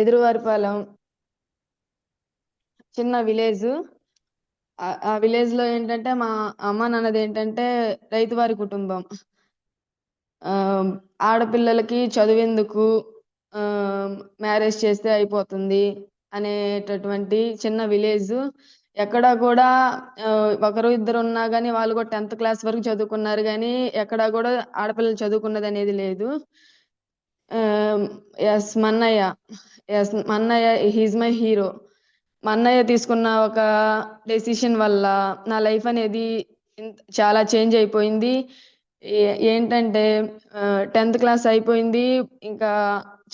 ఎదురువారిపాలెం చిన్న విలేజ్. ఆ విలేజ్ లో ఏంటంటే మా అమ్మ నాన్నది ఏంటంటే రైతువారి కుటుంబం. ఆ, ఆడపిల్లలకి చదువెందుకు, ఆ, మ్యారేజ్ చేస్తే అయిపోతుంది అనేటటువంటి చిన్న విలేజ్. ఎక్కడా కూడా ఆ, ఒకరు ఇద్దరు ఉన్నా గానీ వాళ్ళు కూడా 10th క్లాస్ వరకు చదువుకున్నారు కానీ ఎక్కడా కూడా ఆడపిల్లలు చదువుకున్నది అనేది లేదు. ఎస్ మన్నయ్య. ఎస్ మన్నయ్య, హీజ్ మై హీరో. మా అన్నయ్య తీసుకున్న ఒక డెసిషన్ వల్ల నా లైఫ్ అనేది చాలా చేంజ్ అయిపోయింది. ఏంటంటే 10th క్లాస్ అయిపోయింది, ఇంకా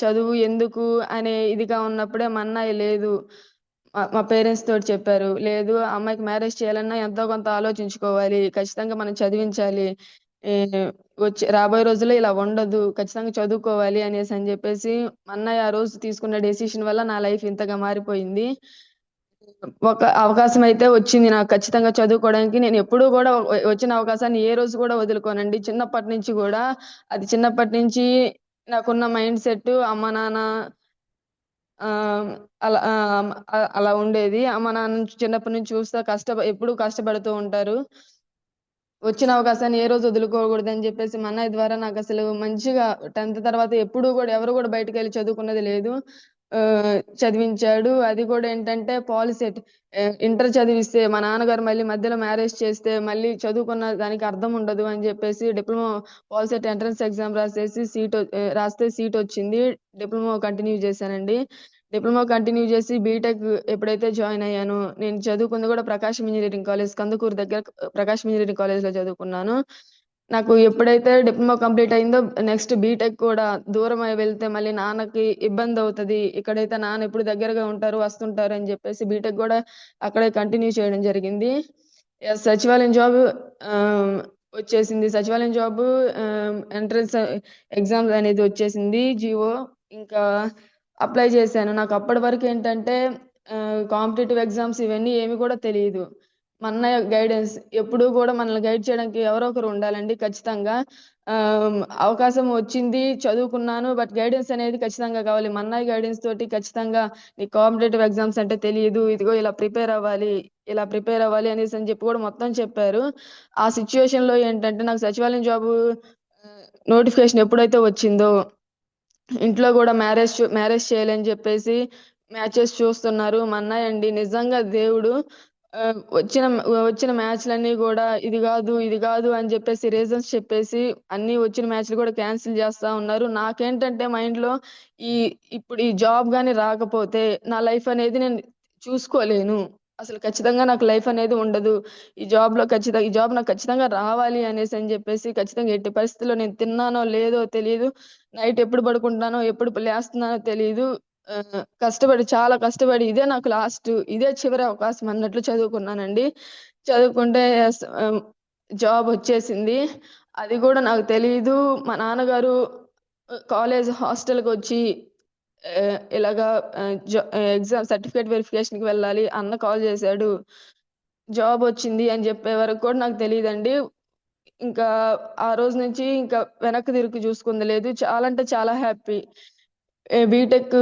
చదువు ఎందుకు అనే ఇదిగా ఉన్నప్పుడే మా అన్నయ్య లేదు, మా పేరెంట్స్ తోటి చెప్పారు, లేదు అమ్మాయికి మ్యారేజ్ చేయాలన్నా ఎంతో కొంత ఆలోచించుకోవాలి, ఖచ్చితంగా మనం చదివించాలి, ఏ, వచ్చి రాబోయే రోజుల్లో ఇలా ఉండదు, ఖచ్చితంగా చదువుకోవాలి అనేసి అని చెప్పేసి మా అన్నయ్య ఆ రోజు తీసుకున్న డెసిషన్ వల్ల నా లైఫ్ ఇంతగా మారిపోయింది. ఒక అవకాశం అయితే వచ్చింది నాకు ఖచ్చితంగా చదువుకోవడానికి. నేను ఎప్పుడూ కూడా వచ్చిన అవకాశాన్ని ఏ రోజు కూడా వదులుకోనండి. చిన్నప్పటి నుంచి కూడా, అది చిన్నప్పటి నుంచి నాకున్న మైండ్ సెట్ అమ్మ నాన్న ఆ అలా అలా ఉండేది. అమ్మ నాన్న చిన్నప్పటి నుంచి చూస్తా ఎప్పుడూ కష్టపడుతూ ఉంటారు. వచ్చిన అవకాశాన్ని ఏ రోజు వదులుకోకూడదని చెప్పేసి మా అన్నయ్య ద్వారా నాకు అసలు మంచిగా 10th తర్వాత ఎప్పుడూ కూడా ఎవరు కూడా బయటకు వెళ్ళి చదువుకున్నది లేదు. ఆ, చదివించాడు. అది కూడా ఏంటంటే పాలిసెట్. ఇంటర్ చదివిస్తే మా నాన్నగారు మళ్ళీ మధ్యలో మ్యారేజ్ చేస్తే మళ్ళీ చదువుకున్న దానికి అర్థం ఉండదు అని చెప్పేసి డిప్లొమా పాలిసెట్ ఎంట్రన్స్ ఎగ్జామ్ రాసేసి రాస్తే సీట్ వచ్చింది. డిప్లొమా కంటిన్యూ చేశానండి. డిప్లొమా కంటిన్యూ చేసి బీటెక్ ఎప్పుడైతే జాయిన్ అయ్యానో, నేను చదువుకుంది కూడా ప్రకాశం ఇంజనీరింగ్ కాలేజ్, కందుకూరు దగ్గర ప్రకాశం ఇంజనీరింగ్ కాలేజ్ లో చదువుకున్నాను. నాకు ఎప్పుడైతే డిప్లొమా కంప్లీట్ అయిందో నెక్స్ట్ బీటెక్ కూడా దూరం అయి వెళ్తే మళ్ళీ నాన్నకి ఇబ్బంది అవుతది, ఇక్కడైతే నాన్న ఎప్పుడు దగ్గరగా ఉంటారు వస్తుంటారు అని చెప్పేసి బీటెక్ కూడా అక్కడే కంటిన్యూ చేయడం జరిగింది. సచివాలయం జాబ్ వచ్చేసింది. సచివాలయం జాబ్ ఎంట్రన్స్ ఎగ్జామ్స్ అనేది వచ్చేసింది జిఓ. ఇంకా అప్లై చేశాను. నాకు అప్పటి వరకు ఏంటంటే కాంపిటేటివ్ ఎగ్జామ్స్ ఇవన్నీ ఏమి కూడా తెలియదు. మా అన్నయ్య గైడెన్స్, ఎప్పుడూ కూడా మనల్ని గైడ్ చేయడానికి ఎవరో ఒకరు ఉండాలండి ఖచ్చితంగా. అవకాశం వచ్చింది, చదువుకున్నాను, బట్ గైడెన్స్ అనేది ఖచ్చితంగా కావాలి. మా అన్నయ్య గైడెన్స్ తోటి ఖచ్చితంగా నీకు కాంపిటేటివ్ ఎగ్జామ్స్ అంటే తెలియదు, ఇదిగో ఇలా ప్రిపేర్ అవ్వాలి, ఇలా ప్రిపేర్ అవ్వాలి అనేసి అని చెప్పి కూడా మొత్తం చెప్పారు. ఆ సిచ్యువేషన్ లో ఏంటంటే నాకు సచివాలయం జాబ్ నోటిఫికేషన్ ఎప్పుడైతే వచ్చిందో ఇంట్లో కూడా మ్యారేజ్ చేయాలని చెప్పేసి మ్యాచెస్ చూస్తున్నారు. మా అన్నయ్య అండి నిజంగా దేవుడు. ఆ, వచ్చిన వచ్చిన మ్యాచ్లన్నీ కూడా ఇది కాదు ఇది కాదు అని చెప్పేసి రీజన్స్ చెప్పేసి అన్ని వచ్చిన మ్యాచ్లు కూడా క్యాన్సిల్ చేస్తా ఉన్నారు. నాకేంటంటే మైండ్ లో ఈ ఇప్పుడు ఈ జాబ్ గాని రాకపోతే నా లైఫ్ అనేది నేను చూసుకోలేను, అసలు ఖచ్చితంగా నాకు లైఫ్ అనేది ఉండదు, ఈ జాబ్ నాకు ఖచ్చితంగా రావాలి అనేసి అని చెప్పేసి ఖచ్చితంగా ఎట్టి పరిస్థితుల్లో నేను తిన్నానో లేదో తెలియదు, నైట్ ఎప్పుడు పడుకుంటానో ఎప్పుడు లేస్తున్నానో తెలియదు. ఆ, చాలా కష్టపడి ఇదే నాకు లాస్ట్, ఇదే చివరి అవకాశం అన్నట్లు చదువుకున్నానండి. చదువుకుంటే జాబ్ వచ్చేసింది. అది కూడా నాకు తెలియదు. మా నాన్నగారు కాలేజ్ హాస్టల్కి వచ్చి ఆ, ఇలాగా ఎగ్జామ్ సర్టిఫికేట్ వెరిఫికేషన్ కి వెళ్ళాలి, అన్న కాల్ చేశాడు, జాబ్ వచ్చింది అని చెప్పే వరకు కూడా నాకు తెలియదండి. ఇంకా ఆ రోజు నుంచి ఇంకా వెనక్కి తిరిగి చూసుకుంది లేదు. చాలా అంటే చాలా హ్యాపీ. బీటెక్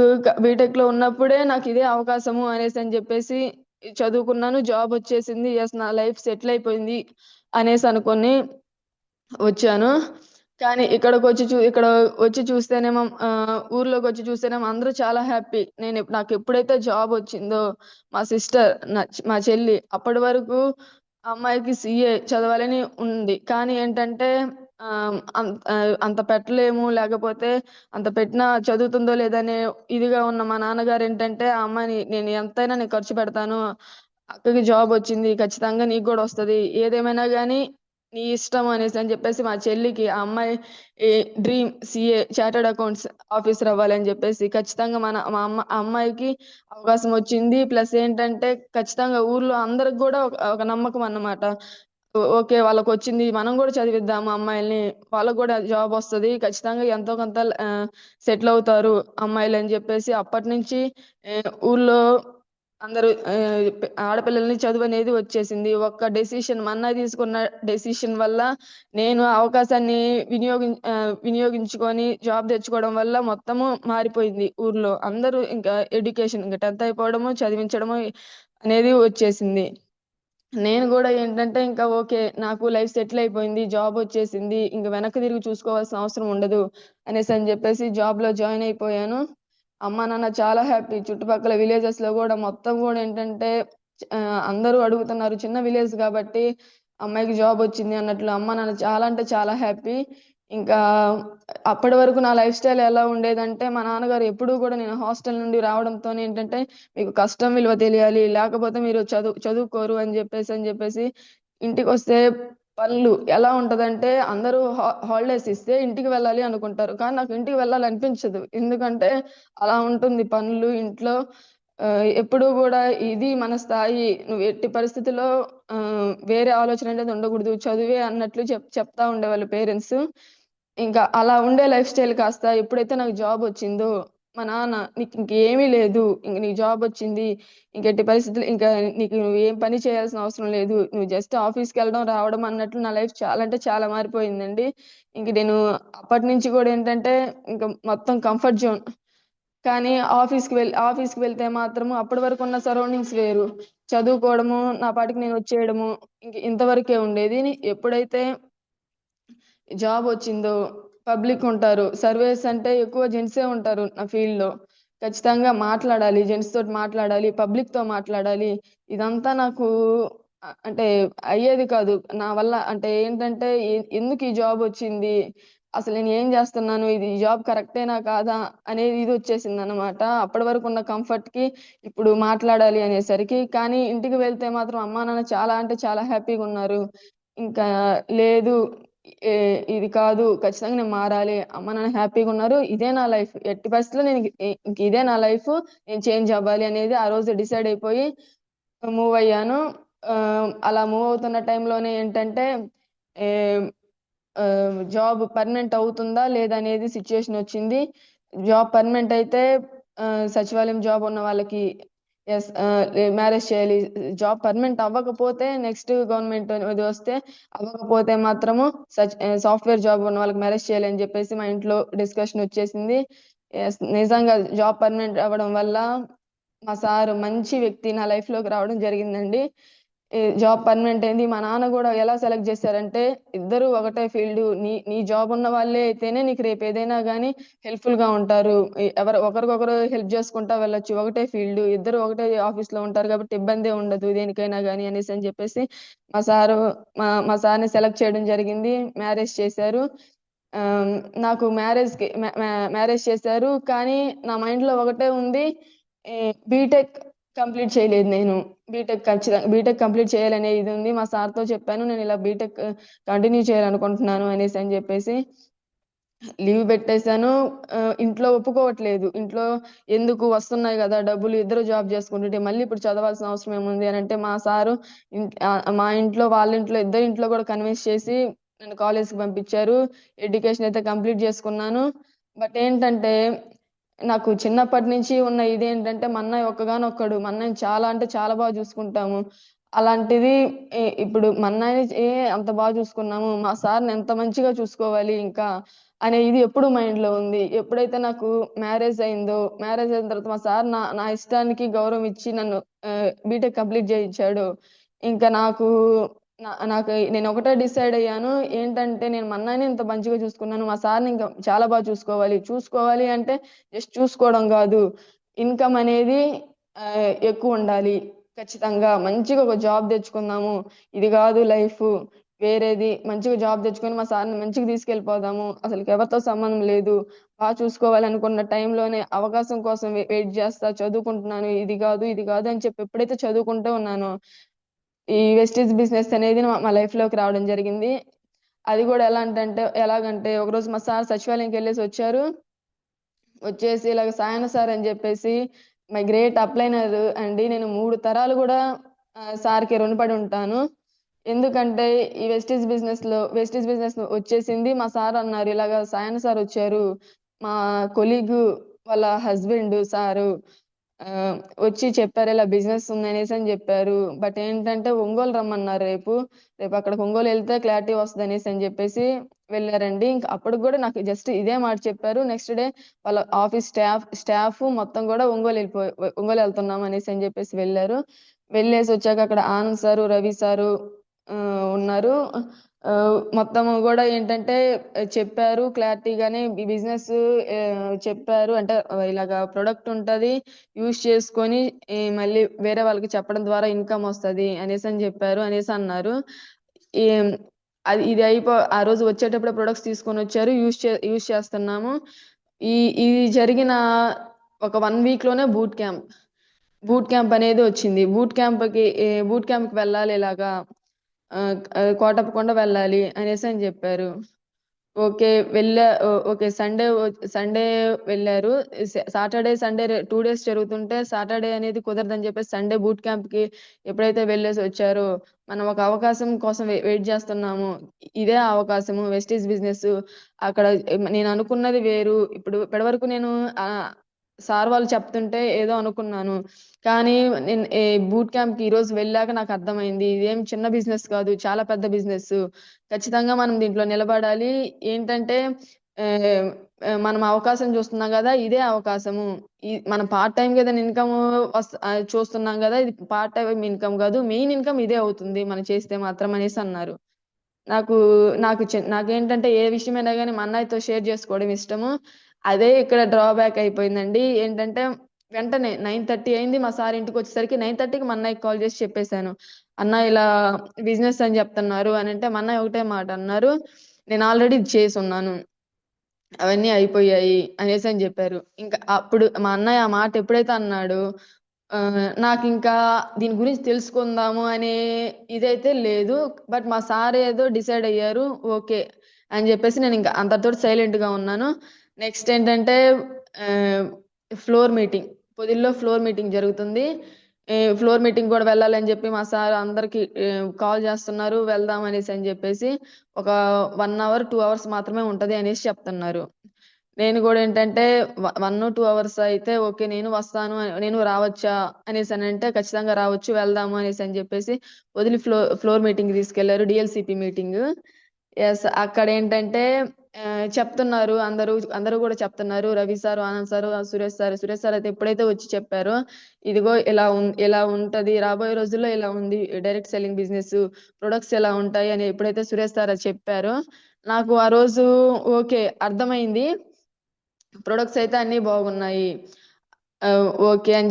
బీటెక్ లో ఉన్నప్పుడే నాకు ఇదే అవకాశము అనేసి అని చెప్పేసి చదువుకున్నాను, జాబ్ వచ్చేసింది, ఎస్ నా లైఫ్ సెటిల్ అయిపోయింది అనేసి అనుకొని వచ్చాను. కానీ ఇక్కడ వచ్చి చూస్తేనేమో ఊర్లోకి వచ్చి చూస్తేనేమో అందరూ చాలా హ్యాపీ. నాకు ఎప్పుడైతే జాబ్ వచ్చిందో మా సిస్టర్, మా చెల్లి, అప్పటి వరకు అమ్మాయికి సిఏ చదవాలని ఉంది కానీ ఏంటంటే ఆ, అంత పెట్టలేము, లేకపోతే అంత పెట్టినా చదువుతుందో లేదనే ఇదిగా ఉన్న మా నాన్నగారు ఏంటంటే ఆ అమ్మాయిని నేను ఎంతైనా నేను ఖర్చు పెడతాను, అక్కకి జాబ్ వచ్చింది ఖచ్చితంగా నీకు కూడా వస్తది, ఏదేమైనా కానీ నీ ఇష్టం అనేసి అని చెప్పేసి మా చెల్లికి ఆ అమ్మాయి dream CA chartered accounts officer అవ్వాలని చెప్పేసి ఖచ్చితంగా ఆ అమ్మాయికి అవకాశం వచ్చింది. ప్లస్ ఏంటంటే ఖచ్చితంగా ఊర్లో అందరికి కూడా ఒక నమ్మకం అన్నమాట. ఓకే వాళ్ళకి వచ్చింది, మనం కూడా చదివిద్దాము అమ్మాయిల్ని, వాళ్ళకు కూడా జాబ్ వస్తది, ఖచ్చితంగా ఎంతో కొంత సెటిల్ అవుతారు అమ్మాయిలు అని చెప్పేసి అప్పటి నుంచి ఊర్లో అందరూ ఆడపిల్లల్ని చదువనేది వచ్చేసింది. ఒక్క డెసిషన్ మా అన్నయ్య తీసుకున్న డెసిషన్ వల్ల నేను ఆ అవకాశాన్ని వినియోగించుకొని జాబ్ తెచ్చుకోవడం వల్ల మొత్తము మారిపోయింది ఊర్లో. అందరూ ఇంకా ఎడ్యుకేషన్ ఇంక 10థ్ అయిపోవడము, చదివించడము అనేది వచ్చేసింది. నేను గూడా ఏంటంటే ఇంకా ఓకే. నాకు లైఫ్ సెటిల్ అయిపోయింది. జాబ్ వచ్చేసింది. ఇంక వెనక్కి తిరిగి చూసుకోవాల్సిన అవసరం ఉండదు అనేసని జెప్పేసి జాబ్‌లో జాయిన్ అయిపోయాను. అమ్మా, నాన్న చాలా హ్యాపీ. చుట్టుపక్కల విలేజెస్‌లో గూడా మొత్తం గూడా ఏంటంటే అందరూ అడుగుతున్నారు. చిన్న విలేజ్ గాబట్టి అమ్మాయికి జాబ్ వచ్చింది అన్నట్లు అమ్మా, నాన్న చాలా అంటే చాలా హ్యాపీ. ఇంకా అప్పటి వరకు నా లైఫ్ స్టైల్ ఎలా ఉండేదంటే మా నాన్నగారు ఎప్పుడూ గూడా నేను హాస్టల్ నుండి రావడంతోనే ఏంటంటే మీకు కష్టం విలువ తెలియాలి. లేకపోతే మీరు చదువుకోరు అని జెప్పేసి ఇంటికొస్తే పనులు ఎలా ఉంటదంటే అందరూ హాలిడేస్ ఇస్తే ఇంటికి వెళ్ళాలి అనుకుంటారు. కానీ నాకు ఇంటికి వెళ్ళాలనిపించదు. ఎందుకంటే అలా ఉంటుంది పనులు ఇంట్లో. ఎప్పుడూ గూడా ఇది మన స్థాయి. నువ్వు ఎట్టి పరిస్థితిలో వేరే ఆలోచన అనేది ఉండకూడదు. చదువే అన్నట్లు చెప్తా ఉండేవాళ్ళు పేరెంట్స్. ఇంకా అలా ఉండే లైఫ్ స్టైల్ కాస్త ఎప్పుడైతే నాకు జాబొచ్చిందో, మా నాన్న "నీకింకేమీ లేదు. ఇంక నీకు జాబొచ్చింది. ఇంకెట్టి పరిస్థితులు ఇంకా నీకు నువ్వు ఏం పని చేయాల్సిన అవసరం లేదు. నువ్వు జస్ట్ ఆఫీస్‌కెళ్ళడం, రావడం" అన్నట్లు నా లైఫ్ చాలా అంటే చాలా మారిపోయిందండి. ఇంక నేను అప్పటినుంచి గూడా ఏంటంటే, ఇంక మొత్తం కంఫర్ట్ జోన్. కానీ ఆఫీస్‌కి వెళ్తే మాత్రము అప్పటి వరకున్న సరౌండింగ్స్ వేరు. చదువుకోవడము, నా పాటికి నేను వచ్చేయడము, ఇంతవరకే ఉండేది. ఎప్పుడైతే జాబొచ్చిందో పబ్లిక్ ఉంటారు. సర్వేస్ అంటే ఎక్కువ జెంట్సే ఉంటారు నా ఫీల్డ్‌లో. ఖచ్చితంగా మాట్లాడాలి. జెంట్స్ తోటి మాట్లాడాలి. పబ్లిక్‌తో మాట్లాడాలి. ఇదంతా నాకు అంటే అయ్యేది కాదు. నా వల్ల అంటే ఏంటంటే ఎందుకు ఈ జాబొచ్చింది? అసలు నేను ఏం జేస్తున్నాను? ఇది ఈ జాబ్ కరెక్టేనా? కాదా? అనేది ఇదొచ్చేసిందనమాట. అప్పటి వరకున్న కంఫర్ట్‌కి ఇప్పుడు మాట్లాడాలి అనేసరికి. కానీ ఇంటికి వెళ్తే మాత్రం అమ్మా, నాన్న చాలా అంటే చాలా హ్యాపీగున్నారు. ఇంకా లేదు. ఇది కాదు. ఖచ్చితంగా నేను మారాలి. అమ్మ, నాన్న హ్యాపీగున్నారు. ఇదే నా లైఫ్. ఎట్టి పరిస్థితిలో నేను ఇంక ఇదే నా లైఫు. నేను చేంజ్ అవ్వాలి అనేది ఆ రోజు డిసైడ్ అయిపోయి మూవ్ అయ్యాను. అలా మూవ్ అవుతున్న టైంలోనే ఏంటంటే ఏం జాబ్ పర్మనెంట్ అవుతుందా? లేదా? అనేది సిట్యుయేషన్ వచ్చింది. జాబ్ పర్మనెంట్ అయితే సచివాలయం జాబ్ ఉన్న వాళ్ళకి మ్యారేజ్ చేయాలి. జాబ్ పర్మనెంట్ అవ్వకపోతే నెక్స్ట్ గవర్నమెంట్ ఇది వస్తే అవ్వకపోతే మాత్రము సాఫ్ట్‌వేర్ జాబ్ ఉన్న వాళ్ళకి మ్యారేజ్ చేయాలి అని జెప్పేసి మా ఇంట్లో డిస్కషన్ వచ్చేసింది. నిజంగా జాబ్ పర్మనెంట్ అవ్వడం వల్ల మా సారు మంచి వ్యక్తి నా లైఫ్‌లోకి రావడం జరిగిందండి. జాబ్ పర్మనెంట్ అయింది. మా నాన్న గూడా ఎలా సెలెక్ట్ జేశారంటే, ఇద్దరు ఒకటే ఫీల్డు. నీ నీ జాబ్ ఉన్న వాళ్ళే అయితేనే నీకు రేపేదైనా గానీ హెల్ప్‌ఫుల్‌గా ఉంటారు. ఒకరికొకరు హెల్ప్ జేసుకుంటా వెళ్ళొచ్చు. ఒకటే ఫీల్డు. ఇద్దరు ఒకటే ఆఫీస్‌లో ఉంటారు గాబట్టి ఇబ్బందే ఉండదు దేనికైనా గానీ అనేసని జెప్పేసి మా సారు మా సార్‌ని సెలెక్ట్ చేయడం జరిగింది. మ్యారేజ్ చేశారు. ఆహ్, నాకు మ్యారేజ్‌కి మ్యా మ్యా మ్యారేజ్ చేశారు. కానీ నా మైండ్‌లో ఒకటే ఉంది. బీటెక్ కంప్లీట్ చేయలేదు నేను. బీటెక్ కంప్లీట్ చేయాలనే ఇది ఉంది. మా సార్‌తో చెప్పాను. నేనిలా బీటెక్ కంటిన్యూ చేయాలనుకుంటున్నాను అనేసని జెప్పేసి. లీవ్ పెట్టేసాను. ఇంట్లో ఒప్పుకోవట్లేదు. ఇంట్లో ఎందుకు వస్తున్నాయి గదా! డబ్బులు ఇద్దరు జాబ్ జేసుకుంటుంటే మళ్ళీ ఇప్పుడు చదవాల్సిన అవసరం ఏముంది అనంటే మా సారు మా ఇంట్లో, వాళ్ళ ఇంట్లో ఇద్దరింట్లో గూడా కన్విన్స్ చేసి నన్ను కాలేజ్‌కి పంపించారు. ఎడ్యుకేషన్ అయితే కంప్లీట్ జేసుకున్నాను. బట్ ఏంటంటే నాకు చిన్నప్పటి నుంచి ఉన్న ఇదేంటంటే మా అన్నయ్య ఒక్కగానొక్కడు. మా అన్నయ్యని చాలా అంటే చాలా బాగా జూసుకుంటాము. అలాంటిది ఇప్పుడు మా అన్నయ్యని అంత బాగా జూసుకున్నాము. మా సార్‌ని ఎంత మంచిగా చూసుకోవాలి ఇంకా అనే ఇది ఎప్పుడు మైండ్‌లో ఉంది. ఎప్పుడైతే నాకు మ్యారేజ్ అయిందో, మ్యారేజ్ అయిన తర్వాత మా సార్ నా నా ఇష్టానికి గౌరవం ఇచ్చి నన్ను బీటెక్ కంప్లీట్ జేయించాడో, ఇంకా నాకు నేనొకటే డిసైడ్ అయ్యాను. ఏంటంటే నేను మా అన్నయ్యని ఇంత మంచిగా చూసుకున్నాను. మా సార్‌ని ఇంకా చాలా బాగా చూసుకోవాలి. చూసుకోవాలి అంటే జస్ట్ చూసుకోవడం గాదు. ఇన్‌కమ్ అనేది ఎక్కువుండాలి. ఖచ్చితంగా మంచిగా ఒక జాబ్ తెచ్చుకుందాము. ఇది గాదు లైఫు. వేరేది మంచిగా జాబ్ తెచ్చుకొని మా సార్‌ని మంచిగా తీసుకెళ్ళిపోదాము. అసలకెవరితో సంబంధం లేదు. చూసుకోవాలనుకున్న టైంలోనే అవకాశం కోసం వెయిట్ జేస్తా చదువుకుంటున్నాను. ఇది గాదు, ఇది గాదు అని చెప్పి ఎప్పుడైతే చదువుకుంటూ ఉన్నానో ఈ వెస్టీజ్ బిజినెస్ అనేది మా లైఫ్‌లోకి రావడం జరిగింది. అది గూడా ఎలాగంటే ఒకరోజు మా సార్ సచివాలయంకెళ్ళేసొచ్చారు. వచ్చేసి ఇలాగ సాయన సార్ అని జెప్పేసి మై గ్రేట్ అప్లైనర్ అండి. నేను 3 తరాలు గూడా సార్‌కి రుణపడి ఉంటాను. ఎందుకంటే ఈ వెస్టీజ్ బిజినెస్ వచ్చేసింది. మా సార్ అన్నారు, "ఇలాగ సాయన సార్ వచ్చారు. మా కొలీగ్ వాళ్ళ హస్బెండ్ సారు. వచ్చి చెప్పారు ఇలా బిజినెస్ ఉందనేసి అని చెప్పారు. బట్ ఏంటంటే ఒంగోలు రమ్మన్నారు రేపు. రేపు అక్కడికి ఒంగోలు వెళ్తే క్లారిటీ వస్తది అనేసి అని చెప్పేసి వెళ్ళారండి. ఇంకా అప్పటికి కూడా నాకు జస్ట్ ఇదే మాట చెప్పారు. నెక్స్ట్ డే వాళ్ళ ఆఫీస్ స్టాఫ్ మొత్తం కూడా ఒంగోలు వెళ్తున్నాం అనేసి అని చెప్పేసి వెళ్ళారు. వెళ్ళేసి వచ్చాక అక్కడ ఆనంద్ సారు, రవి సారు ఉన్నారు. మొత్తము కూడా ఏంటంటే చెప్పారు క్లారిటీగానే ఈ బిజినెస్ చెప్పారు. అంటే ఇలాగా ప్రొడక్ట్ ఉంటది. యూజ్ చేసుకొని మళ్ళీ వేరే వాళ్ళకి చెప్పడం ద్వారా ఇన్కమ్ వస్తది అనేసి అని చెప్పారు అనేసి అన్నారు. ఏం అది ఇది ఆ రోజు వచ్చేటప్పుడు ప్రొడక్ట్స్ తీసుకొని వచ్చారు. యూజ్ చేస్తున్నాము. ఈ ఇది జరిగిన ఒక 1 వీక్ లోనే బూట్ క్యాంప్ అనేది వచ్చింది. బూట్ క్యాంప్‌కి వెళ్ళాలి ఇలాగా కోటప్పకొండ వెళ్ళాలి అనేసి అని చెప్పారు. ఓకే. ఓకే. సండే వెళ్లారు. సాటర్‌డే, సండే 2 డేస్ జరుగుతుంటే సాటర్‌డే అనేది కుదరదని చెప్పేసి సండే బూట్ క్యాంప్‌కి ఎప్పుడైతే వెళ్ళేసి వచ్చారో, మనం ఒక అవకాశం కోసం వెయిట్ చేస్తున్నాము. ఇదే ఆ అవకాశము వెస్టీజ్ బిజినెస్. అక్కడ నేను అనుకున్నది వేరు. ఇప్పటివరకు నేను సార్ వాళ్ళు చెప్తుంటే ఏదో అనుకున్నాను. కానీ నేను బూట్ క్యాంప్‌కి ఈరోజు వెళ్ళాక నాకు అర్థమైంది. ఇదేం చిన్న బిజినెస్ కాదు. చాలా పెద్ద బిజినెస్. ఖచ్చితంగా మనం దీంట్లో నిలబడాలి. ఏంటంటే ఆహ్, మనం అవకాశం చూస్తున్నాం గదా! ఇదే అవకాశము. మనం పార్ట్ టైమ్‌గా ఏదైనా ఇన్‌కమ్ చూస్తున్నాం గదా! ఇది పార్ట్ టైమ్ ఇన్‌కమ్ గాదు. మెయిన్ ఇన్‌కమ్ ఇదే అవుతుంది మనం చేస్తే మాత్రం అనేసి అన్నారు. నాకు నాకేంటంటే ఏ విషయమైనా గాని మా అన్నయ్యతో షేర్ చేసుకోవడం ఇష్టము. అదే ఇక్కడ డ్రాబ్యాక్ అయిపోయిందండి. ఏంటంటే వెంటనే 9:30 అయింది. మా సార్ ఇంటికొచ్చేసరికి 9:30కి మా అన్నయ్యకి కాల్ చేసి చెప్పేసాను. అన్న ఇలా బిజినెస్ అని చెప్తున్నారు అనంటే మా అన్నయ్య ఒకటే మాట అన్నారు. నేను ఆల్రెడీ ఇది చేసున్నాను. అవన్నీ అయిపోయాయి అనేసని జెప్పారు. ఇంకా అప్పుడు మా అన్నయ్య ఆ మాట ఎప్పుడైతే అన్నాడో నాకింకా దీని గురించి తెలుసుకుందాము అనే ఇదైతే లేదు. బట్ మా సార్ ఏదో డిసైడ్ అయ్యారు. ఓకే. అని జెప్పేసి నేనింక అంతటితోటి సైలెంట్‌గా ఉన్నాను. నెక్స్ట్ ఏంటంటే ఆహ్, ఫ్లోర్ మీటింగ్. పొదిల్లో ఫ్లోర్ మీటింగ్ జరుగుతుంది. ఫ్లోర్ మీటింగ్ గూడా వెళ్ళాలని జెప్పి మా సార్ అందరికి కాల్ జేస్తున్నారు. వెళ్దాం అనేసని జెప్పేసి. ఒక 1 అవర్, 2 అవర్స్ మాత్రమే ఉంటది అనేసి చెప్తున్నారు. నేను గూడా ఏంటంటే 1, 2 అవర్స్ అయితే ఓకే. నేను వస్తాను. నేను రావచ్చా అనేసనంటే ఖచ్చితంగా రావచ్చు. వెళ్దాము అనేసని జెప్పేసి వదిలి ఫ్లోర్ మీటింగ్‌కి తీసుకెళ్లారు. డీఎల్‌సీపీ మీటింగు. యెస్. అక్కడేంటంటే చెప్తున్నారు అందరూ గూడా చెప్తున్నారు. Ravi sir, Anand sir, Suresh sir అయితే ఎప్పుడైతే వచ్చి చెప్పారో, ఇదిగో ఇలా ఉంటది. రాబోయే రోజుల్లో ఇలా ఉంది. Direct selling business. ప్రొడక్ట్స్ ఎలా ఉంటాయి అని ఎప్పుడైతే సురేష్ సార్ అది చెప్పారో, నాకు ఆ రోజు ఓకే. అర్థమైంది. ప్రొడక్ట్స్ అయితే అన్నీ బాగున్నాయి. ఓకే. అని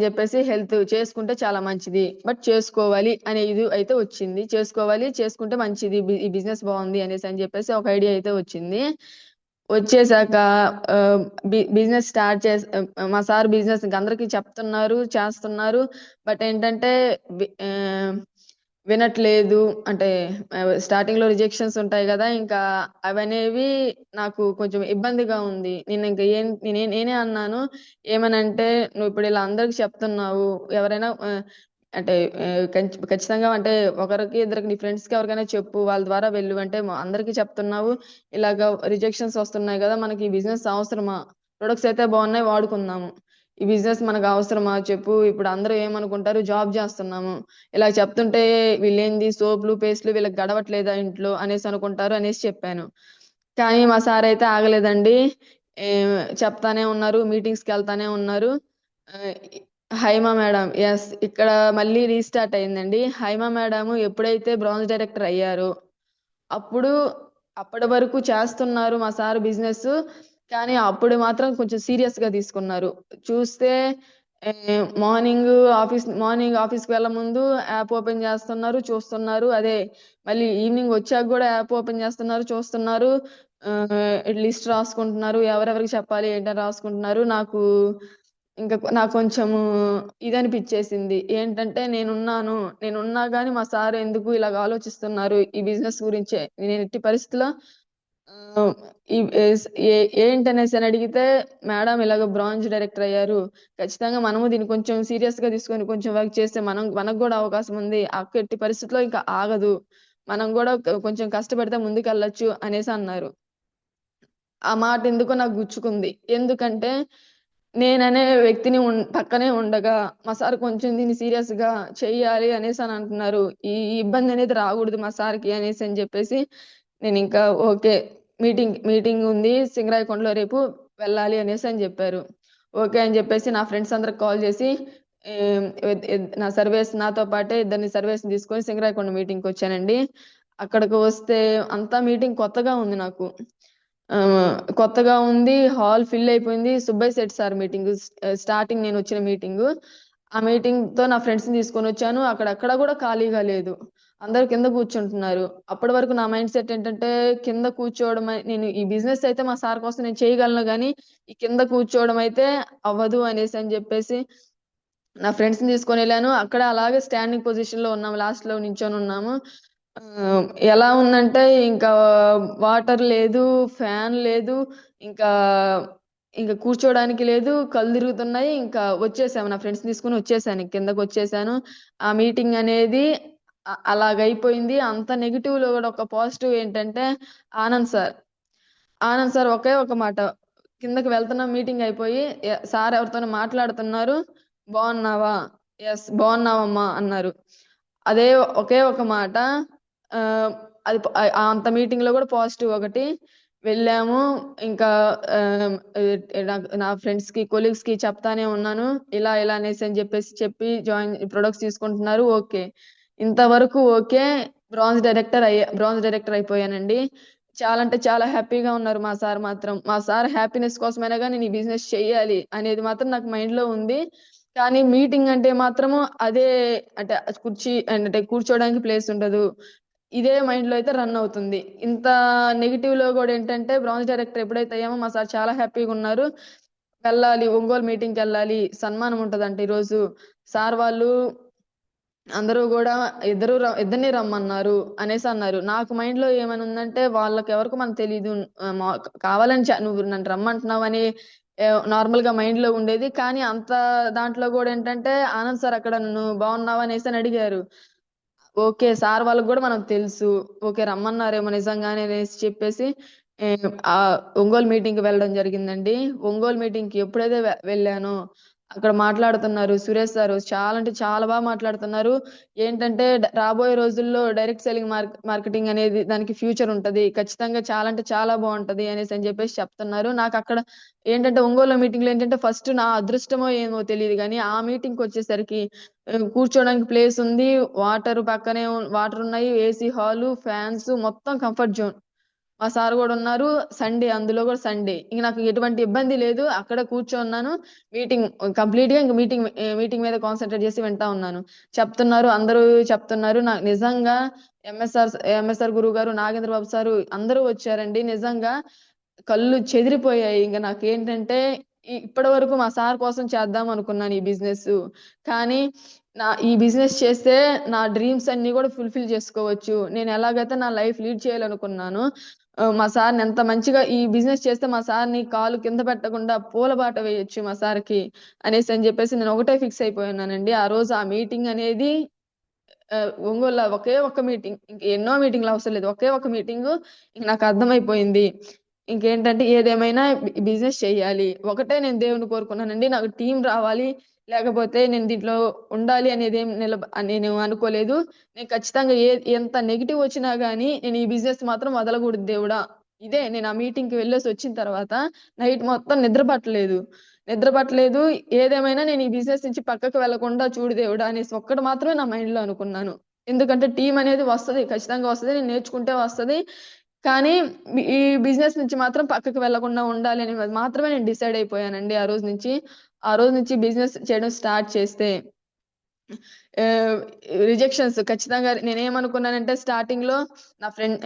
జెప్పేసి హెల్త్ చేసుకుంటే చాలా మంచిది. బట్ చేసుకోవాలి అనే ఇది అయితే వచ్చింది. చేసుకుంటే మంచిది. ఈ బిజినెస్ బావుంది అనేసని జెప్పేసి ఒక ఐడియా అయితే వచ్చింది. వచ్చేసాక ఆహ్, బిజినెస్ స్టార్ట్ మా సార్ బిజినెస్ ఇంక అందరికి చెప్తున్నారు, చేస్తున్నారు. బట్ ఏంటంటే వినట్లేదు. అంటే స్టార్టింగ్‌లో రిజెక్షన్స్ ఉంటాయి గదా! ఇంకా అవనేవి నాకు కొంచెం ఇబ్బందిగా ఉంది. నేనింక నేనే అన్నాను. ఏమనంటే, "నువ్విప్పుడు ఇలా అందరికి చెప్తున్నావు. ఎవరైనా అంటే ఖచ్చితంగా అంటే ఒకరికి, ఇద్దరికి నీ ఫ్రెండ్స్‌కి ఎవరికైనా చెప్పు. వాళ్ళ ద్వారా వెళ్ళు. అంటే అందరికి చెప్తున్నావు. ఇలాగ రిజెక్షన్స్ వస్తున్నాయి గదా! మనకి ఈ బిజినెస్ అవసరమా? ప్రొడక్ట్స్ అయితే బావున్నాయి వాడుకుందాము. ఈ బిజినెస్ మనకు అవసరమా చెప్పు? ఇప్పుడు అందరూ ఏమనుకుంటారు జాబ్ జేస్తున్నాము. ఇలా చెప్తుంటే వీళ్ళేంది సోపులు, పేస్టులు వీళ్ళకి గడవట్లేదా ఇంట్లో అనేసి అనుకుంటారు అనేసి చెప్పాను. కానీ మా సారయితే ఆగలేదండి. చెప్తానే ఉన్నారు. మీటింగ్స్‌కెళ్తానే ఉన్నారు. ఆహ్, హైమా మేడం యెస్. ఇక్కడ మళ్ళీ రీస్టార్ట్ అయిందండి. హైమా మేడము ఎప్పుడైతే బ్రాంజ్ డైరెక్టర్ అయ్యారో అప్పుడు అప్పటి వరకు చేస్తున్నారు మా సార్ బిజినెసు. కానీ అప్పుడు మాత్రం కొంచెం సీరియస్‌గా తీసుకున్నారు. చూస్తే మార్నింగ్ ఆఫీస్‌కి వెళ్ళముందు యాప్ ఓపెన్ చేస్తున్నారు, చూస్తున్నారు. అదే మళ్ళీ ఈవినింగ్ వచ్చాక గూడా యాప్ ఓపెన్ చేస్తున్నారు, చూస్తున్నారు. లిస్ట్ రాసుకుంటున్నారు. ఎవరెవరికి చెప్పాలి ఏంటని రాసుకుంటున్నారు. నాకు కొంచెము ఇదనిపిచ్చేసింది. ఏంటంటే నేనున్నా గాని మా సార్ ఎందుకు ఇలాగ ఆలోచిస్తున్నారు ఈ బిజినెస్ గురించే. నేను ఎట్టి పరిస్థితిలో ఆహ్, ఈ ఎస్ ఏ ఏంటనేసని అడిగితే, "మేడం ఇలాగ బ్రాంచ్ డైరెక్టర్ అయ్యారు. ఖచ్చితంగా మనము దీన్ని కొంచెం సీరియస్‌గా తీసుకొని కొంచెం వర్క్ చేస్తే మనకు గూడా అవకాశం ఉంది. ఆ అక్క ఎట్టి పరిస్థితిలో ఇంక ఆగదు. మనం గూడా కొంచెం కష్టపడితే ముందుకెళ్ళొచ్చు" అనేసి అన్నారు. ఆ మాట ఎందుకో నాకు గుచ్చుకుంది. ఎందుకంటే నేననే వ్యక్తిని పక్కనే ఉండగా మా సార్ కొంచెం దీన్ని సీరియస్‌గా చెయ్యాలి అనేసని అంటున్నారు. ఈ ఇబ్బందనేది రాగూడదు మా సార్‌కి అనేసని జెప్పేసి నేనింకా ఓకే. మీటింగ్ ఉంది సింగరాయకొండలో రేపు వెళ్ళాలి అనేసని జెప్పారు. ఓకే అని జెప్పేసి నా ఫ్రెండ్స్ అందరికి కాల్ జేసి ఎద్ ఎద్ నా సర్వేస్ నాతో పాటే ఇద్దరిని సర్వేస్‌ని తీసుకొని సింగరాయకొండ మీటింగ్‌కొచ్చానండి. అక్కడికి వస్తే అంతా మీటింగ్ కొత్తగా ఉంది నాకు. కొత్తగా ఉంది. హాల్ ఫిల్ అయిపోయింది. Subbayya Shetty sir meeting. Starting నేనొచ్చిన మీటింగు. ఆ మీటింగ్‌తో నా ఫ్రెండ్స్‌ని తీసుకొనొచ్చాను. అక్కడెక్కడ గూడా ఖాళీగా లేదు. అందరూ కింద కూర్చుంటున్నారు. అప్పటి వరకు నా మైండ్ సెట్ ఏంటంటే కింద కూర్చోవడమే నేను ఈ బిజినెస్ అయితే మా సార్ కోసం నేను చేయగలను గానీ, ఈ కింద కూర్చోవడం అయితే అవ్వదు అనేసని జెప్పేసి నా ఫ్రెండ్స్‌ని తీసుకొనెళ్ళాను. అక్కడ అలాగే స్టాండింగ్ పొజిషన్‌లో ఉన్నాము. లాస్ట్‌లో నించొనున్నాము. ఆహ్, ఎలా ఉందంటే ఇంకా వాటర్ లేదు, ఫ్యాన్ లేదు, ఇంకా ఇంక కూర్చోడానికి లేదు. కళ్ళు తిరుగుతున్నాయి. ఇంకా వచ్చేసాము. నా ఫ్రెండ్స్‌ని తీసుకొని వచ్చేసాను. కిందకొచ్చేసాను. ఆ మీటింగ్ అనేది అలాగయిపోయింది. అంత నెగెటివ్‌లో గూడా ఒక పాజిటివ్ ఏంటంటే ఆనంద్ సార్. ఆనంద్ సార్ ఒకే ఒక మాట. కిందకి వెళ్తున్నాం మీటింగ్ అయిపోయి సార్ ఎవరితోనో మాట్లాడుతున్నారు. "బావున్నావా?" "యెస్. బావున్నామమ్మా" అన్నారు. అదే ఒకే ఒక మాట ఆహ్, అది అంత మీటింగ్‌లో గూడా పాజిటివ్ ఒకటి. వెళ్ళాము. ఇంకా నా ఫ్రెండ్స్‌కి, కొలీగ్స్‌కి చెప్తానే ఉన్నాను. ఇలా అనేసని జెప్పేసి చెప్పి ప్రొడక్ట్స్ తీసుకుంటున్నారు. ఓకే. ఇంతవరకు ఓకే. బ్రాంజ్ డైరెక్టర్ అయిపోయానండి. చాలా అంటే చాలా హ్యాపీగా ఉన్నారు మా సార్ మాత్రం. మా సార్ హ్యాపీనెస్ కోసమైనా గాని నేను ఈ బిజినెస్ చెయ్యాలి అనేది మాత్రం నాకు మైండ్‌లో ఉంది. కానీ మీటింగ్ అంటే మాత్రము అదే అంటే అంటే కూర్చోడానికి ప్లేస్ ఉండదు. ఇదే మైండ్‌లో అయితే రన్ అవుతుంది. ఇంత నెగెటివ్‌లో గూడా ఏంటంటే బ్రాంజ్ డైరెక్టర్ ఎప్పుడైతే అయ్యామో మా సార్ చాలా హ్యాపీగున్నారు. ఒంగోలు మీటింగ్‌కెళ్ళాలి. సన్మానం ఉంటదంట ఈరోజు. సార్ వాళ్ళు అందరూ గూడా ఇద్దరిని రమ్మన్నారు అనేసన్నారు. నాకు మైండ్‌లో ఏమనుందంటే వాళ్ళకెవరికో మనకు తెలీదు. ఆహ్, మా కావాలని నువ్వు నన్ను రమ్మంటున్నావని నార్మల్‌గా మైండ్‌లో ఉండేది. కానీ అంత దాంట్లో గూడా ఏంటంటే ఆనంద్ సార్ అక్కడ నన్ను బాగున్నావా అనేసని అడిగారు. ఓకే. సార్ వాళ్ళకి గూడా మనకు తెలుసు. ఓకే. రమ్మన్నారేమో నిజంగానే అనేసి చెప్పేసి ఒంగోలు మీటింగ్‌కి వెళ్ళడం జరిగిందండి. ఒంగోలు మీటింగ్‌కి ఎప్పుడైతే వెళ్ళానో అక్కడ మాట్లాడుతున్నారు. సురేష్ సారు చాలా అంటే చాలా మాట్లాడుతున్నారు. ఏంటంటే రాబోయే రోజుల్లో డైరెక్ట్ సెల్లింగ్ మార్కెటింగ్ అనేది దానికి ఫ్యూచర్ ఉంటది. ఖచ్చితంగా చాలా అంటే చాలా బావుంటది అనేసని జెప్పేసి చెప్తున్నారు. నాకక్కడ ఏంటంటే ఒంగోలు మీటింగ్‌లో ఏంటంటే ఫస్ట్ నా అదృష్టమో ఏమో తెలీదు గానీ ఆ మీటింగ్‌కొచ్చేసరికి కూర్చోడానికి ప్లేస్ ఉంది. వాటరున్నాయి. ఏసీ హాలు, ఫాన్స్ మొత్తం కంఫర్ట్ జోన్. మా సార్ గూడా ఉన్నారు. అందులో గూడా సండే. ఇంక నాకు ఎటువంటి ఇబ్బంది లేదు. అక్కడ కూర్చోన్నాను. మీటింగ్ కంప్లీట్‌గా ఇంక మీటింగ్ మీద కాన్సంట్రేట్ జేసి వింటా ఉన్నాను. అందరూ చెప్తున్నారు. నాకు నిజంగా ఎంఎస్ఆర్ గురువు గారు, నాగేంద్ర బాబు సారు అందరూ వచ్చారండి. నిజంగా కళ్ళు చెదిరిపోయాయి. ఇంక నాకేంటంటే ఇప్పటి వరకు మా సార్ కోసం చేద్దాం అనుకున్నాను ఈ బిజినెసు. కానీ ఈ బిజినెస్ చేస్తే నా డ్రీమ్స్ అన్నీ గూడా ఫుల్‌ఫిల్ చేసుకోవచ్చు. నేను ఎలాగైతే నా లైఫ్ లీడ్ చేయాలనుకున్నానో మా సార్‌ని ఎంత మంచిగా ఈ బిజినెస్ చేస్తే మా సార్‌ని కాలు కింద పెట్టకుండా పూలబాట వేయొచ్చు మా సార్‌కి అనేసని జెప్పేసి నేను ఒకటే ఫిక్స్ అయిపోయున్నానండి. ఆ రోజు ఆ మీటింగ్ అనేది ఒంగోలులో ఒకే ఒక్క మీటింగ్. ఇంక ఎన్నో మీటింగ్‌లు అవసరం లేదు. ఒకే ఒక మీటింగు ఇంక నాకర్థమైపోయింది. ఇంకేంటంటే ఏదేమైనా బిజినెస్ చెయ్యాలి. ఒకటే నేను దేవుడిని కోరుకున్నానండి. నాకు టీమ్ రావాలి. లేకపోతే నేను దీంట్లో ఉండాలి అనేదేం నేను అనుకోలేదు. నేను ఖచ్చితంగా ఎంత నెగెటివ్ వచ్చినా గాని నేను ఈ బిజినెస్ మాత్రం వదలగూడదు దేవుడా! నేను ఆ మీటింగ్‌కి వెళ్ళేసొచ్చిన తర్వాత నైట్ మొత్తం నిద్ర పట్టలేదు. నిద్ర పట్టలేదు. ఏదేమైనా నేను ఈ బిజినెస్ నుంచి పక్కకు వెళ్ళకుండా చూడు దేవుడా! అనేసి ఒక్కటి మాత్రమే నా మైండ్‌లో అనుకున్నాను. ఎందుకంటే టీమ్ అనేది వస్తది. ఖచ్చితంగా వస్తది. నేను నేర్చుకుంటే వస్తది. కానీ ఈ బిజినెస్ నుంచి మాత్రం పక్కకు వెళ్ళకుండా ఉండాలి అని మాత్రమే నేను డిసైడ్ అయిపోయానండి ఆ రోజు నుంచి. ఆ రోజు నుంచి బిజినెస్ చేయడం స్టార్ట్ చేస్తే ఆహ్, రిజెక్షన్స్ ఖచ్చితంగా నేనేమనుకున్నానంటే స్టార్టింగ్‌లో నా ఫ్రెండ్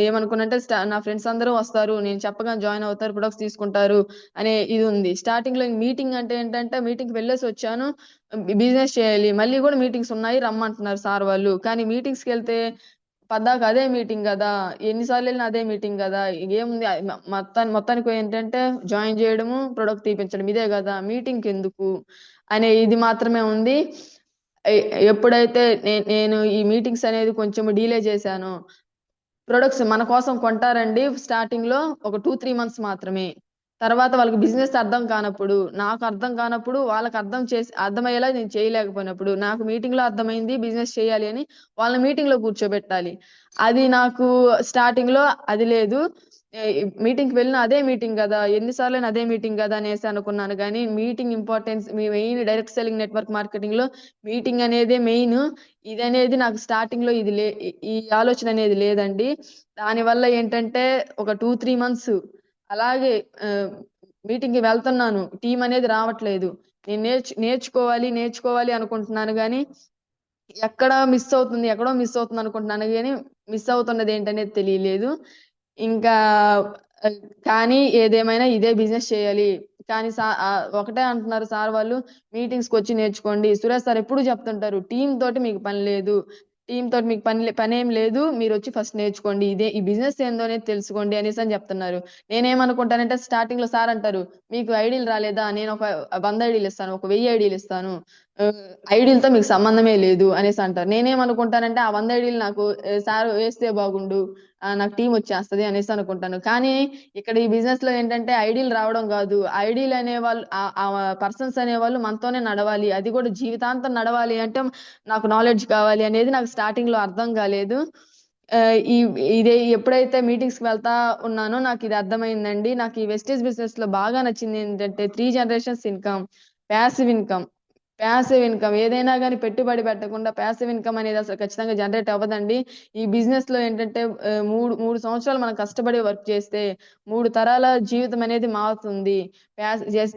ఏమనుకున్నానంటే నా ఫ్రెండ్స్ అందరూ వస్తారు. నేను చెప్పగానే జాయిన్ అవుతారు. ప్రొడక్ట్స్ తీసుకుంటారు అనే ఇది ఉంది. స్టార్టింగ్‌లో మీటింగ్ అంటే ఏంటంటే మీటింగ్‌కి వెళ్ళేసొచ్చాను. బిజినెస్ చేయాలి. మళ్ళీ గూడా మీటింగ్స్ ఉన్నాయి రమ్మంటున్నారు సార్ వాళ్ళు. కానీ మీటింగ్స్‌కెళ్తే పద్దాక అదే మీటింగ్ గదా! ఎన్ని సార్లెళ్ళినా అదే మీటింగ్ గదా! ఏముంది మొత్తానికి ఏంటంటే జాయిన్ జేయడము, ప్రొడక్ట్ తీపిచ్చడం ఇదే గదా! మీటింగ్‌కెందుకు అనే ఇది మాత్రమే ఉంది. ఎ ఎప్పుడైతే నేను ఈ మీటింగ్స్ అనేది కొంచెం డీలే చేశానో, ప్రొడక్ట్స్ మన కోసం కొంటారండి స్టార్టింగ్‌లో ఒక 2, 3 మంత్స్ మాత్రమే. తర్వాత వాళ్ళకి బిజినెస్ అర్థం కానప్పుడు, నాకు అర్థం కానప్పుడు, వాళ్ళకి అర్థమయ్యేలా నేను చేయలేకపోయినప్పుడు, నాకు మీటింగ్‌లో అర్థమైంది బిజినెస్ చేయాలి అని వాళ్ళని మీటింగ్‌లో కూర్చోబెట్టాలి. అది నాకు స్టార్టింగ్‌లో అది లేదు. మీటింగ్‌కి వెళ్ళిన అదే మీటింగ్ గదా! ఎన్ని సార్లైనా అదే మీటింగ్ గదా! అనేసి అనుకున్నాను గానీ, meeting importance main direct selling network మార్కెటింగ్‌లో మీటింగ్ అనేదే మెయిను. ఇదనేది నాకు స్టార్టింగ్‌లో ఇది లే ఈ ఈ ఆలోచన అనేది లేదండి. దానివల్ల ఏంటంటే ఒక 2, 3 మంత్స్ అలాగే ఆహ్, మీటింగ్‌కి వెళ్తున్నాను. టీమ్ అనేది రావట్లేదు. నేను నేర్చుకోవాలి అనుకుంటున్నాను గానీ, ఎక్కడో మిస్ అవుతుంది అనుకుంటున్నాను గానీ, మిస్ అవుతున్నదేంటనేది తెలియలేదు. ఇంకా ఆహ్, కానీ ఏదేమైనా ఇదే బిజినెస్ చేయాలి. కానీ ఒకటే అంటున్నారు సార్ వాళ్ళు, "మీటింగ్స్‌కొచ్చి నేర్చుకోండి." సురేష్ సార్ ఎప్పుడూ చెప్తుంటారు, "టీమ్ తోటి మీకు పని లేదు. టీమ్ తోటి మీకు పనేం లేదు. మీరొచ్చి ఫస్ట్ నేర్చుకోండి. ఈ బిజినెస్ ఏందో అనేది తెలుసుకోండి" అనేసని చెప్తున్నారు. నేనేమనుకుంటానంటే స్టార్టింగ్‌లో సార్ అంటారు, "మీకు ఐడీలు రాలేదా? నేనొక 100 ఐడీలు ఇస్తాను. ఒక 1000 ఐడీలు ఇస్తాను. ఆహ్, ఐడీలతో మీకు సంబంధమే లేదు" అనేసంటారు. నేనేమనుకుంటానంటే ఆ 100 ఐడీలు నాకు సార్ వేస్తే బాగుండు. నాకు టీమొచ్చేస్తది అనేసి అనుకుంటాను. కానీ ఇక్కడ ఈ బిజినెస్‌లో ఏంటంటే ఐడీలు రావడం గాదు. ఐడీలు అనేవాళ్ళు పర్సన్స్ అనేవాళ్ళు మనతోనే నడవాలి. అది గూడా జీవితాంతం నడవాలి అంటే నాకు నాలెడ్జ్ కావాలి అనేది నాకు స్టార్టింగ్‌లో అర్థం గాలేదు. ఆహ్, ఈ ఇదే ఎప్పుడైతే మీటింగ్స్‌కి వెళ్తా ఉన్నానో నాకిది అర్థమైందండి. నాకు ఈ వెస్టేజ్ బిజినెస్‌లో బాగా నచ్చిందేంటంటే 3 generations income, passive income. Passive income ఏదైనా గాని పెట్టుబడి పెట్టకుండా ప్యాసివ్ ఇన్‌కమ్ అనేది అసలు ఖచ్చితంగా జనరేట్ అవ్వదండి. ఈ బిజినెస్‌లో ఏంటంటే 3 సంవత్సరాలు మనం కష్టపడి వర్క్ చేస్తే 3 తరాల జీవితం అనేది మారుతుంది.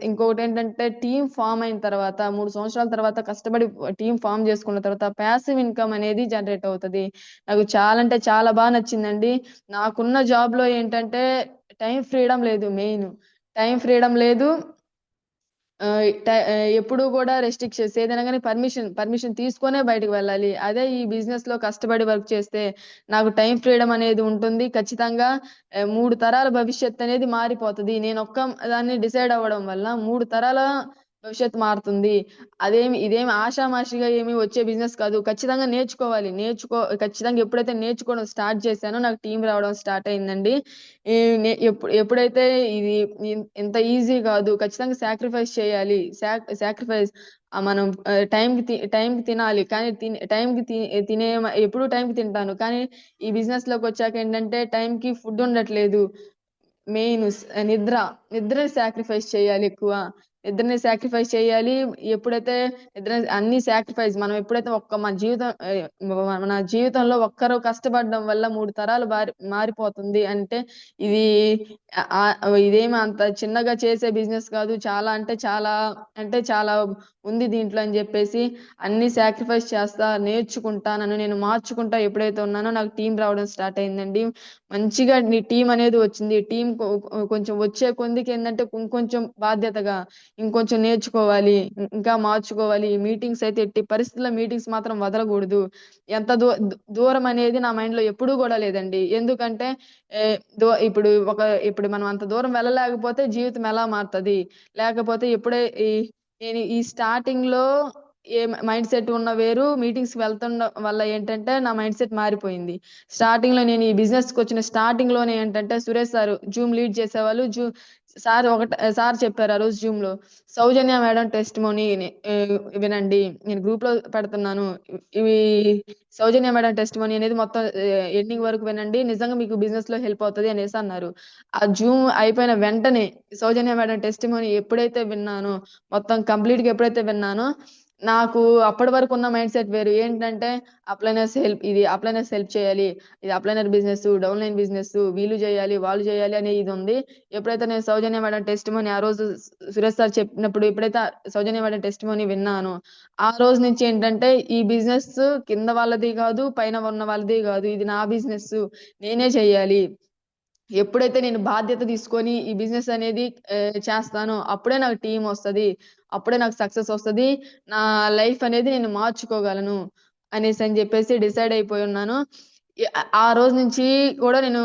ఇంకొకటేంటంటే టీమ్ ఫార్మ్ అయిన తర్వాత 3 సంవత్సరాల తర్వాత కష్టపడి టీమ్ ఫార్మ్ చేసుకున్న తర్వాత ప్యాసివ్ ఇన్‌కమ్ అనేది జనరేట్ అవుతది. నాకు చాలా అంటే చాలా నచ్చిందండి. నాకున్న జాబ్‌లో ఏంటంటే టైమ్ ఫ్రీడమ్ లేదు మెయిన్. టైమ్ ఫ్రీడమ్ లేదు. ఎప్పుడూ గూడా రెస్ట్రిక్షన్స్ ఏదైనా గాని పర్మిషన్ తీసుకొనే బయటకి వెళ్ళాలి. అదే ఈ బిజినెస్‌లో కష్టపడి వర్క్ చేస్తే నాకు టైమ్ ఫ్రీడమ్ అనేది ఉంటుంది. ఖచ్చితంగా 3 తరాల భవిష్యత్తనేది మారిపోతది. దాన్ని డిసైడ్ అవ్వడం వల్ల 3 తరాల భవిష్యత్తు మారుతుంది. ఇదేమి ఆషామాషీగా ఏమి వచ్చే బిజినెస్ కాదు. ఖచ్చితంగా నేర్చుకోవాలి. ఖచ్చితంగా ఎప్పుడైతే నేర్చుకోవడం స్టార్ట్ చేశానో నాకు టీమ్ రావడం స్టార్ట్ అయిందండి. ఈ నే ఎప్పుడైతే ఇది ఇంత ఈజీ గాదు. ఖచ్చితంగా సాక్రిఫైస్ చేయాలి. సాక్రిఫైస్ మనం టైంకి తినాలి. కానీ టైంకి ఎప్పుడూ టైంకి తింటాను. కానీ ఈ బిజినెస్‌లోకొచ్చాకేంటంటే టైంకి ఫుడ్ ఉండట్లేదు. మెయిన్ నిద్ర. నిద్రని సాక్రిఫైస్ చేయాలెక్కువ. నిద్రని సాక్రిఫైస్ చేయాలి. ఎప్పుడైతే అన్నీ సాక్రిఫైస్ మనం ఎప్పుడైతే మన జీవితంలో ఒక్కరు కష్టపడడం వల్ల 3 తరాలు మారిపోతుంది అంటే ఇది ఇదేమి అంత చిన్నగా చేసే బిజినెస్ కాదు. చాలా అంటే చాలా ఉంది దీంట్లో అని జెప్పేసి అన్నీ సాక్రిఫైస్ చేస్తా, నేర్చుకుంటా, నన్ను నేను మార్చుకుంటా ఎప్పుడైతే ఉన్నానో నాకు టీమ్ రావడం స్టార్ట్ అయిందండి. మంచిగా టీమ్ అనేది వచ్చింది. టీమ్ కొంచెం వచ్చే కొందికేందంటే ఇంకొంచెం బాధ్యతగా, ఇంకొంచెం నేర్చుకోవాలి, ఇంకా మార్చుకోవాలి. మీటింగ్స్ అయితే ఎట్టి పరిస్థితుల్లో మీటింగ్స్ మాత్రం వదలగూడదు. ఎంత దూరం అనేది నా మైండ్‌లో ఎప్పుడూ గూడా లేదండి. ఎందుకంటే ఆహ్, దో ఇప్పుడు ఒక ఇప్పుడు మనం అంత దూరం వెళ్ళలేకపోతే జీవితం ఎలా మారుతది? లేకపోతే నేను ఈ స్టార్టింగ్‌లో మైండ్ సెట్ ఉన్న వేరు మీటింగ్స్‌కి వెళ్తుండడం వల్ల ఏంటంటే నా మైండ్ సెట్ మారిపోయింది. స్టార్టింగ్‌లో నేను ఈ బిజినెస్‌కొచ్చిన స్టార్టింగ్‌లోనే ఏంటంటే సురేష్ సారు జూమ్ లీడ్ చేసేవాళ్ళు. సార్ చెప్పారు ఆ రోజు జూమ్‌లో. సౌజన్య మేడం టెస్టిమోనీని వినండి. నేను గ్రూప్‌లో పెడుతున్నాను. ఇవి సౌజన్య మేడం టెస్టిమోనీ అనేది మొత్తం ఎండింగ్ వరకు వినండి. నిజంగా మీకు బిజినెస్‌లో హెల్ప్ అవుతది అనేసన్నారు. ఆ జూమ్ అయిపోయిన వెంటనే సౌజన్య మేడం టెస్టిమోనీ ఎప్పుడైతే విన్నానో, మొత్తం కంప్లీట్‌గా ఎప్పుడైతే విన్నానో, నాకు అప్పటి వరకు ఉన్న మైండ్ సెట్ వేరు. ఏంటంటే అప్లైనర్స్ హెల్ప్ చేయాలి. ఇది అప్లైనర్ బిజినెస్సు, డౌన్‌లైన్ బిజినెస్సు, వీళ్ళు జేయాలి, వాళ్ళు జేయాలి అనే ఇదుంది. ఎప్పుడైతే నేను సౌజన్య మేడం టెస్టిమోనీ ఆ రోజు సురేష్ సార్ చెప్పినప్పుడు ఎప్పుడైతే సౌజన్య మేడం టెస్టిమోనీ విన్నానో, ఆ రోజు నుంచి ఏంటంటే ఈ బిజినెస్ కింద వాళ్ళది గాదు, పైన ఉన్న వాళ్ళది గాదు. ఇది నా బిజినెస్సు. నేనే చెయ్యాలి. ఎప్పుడైతే నేను బాధ్యత తీసుకొని ఈ బిజినెస్ అనేది చేస్తానో అప్పుడే నాకు టీమొస్తది. అప్పుడే నాకు సక్సెస్ ఒస్తది. నా లైఫ్ అనేది నేను మార్చుకోగలను అనేసని జెప్పేసి డిసైడ్ అయిపోయున్నాను. ఆ రోజు నుంచి కూడా నేను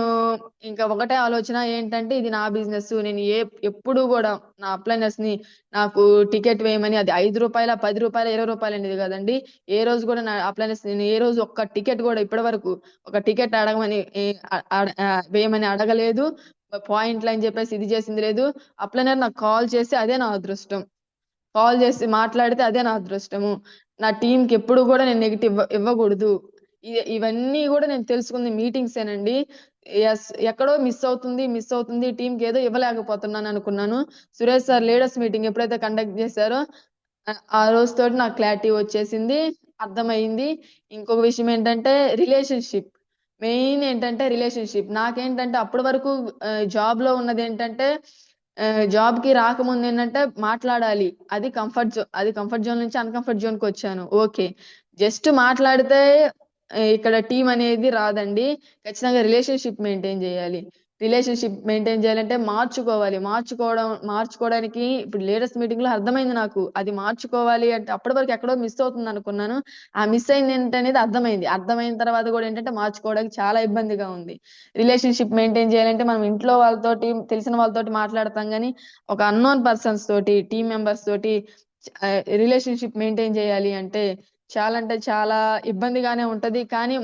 ఇంకా ఒకటే ఆలోచన ఏంటంటే ఇది నా బిజినెస్సు. నేను ఎప్పుడు గూడా నా అప్లైనర్స్‌ని నాకు టికెట్ వేయమని అది రూ. 5, రూ. 10, రూ. 20 అనేది గాదండి. ఏ రోజు గూడా నా అప్లైనర్స్ నేను ఏ రోజు ఒక్క టికెట్ గూడా ఇప్పటి వరకు ఒక టికెట్ అడగమని వేయమని అడగలేదు. పాయింట్లు అని చెప్పేసి ఇది చేసింది లేదు. ఆ ప్లానర్ నాకు కాల్ చేసి అదే నా అదృష్టం. కాల్ చేసి మాట్లాడితే అదే నా అదృష్టము. నా టీమ్‌కి ఎప్పుడు గూడా నేను నెగెటివ్ ఇవ్వగూడదు. ఇవన్నీ గూడా నేను తెలుసుకుంది మీటింగ్సేనండి. ఎక్కడో మిస్ అవుతుంది. టీమ్‌కి ఏదో ఇవ్వలేకపోతున్నాను అనుకున్నాను. సురేష్ సార్ లీడర్స్ మీటింగ్ ఎప్పుడైతే కండక్ట్ చేశారో ఆ రోజుతోటి నాకు క్లారిటీ వచ్చేసింది. అర్థమయింది. ఇంకొక విషయం ఏంటంటే రిలేషన్‌షిప్. మెయిన్ ఏంటంటే రిలేషన్‌షిప్. నాకేంటంటే అప్పటి వరకు జాబ్‌లో ఉన్నదేంటంటే జాబ్‌కి రాకముందేంటంటే మాట్లాడాలి. అది కంఫర్ట్ జోన్ నుంచి అన్‌కంఫర్ట్ జోన్‌కొచ్చాను. ఓకే. జస్ట్ మాట్లాడితే ఇక్కడ టీమ్ అనేది రాదండి. ఖచ్చితంగా రిలేషన్‌షిప్ మెయింటైన్ జేయాలి. రిలేషన్‌షిప్ మెయింటైన్ జేయాలంటే మార్చుకోవాలి. మార్చుకోవడానికి ఇప్పుడు లీడర్స్ మీటింగ్‌లో అర్థమైంది నాకు. అది మార్చుకోవాలి అంటే అప్పటి వరకు ఎక్కడో మిస్ అవుతుందనుకున్నాను. ఆ మిస్ అయిందేంటనేది అర్థమైంది. అర్థమైన తర్వాత గూడా ఏంటంటే మార్చుకోవడానికి చాలా ఇబ్బందిగా ఉంది. రిలేషన్‌షిప్ మెయింటైన్ చేయాలంటే మనం ఇంట్లో వాళ్ళతోటి, తెలిసిన వాళ్ళతోటి మాట్లాడతాం గానీ, ఒక అన్‌నోన్ పర్సన్స్ తోటి, టీమ్ మెంబర్స్ తోటి రిలేషన్‌షిప్ మెయింటైన్ చేయాలి అంటే చాలా ఇబ్బందిగానే ఉంటది. కానీ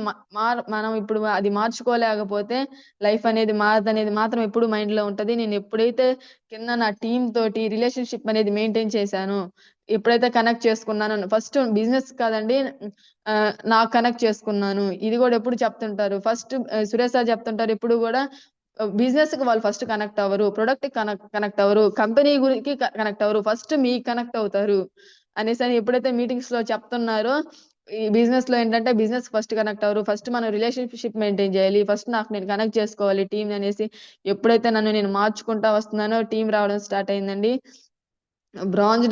మనం ఇప్పుడు అది మార్చుకోలేకపోతే లైఫ్ అనేది మారదనేది మాత్రం ఎప్పుడు మైండ్‌లో ఉంటది. నేను ఎప్పుడైతే కింద నా టీమ్ తోటి రిలేషన్‌షిప్ అనేది మెయింటైన్ చేశానో, ఎప్పుడైతే కనెక్ట్ చేసుకున్నానో ఫస్ట్ బిజినెస్ కాదండి నాకు కనెక్ట్ చేసుకున్నాను. ఇది గూడా ఎప్పుడు చెప్తుంటారు. ఫస్ట్ సురేష్ సార్ చెప్తుంటారు ఎప్పుడు గూడా బిజినెస్‌కి వాళ్ళు ఫస్ట్ కనెక్ట్ అవ్వరు. ప్రొడక్ట్‌కి కనెక్ట్ అవ్వరు. కంపెనీ గురికి కనెక్ట్ అవ్వరు. ఫస్ట్ మీకు కనెక్ట్ అవుతారు. అనేసని ఎప్పుడైతే మీటింగ్స్‌లో చెప్తున్నారో, ఈ బిజినెస్‌లో ఏంటంటే బిజినెస్‌కి ఫస్ట్ కనెక్ట్ అవ్వరు. ఫస్ట్ మనం రిలేషన్‌షిప్ మెయింటైన్ చేయాలి. ఫస్ట్ నాకు నేను కనెక్ట్ చేసుకోవాలి టీమ్‌ని అనేసి ఎప్పుడైతే నన్ను నేను మార్చుకుంటా వస్తున్నానో టీమ్ రావడం స్టార్ట్ అయిందండి. బ్రాంజ్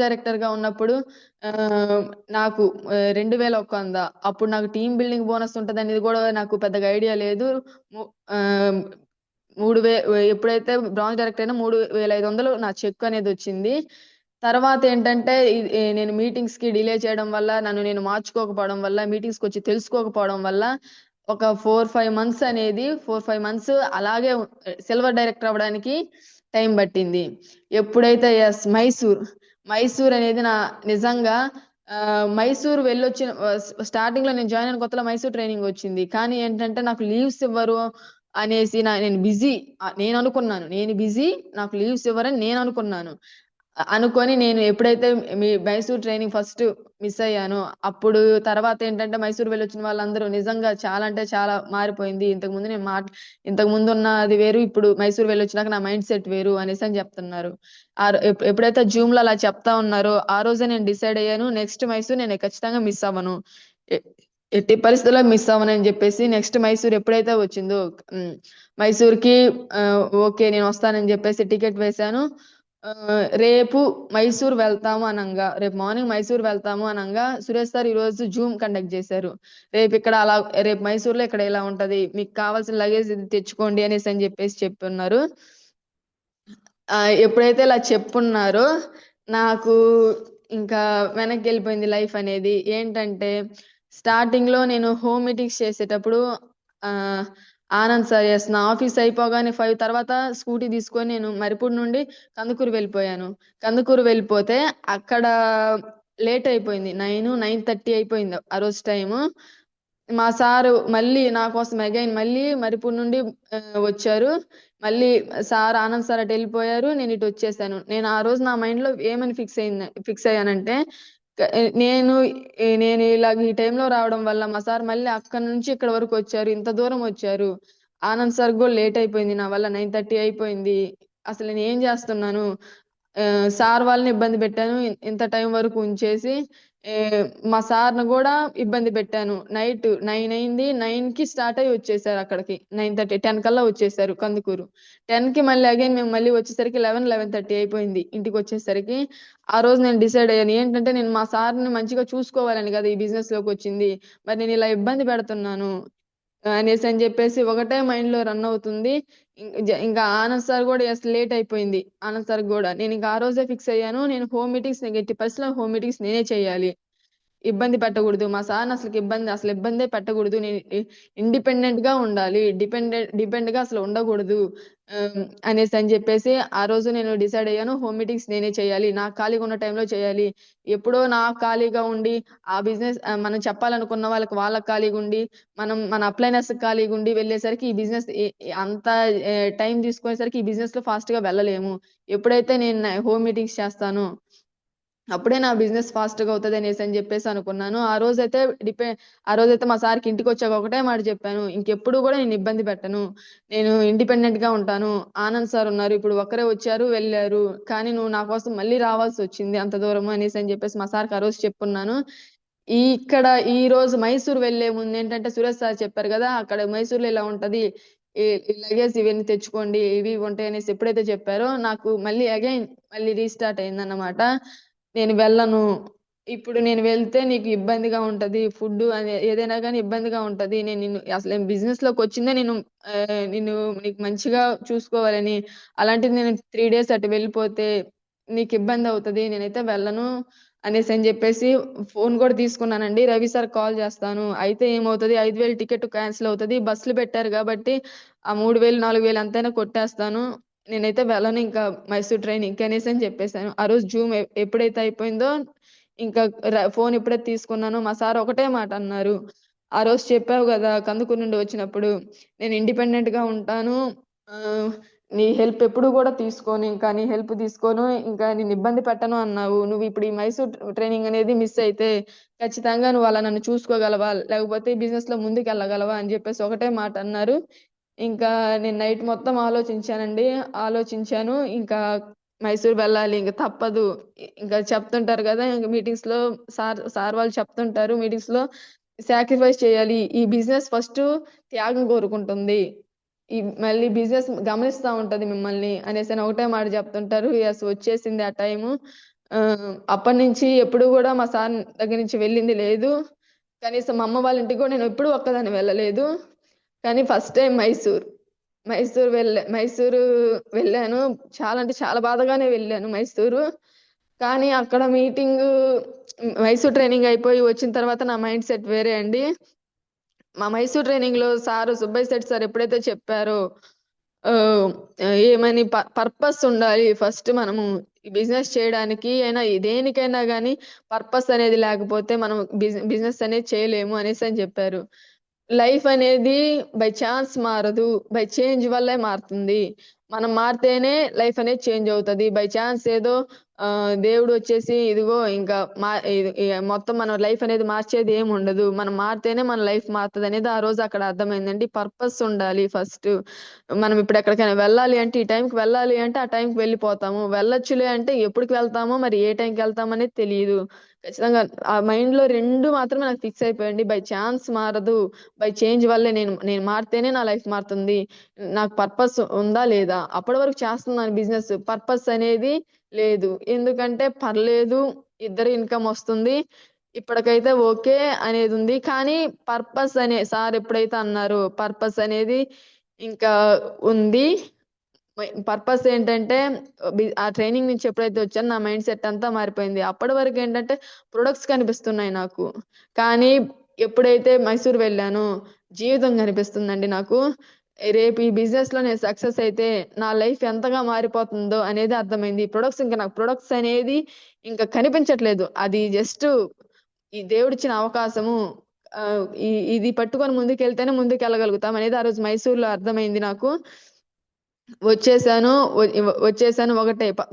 డైరెక్టర్‌గా ఉన్నప్పుడు ఆహ్, నాకు 2100 అప్పుడు నాకు టీమ్ బిల్డింగ్ బోనస్ ఉంటదనేది గూడా నాకు పెద్దగా ఐడియా లేదు. ము ఆహ్, 3000 ఎప్పుడైతే బ్రాంజ్ డైరెక్టర్ అయినా 3500 నా చెక్ అనేదొచ్చింది. తర్వాతేంటంటే నేను మీటింగ్స్‌కి డిలే చేయడం వల్ల, నన్ను నేను మార్చుకోకపోవడం వల్ల, మీటింగ్స్‌కొచ్చి తెలుసుకోకపోవడం వల్ల ఒక 4, 5 మంత్స్ అలాగే సిల్వర్ డైరెక్టర్ అవ్వడానికి టైం పట్టింది. ఎప్పుడైతే మైసూర్ అనేది నిజంగా మైసూర్ వెళ్ళొచ్చిన స్టార్టింగ్‌లో నేను జాయిన్ అయిన కొత్తలో మైసూర్ ట్రైనింగ్ వచ్చింది. కానీ ఏంటంటే నాకు లీవ్స్ ఇవ్వరు అనేసి నేను బిజీ నేననుకున్నాను. నేను బిజీ నాకు లీవ్స్ ఇవ్వరని నేననుకున్నాను. అనుకోని నేను ఎప్పుడైతే మైసూర్ ట్రైనింగ్ ఫస్ట్ మిస్ అయ్యానో, అప్పుడు తర్వాతేంటంటే మైసూర్ వెళ్ళొచ్చిన వాళ్ళందరూ నిజంగా చాలా అంటే చాలా మారిపోయింది. ఇంతకుముందున్నది వేరు. ఇప్పుడు మైసూర్ వెళ్ళొచ్చినాక నా మైండ్ సెట్ వేరు అనేసని జెప్తున్నారు. ఎప్పుడైతే జూమ్‌లో అలా చెప్తా ఉన్నారో, ఆ రోజే నేను డిసైడ్ అయ్యాను. నెక్స్ట్ మైసూర్ నేను ఖచ్చితంగా మిస్ అవ్వను. ఎ ఎట్టి పరిస్థితుల్లో మిస్ అవ్వనని జెప్పేసి నెక్స్ట్ మైసూర్ ఎప్పుడైతే వచ్చిందో హ్మ్. మైసూర్‌కి ఓకే. నేనొస్తానని జెప్పేసి టికెట్ వేశాను. రేపు మార్నింగ్ మైసూర్ వెళ్తాము అనంగా సురేష్ సార్ ఈరోజు జూమ్ కండక్ట్ జేశారు. రేపు మైసూర్‌లో ఇక్కడ ఇలా ఉంటది. మీకు కావాల్సిన లగేజ్ ఇది తెచ్చుకోండి అనేసని జెప్పేసి చెప్పున్నారు. ఎప్పుడైతే ఇలా చెప్పున్నారో, నాకు ఇంకా వెనక్కెళ్ళిపోయింది లైఫ్ అనేది. ఏంటంటే, స్టార్టింగ్‌లో నేను హోమ్ మీటింగ్స్ చేసేటప్పుడు ఆహ్, ఆనంద్ సార్ నా ఆఫీస్ అయిపోగానే 5 తర్వాత స్కూటీ తీసుకొని నేను మరిపూడి నుండి కందుకూరు వెళ్ళిపోయాను. కందుకూరు వెళ్ళిపోతే అక్కడ లేట్ అయిపోయింది. 9, 9:30 అయిపోయింది ఆ రోజు టైము. మా సారు మళ్ళీ నా కోసం అగైన్ మళ్ళీ మరిపూడి నుండి వచ్చారు. మళ్ళీ ఆనంద్ సార్ అటెళ్ళిపోయారు. నేనిటొచ్చేసాను. నేను ఆ రోజు నా మైండ్‌లో ఏమని ఫిక్స్ అయ్యానంటే క నేను నేను ఇలాగ ఈ టైంలో రావడం వల్ల మా సార్ మళ్ళీ అక్కడి నుంచి ఇక్కడి వరకొచ్చారు. ఇంత దూరం వచ్చారు. ఆనంద్ సార్‌కి గూడా లేట్ అయిపోయింది. నా వల్ల 9:30 అయిపోయింది. అసలు నేనేం జేస్తున్నాను? సార్ వాళ్ళని ఇబ్బంది పెట్టాను. ఇంత టైం వరకు ఉంచేసి మా సార్‌ని గూడా ఇబ్బంది పెట్టాను. నైట్ 9 అయింది. 9కి స్టార్ట్ అయ్యి వచ్చేసారు అక్కడికి. 9:30, 10 కల్లా వచ్చేసారు కందుకూరు. 10కి మళ్ళీ అగైన్ మేము మళ్ళీ వచ్చేసరికి 11, 11:30 అయిపోయింది ఇంటికొచ్చేసరికి. ఆ రోజు నేను డిసైడ్ అయ్యాను. ఏంటంటే నేను మా సార్‌ని మంచిగా చూసుకోవాలని గదా! ఈ బిజినెస్‌లోకొచ్చింది. మరి నేనిలా ఇబ్బంది పెడుతున్నాను. అనేసని జెప్పేసి ఒకటే మైండ్‌లో రన్ అవుతుంది. ఇంకా ఆనంద్ సార్ గూడా లేట్ అయిపోయింది. ఆనంద్ సార్‌కి గూడా. నేనింక ఆ రోజే ఫిక్స్ అయ్యాను. నేను ఎట్టి పరిస్థితిలో హోమ్ మీటింగ్స్ నేనే చేయాలి. ఇబ్బంది పెట్టకూడదు. మా సార్‌ని అసలు ఇబ్బందే పెట్టకూడదు. నేను ఇండిపెండెంట్‌గా ఉండాలి. డిపెండ్‌గా అసలు ఉండకూడదు. అనేసని జెప్పేసి ఆ రోజు నేను డిసైడ్ అయ్యాను. హోమ్ మీటింగ్స్ నేనే చేయాలి. నాకు ఖాళీగా ఉన్న టైంలో చేయాలి. ఎప్పుడో నాకు ఖాళీగా ఉండి ఆ బిజినెస్ మనం చెప్పాలనుకున్న వాళ్ళకి ఖాళీగుండి, మన అప్లైనర్స్‌కి ఖాళీగుండి వెళ్ళేసరికి ఈ బిజినెస్ ఎ ఎ అంత టైం తీసుకునేసరికి ఈ బిజినెస్‌లో ఫాస్ట్‌గా వెళ్ళలేము. ఎప్పుడైతే నేను హోమ్ మీటింగ్స్ చేస్తానో అప్పుడే నా బిజినెస్ ఫాస్ట్‌గా అవుతదనేసని జెప్పేసి అనుకున్నాను. ఆ రోజైతే మా సార్‌కి ఇంటికొచ్చాక ఒకటే మాట జెప్పాను. ఇంకెప్పుడు గూడా నేను ఇబ్బంది పెట్టను. నేను ఇండిపెండెంట్‌గా ఉంటాను. ఆనంద్ సార్ ఉన్నారు. ఇప్పుడు ఒక్కరే వచ్చారు, వెళ్లారు. కానీ నువ్వు నా కోసం మళ్ళీ రావాల్సొచ్చింది అంత దూరము అనేసని జెప్పేసి మా సార్‌కి ఆ రోజు చెప్పున్నాను. ఇక్కడ ఈరోజు మైసూర్ వెళ్ళే ముందేంటంటే సురేష్ సార్ చెప్పారు గదా! అక్కడ మైసూర్‌లో ఇలా ఉంటది. ఈ లగేజ్ ఇవన్నీ తెచ్చుకోండి. ఇవి ఉంటాయనేసి ఎప్పుడైతే చెప్పారో నాకు మళ్ళీ రీస్టార్ట్ అయిందన్నమాట. నేను వెళ్ళను. ఇప్పుడు నేను వెళ్తే నీకు ఇబ్బందిగా ఉంటది. ఫుడ్డు ఏదైనా గాని ఇబ్బందిగా ఉంటది. నేను బిజినెస్‌లోకొచ్చిందే నీకు మంచిగా చూసుకోవాలని. అలాంటిది నేను 3 డేస్ అటు వెళ్ళిపోతే నీకిబ్బందవుతది. నేనైతే వెళ్ళను అనేసని జెప్పేసి ఫోను గూడా తీసుకున్నానండి. రవి సార్‌కి కాల్ జేస్తాను. అయితే ఏమవుతది 5,000 టికెట్ క్యాన్సిల్ అవుతది. బస్సులు పెట్టారు గాబట్టి ఆ 3,000, 4,000 ఎంతైనా కొట్టేస్తాను. నేనైతే వెళ్ళనింకా మైసూర్ ట్రైనింగ్‌కి అనేసని జెప్పేసాను. ఆ రోజు ఎప్పుడైతే అయిపోయిందో ఇంకా ఫోన్ ఎప్పుడైతే తీసుకున్నానో మా సార్ ఒకటే మాట అన్నారు. "ఆ రోజు చెప్పావు గదా! కందుకూరు నుండి వచ్చినప్పుడు, నేను ఇండిపెండెంట్‌గా ఉంటాను. ఆహ్, నీ హెల్ప్ ఎప్పుడు గూడా తీసుకోను. నీ హెల్ప్ తీసుకోను. ఇంకా నిన్ను ఇబ్బంది పెట్టను అన్నావు. నువ్వు ఇప్పుడు ఈ మైసూర్ ట్రైనింగ్ అనేది మిస్ అయితే ఖచ్చితంగా నువ్వు అలా నన్ను చూసుకోగలవా? లేకపోతే ఈ బిజినెస్‌లో ముందుకెళ్ళగలవా?" అని జెప్పేసి ఒకటే మాట అన్నారు. ఇంకా నేను నైట్ మొత్తం ఆలోచించానండి. ఆలోచించాను. ఇంకా మైసూర్ వెళ్ళాలి. ఇంక తప్పదు. ఇంకా చెప్తుంటారు గదా! ఇంక మీటింగ్స్‌లో సార్ వాళ్ళు చెప్తుంటారు మీటింగ్స్‌లో సాక్రిఫైస్ చేయాలి. ఈ బిజినెస్ ఫస్టు త్యాగం కోరుకుంటుంది. మళ్ళీ బిజినెస్ గమనిస్తా ఉంటది మిమ్మల్ని అనేసని ఒకటే మాట జెప్తుంటారు. యెస్ వచ్చేసింది ఆ టైము. అప్పటినుంచి ఎప్పుడు గూడా మా సార్ దగ్గర నుంచి వెళ్ళింది లేదు. కనీసం మా అమ్మ వాళ్ళ ఇంటికి గూడా నేనెప్పుడూ ఒక్కదాన్ని వెళ్ళలేదు. కానీ ఫస్ట్ టైమ్ మైసూరు వెళ్ళాను. చాలా అంటే చాలా బాధగానే వెళ్ళాను మైసూరు. కానీ అక్కడ మైసూర్ ట్రైనింగ్ అయిపోయి వచ్చిన తర్వాత నా మైండ్ సెట్ వేరే అండి. మా మైసూర్ ట్రైనింగ్‌లో సుబ్బయ్య శెట్టి సార్ ఎప్పుడైతే చెప్పారో ఆహ్, ఏమని పర్పస్ ఉండాలి. ఫస్ట్ మనము ఈ బిజినెస్ చేయడానికి దేనికైనా గాని పర్పస్ అనేది లేకపోతే మనం బిజినెస్ అనేది చేయలేము అనేసని జెప్పారు. లైఫ్ అనేది బై ఛాన్స్ మారదు. బై చేంజ్ వల్లే మారుతుంది. మనం మారితేనే లైఫ్ అనేది చేంజ్ అవుతది. బై ఛాన్స్ ఏదో దేవుడొచ్చేసి ఇదిగో ఇంకా ఇది మొత్తం మన లైఫ్ అనేది మార్చేది ఏముండదు. మనం మారితేనే మన లైఫ్ మారతదనేది ఆ రోజు అక్కడ అర్థమైందండి. పర్పస్ ఉండాలి ఫస్టు. మనం ఇప్పుడు ఎక్కడికైనా వెళ్ళాలి అంటే, ఈ టైంకి వెళ్ళాలి అంటే, ఆ టైంకి వెళ్ళిపోతాము. వెళ్ళొచ్చులే అంటే ఎప్పటికి వెళ్తామో, మరి ఏ టైంకి వెళ్తామనేది తెలీదు. ఖచ్చితంగా ఆ మైండ్‌లో 2 మాత్రమే నాకు ఫిక్స్ అయిపోయాయండి. బై ఛాన్స్ మారదు. బై చేంజ్ వల్లే నేను నేను మారితేనే నా లైఫ్ మారుతుంది. నాకు పర్పస్ ఉందా? లేదా? అప్పటి వరకు చేస్తున్నాను బిజినెస్. పర్పస్ అనేది లేదు. ఎందుకంటే పర్లేదు ఇద్దరి ఇన్‌కమ్ ఒస్తుంది. ఇప్పటికైతే ఓకే అనేదుంది. కానీ పర్పస్ అనే సార్ ఎప్పుడైతే అన్నారో పర్పస్ అనేది ఇంకా ఉంది. పర్పస్ ఏంటంటే ఆ ట్రైనింగ్ నుంచి ఎప్పుడైతే వచ్చానో నా మైండ్ సెట్ అంతా మారిపోయింది. అప్పటి వరకేంటంటే ప్రొడక్ట్స్ కనిపిస్తున్నాయి నాకు. కానీ ఎప్పుడైతే మైసూర్ వెళ్ళానో జీవితం కనిపిస్తుందండి నాకు. రేపు ఈ బిజినెస్‌లో నేను సక్సెస్ అయితే నా లైఫ్ ఎంతగా మారిపోతుందో అనేది అర్థమైంది. నాకు ప్రొడక్ట్స్ అనేది ఇంక కనిపించట్లేదు. అది జస్ట్ ఈ దేవుడిచ్చిన అవకాశము. ఇది పట్టుకొని ముందుకెళ్ళగలుగుతాం అనేది ఆ రోజు మైసూర్‌లో అర్థమైంది నాకు. వచ్చేసాను. వచ్చేసాను.